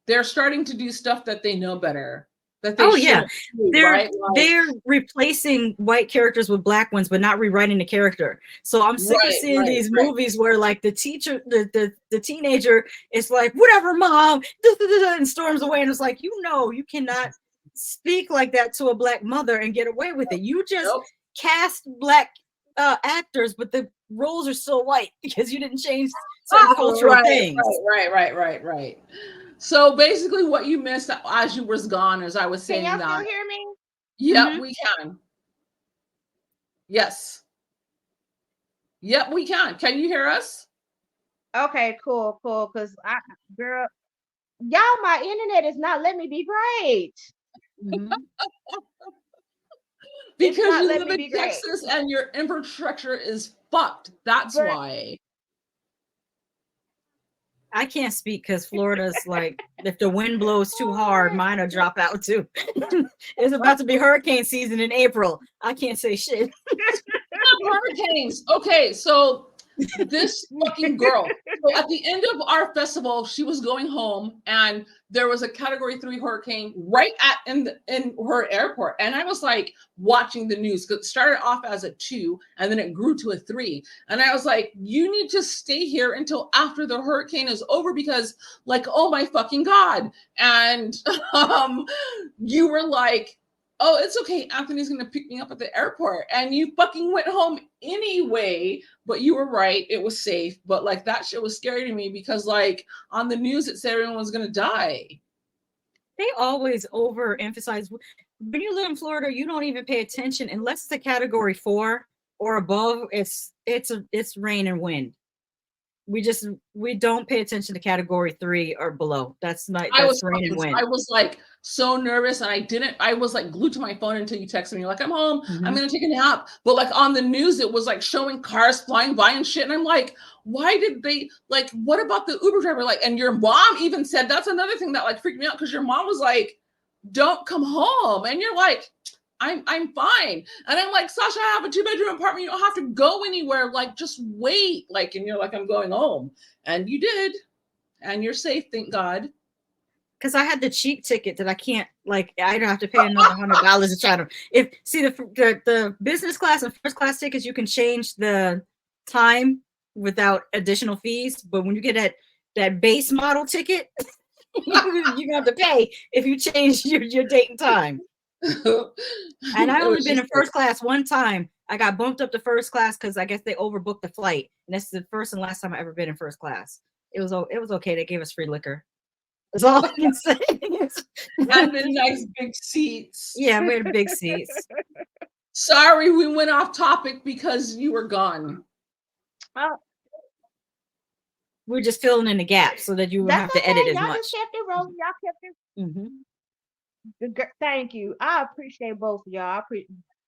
they're starting to do stuff that they know better. That they yeah, do, right? They're replacing white characters with black ones, but not rewriting the character. So I'm sick of seeing these movies where like the teacher, the teenager is like, whatever, mom, and storms away, and it's like, you cannot speak like that to a black mother and get away with it. You just Nope. cast black actors, but the roles are still white because you didn't change certain cultural things. Right. So basically, what you missed as you was gone, as I was Can saying y'all still that. hear me? Yep, Mm-hmm. we can. Yes. Yep, we can. Can you hear us? Okay, cool. Cause girl, y'all, my internet is not letting me be great. Mm-hmm. It's Because not you letting live me in be great. Texas and your infrastructure is fucked. That's But why. I can't speak because Florida's like, if the wind blows too hard, mine will drop out too. It's about to be hurricane season in April. I can't say shit. Hurricanes. Okay, so this fucking girl. So at the end of our festival, she was going home, and there was a Category 3 hurricane right in her airport. And I was like watching the news because it started off as a 2, and then it grew to a 3. And I was like, you need to stay here until after the hurricane is over because, like, oh my fucking god. And you were like, oh, it's okay. Anthony's going to pick me up at the airport. And you fucking went home anyway. But you were right. It was safe. But like that shit was scary to me because like on the news, it said everyone was going to die. They always overemphasize. When you live in Florida, you don't even pay attention unless it's a category 4 or above. It's rain and wind. We don't pay attention to category 3 or below. That's rain and wind. I was like so nervous and I was like glued to my phone until you texted me like, I'm home, I'm gonna take a nap. But like on the news, it was like showing cars flying by and shit. And I'm like, why did they like, what about the Uber driver? Like, and your mom even said, that's another thing that like freaked me out because your mom was like, don't come home. And you're like, I'm fine. And I'm like, Sasha, I have a 2-bedroom apartment. You don't have to go anywhere. Like, just wait. Like, and you're like, I'm going home. And you did. And you're safe, thank God. Because I had the cheap ticket that I can't, like, I don't have to pay another $100 to try to. The business class and first class tickets, you can change the time without additional fees. But when you get that base model ticket, you're gonna have to pay if you change your date and time. And I only been in first class one time. I got bumped up to first class because I guess they overbooked the flight, and that's the first and last time I ever been in first class. It was okay. They gave us free liquor. That's all I can say. And the nice big seats. Yeah, we had big seats. Sorry, we went off topic because you were gone. We're just filling in the gaps so that you wouldn't have to edit as y'all much. just kept it rolling. Y'all kept it. Thank you. I appreciate both of y'all.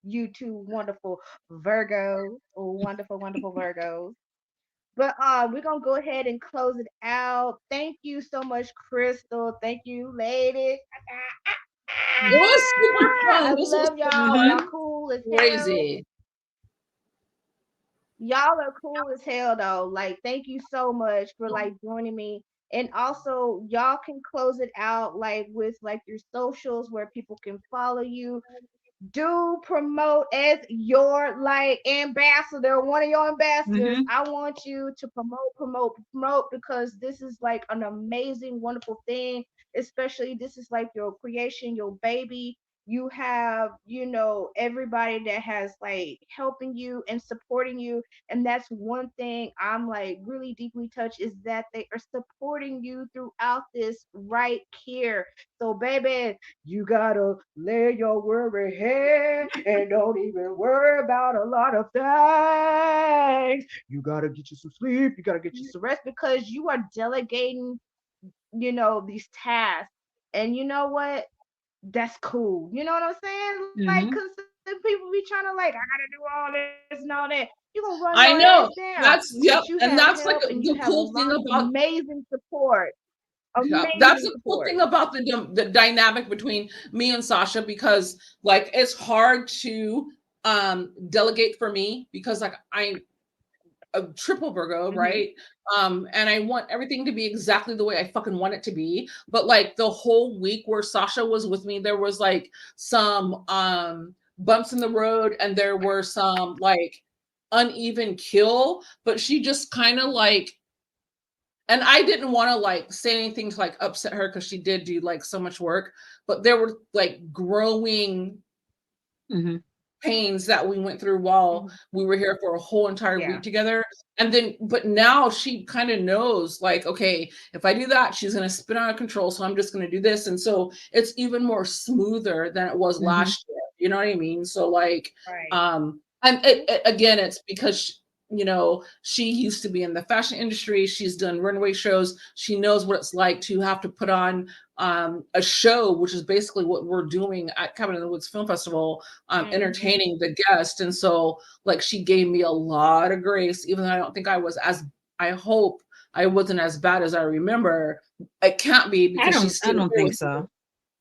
You two wonderful Virgos, wonderful Virgos. But we're gonna go ahead and close it out. Thank you so much, Crystal. Thank you, ladies. It was super fun. I This was love y'all. fun. Y'all cool as hell. Crazy. Y'all are cool as hell though. Like, thank you so much for like joining me. And also, y'all can close it out like with like your socials where people can follow you. Do promote as your like ambassador, one of your ambassadors. I want you to promote because this is like an amazing, wonderful thing. Especially this is like your creation, your baby. You have, everybody that has like helping you and supporting you. And that's one thing I'm like really deeply touched is that they are supporting you throughout this right here. So, baby, you gotta lay your worry head and don't even worry about a lot of things. You gotta get you some sleep. You gotta get you some rest because you are delegating, these tasks. And you know what? That's cool. You know what I'm saying? Like, cause people be trying to like, I gotta do all this and all that. You gonna run I your ass know. down. That's yep. But you And have that's like help and you the have a cool lot thing of about amazing support. yeah, that's Amazing the cool support. thing about the dynamic between me and Sasha because like it's hard to delegate for me because like I'm a triple Virgo, right? And I want everything to be exactly the way I fucking want it to be. But like the whole week where Sasha was with me, there was like some bumps in the road and there were some like uneven kill, but she just kind of like and I didn't want to like say anything to like upset her because she did do like so much work, but there were like growing pains that we went through while we were here for a whole entire week together. And then, but now she kind of knows like, okay, if I do that, she's going to spin out of control. So I'm just going to do this. And so it's even more smoother than it was last year. You know what I mean? So like, and again, it's because you know, she used to be in the fashion industry. She's done runway shows. She knows what it's like to have to put on a show, which is basically what we're doing at Cabin in the Woods Film Festival, entertaining the guest. And so, like, she gave me a lot of grace, even though I don't think I was as, I hope I wasn't as bad as I remember. It can't be because she's still I don't think so. Me.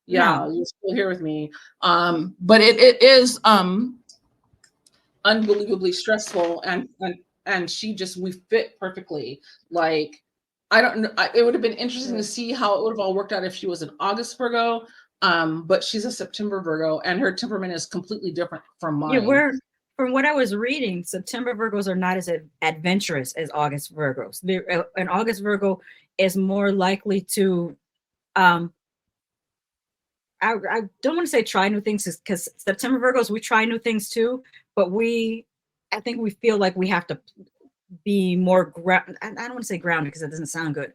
Yeah, you're still here with me. But it is unbelievably stressful, and she just, we fit perfectly. Like, I don't know, it would have been interesting to see how it would have all worked out if she was an August Virgo, but she's a September Virgo, and her temperament is completely different from mine. Yeah, from what I was reading, September Virgos are not as adventurous as August Virgos. An August Virgo is more likely to I don't want to say try new things, because September Virgos, we try new things too, but I think we feel like we have to be more I don't want to say grounded because that doesn't sound good.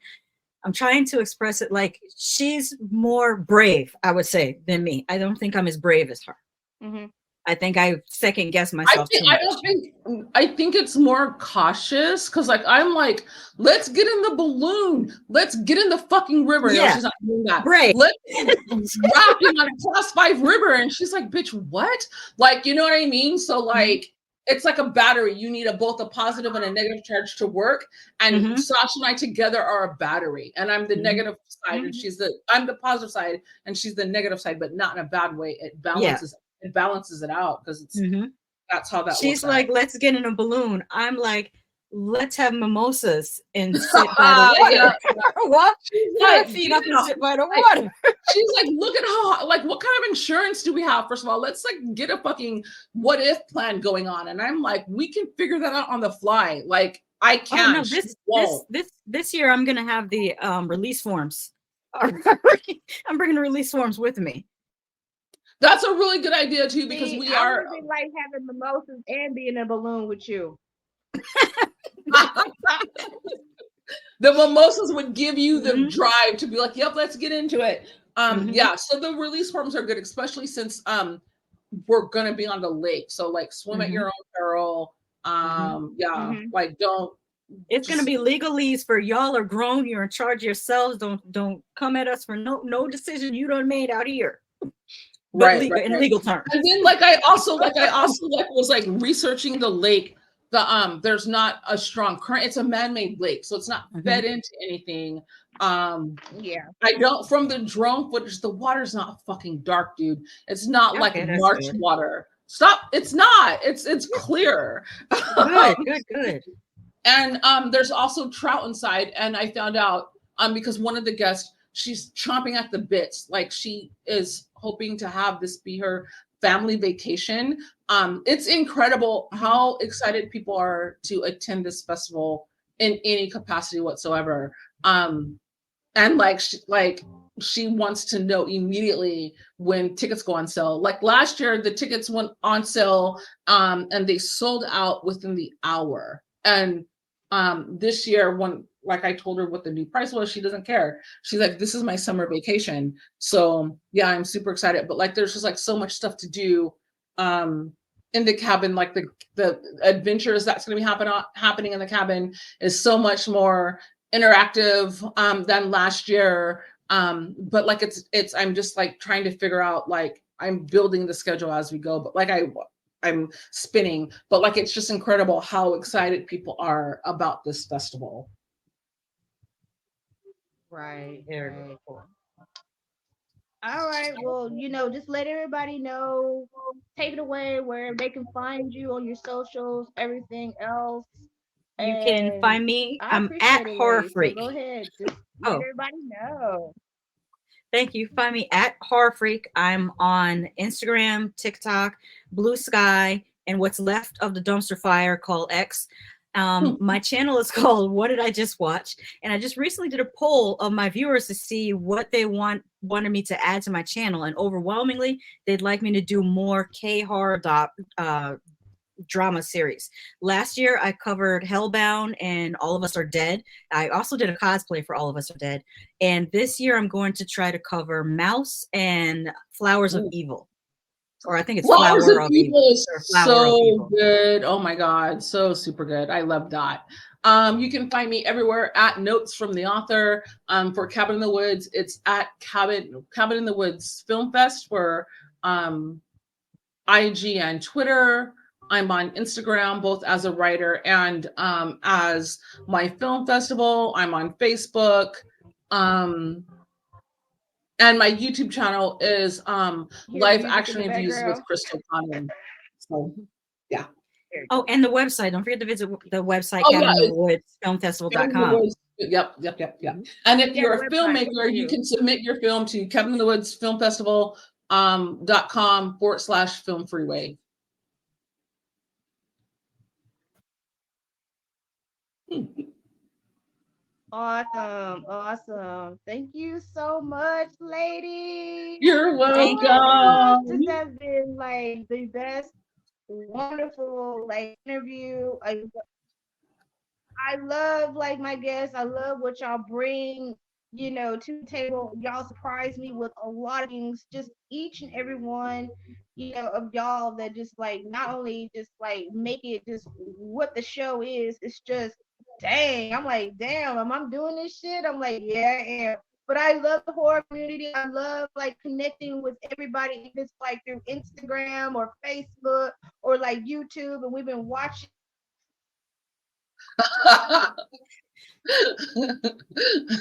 I'm trying to express it like she's more brave, I would say, than me. I don't think I'm as brave as her. I think I second guess myself. I think it's more cautious, because like I'm like, let's get in the balloon, let's get in the fucking river. Yeah, no, she's not doing that. Right. Let's rocking on a class 5 river, and she's like, bitch, what? Like, you know what I mean? So like, it's like a battery. You need both a positive and a negative charge to work. And Sasha and I together are a battery. And I'm the negative side, and I'm the positive side, and she's the negative side, but not in a bad way. It balances. Yeah. It balances it out, because it's that's how that she's works like out. Let's get in a balloon. I'm like, let's have mimosas and sit by the water. What? Like, feet up and sit by the water. She's like, look at how, like, what kind of insurance do we have? First of all, let's like get a fucking what if plan going on. And I'm like, we can figure that out on the fly. Like, I can't. Oh, no, this year I'm gonna have the release forms. I'm bringing the release forms with me. That's a really good idea too, because I really like having mimosas and being in a balloon with you. The mimosas would give you the drive to be like, yep, let's get into it. Yeah, so the release forms are good, especially since we're gonna be on the lake. So like, swim at your own peril. Like, don't. It's gonna be legalese for y'all are grown. You're in charge of yourselves. Don't come at us for no decision you done made out here. But in legal terms. And then like I also was like researching the lake. There's not a strong current. It's a man-made lake, so it's not fed into anything. I don't, from the drone footage, the water's not fucking dark, dude. It's not like March water. Stop. It's not. It's clear. Good. And there's also trout inside, and I found out because one of the guests, she's chomping at the bits. Like, she is hoping to have this be her family vacation. It's incredible how excited people are to attend this festival in any capacity whatsoever. And she wants to know immediately when tickets go on sale. Like last year, the tickets went on sale and they sold out within the hour. And this year, when, like, I told her what the new price was, she doesn't care. She's like, this is my summer vacation. So yeah, I'm super excited. But like, there's just like so much stuff to do in the cabin. Like the adventures that's going to be happening in the cabin is so much more interactive than last year. But like, it's I'm just like trying to figure out, like, I'm building the schedule as we go. But like, I'm spinning, but like, it's just incredible how excited people are about this festival. Right. Cool. All right. Well, just let everybody know. Take it away where they can find you on your socials, everything else. You can find me. I'm at Horror Freak. So go ahead. Just let everybody know. Thank you. Find me at Horror Freak. I'm on Instagram, TikTok, Blue Sky, and what's left of the dumpster fire called X. My channel is called What Did I Just Watch? And I just recently did a poll of my viewers to see what they wanted me to add to my channel. And overwhelmingly, they'd like me to do more K-horror drama series. Last year, I covered Hellbound and All of Us Are Dead. I also did a cosplay for All of Us Are Dead. And this year, I'm going to try to cover Mouse and Flowers of Ooh. Evil. Or I think it's Flowers of Flower of Evil. Evil is Or Flower of so Evil. good. Oh my God. So super good. I love that. You can find me everywhere at Notes from the Author. For Cabin in the Woods, it's at Cabin in the Woods Film Fest for IG and Twitter. I'm on Instagram, both as a writer and as my film festival. I'm on Facebook. And my YouTube channel is Hear live music in action the reviews with background. Crystal Connor. So yeah. There you Oh, go. and the website. Don't forget to visit the website, Oh yeah, Cabin in the it's Woods, Cabin in the filmfestival.com. Woods. Yep. Mhm. And if Yeah, the you're a website. Thank filmmaker, you you. can submit your film to Cabin in the Woods Film Festival .com/film freeway. Awesome. Awesome. Thank you so much, lady. You're Thank Oh my gosh. This welcome. has been like the best, wonderful like interview. I love like my guests. I love what y'all bring, to the table. Y'all surprise me with a lot of things. Just each and every one, of y'all that just like not only just like make it just what the show is. It's just dang. I'm like, damn, am I doing this shit? I'm like, yeah, I am. But I love the horror community. I love like connecting with everybody, if it's like through Instagram or Facebook or like YouTube, and we've been watching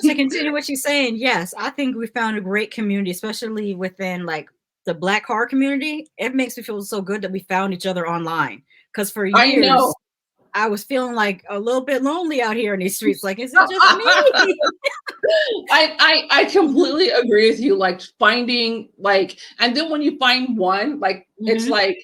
To continue what you're saying, yes, I think we found a great community, especially within like the Black horror community. It makes me feel so good that we found each other online. Because for I know. years, I was feeling like a little bit lonely out here in these streets. Like, is it just me? I completely agree with you. Like finding like, and then when you find one, like it's Mm-hmm. like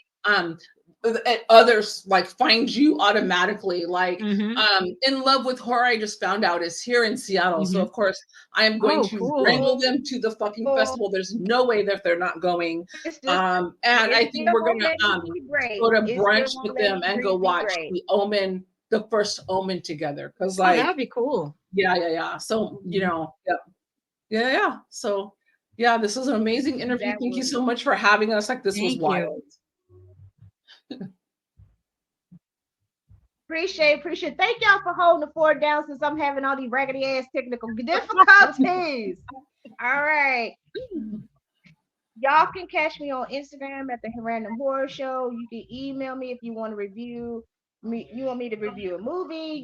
others like find you automatically. Like Mm-hmm. In Love with Horror, I just found out is here in Seattle. So Mm-hmm. of course I am going Oh, to cool. wrangle them to the fucking festival. There's no way that they're not going. it's just And it I think still we're won't gonna let me be go great. to It still brunch won't with let them me and go be watch great. the Omen, the first Omen together. Cause Oh, that like, would be cool. yeah. So, Mm-hmm. yeah. So, yeah, this was an amazing interview. That Thank you would so much for having us. Like, this was Thank you. wild. appreciate. Thank y'all for holding the fort down since I'm having all these raggedy ass technical difficulties. All right. Y'all can catch me on Instagram at the Random Horror Show. You can email me if you want to review me. You want me to review a movie,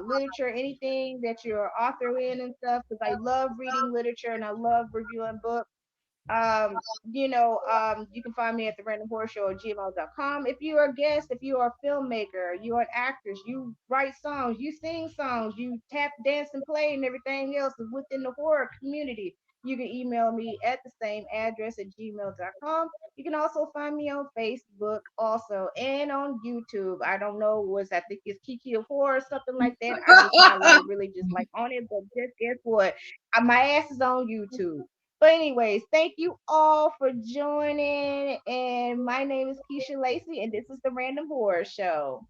literature, anything that you're author in and stuff. Because I love reading literature and I love reviewing books. You can find me at the random horror show at gmail.com. If you're a guest, if you are a filmmaker, you're an actress, you write songs, you sing songs, you tap, dance, and play, and everything else within the horror community, you can email me at the same address at gmail.com. You can also find me on Facebook also and on YouTube. I don't know what's I think it's Kiki of Horror or something like that. I'm just not like really just like on it, but just guess what? My ass is on YouTube. But anyways, thank you all for joining. And my name is Keisha Lacey, and this is the Random Horror Show.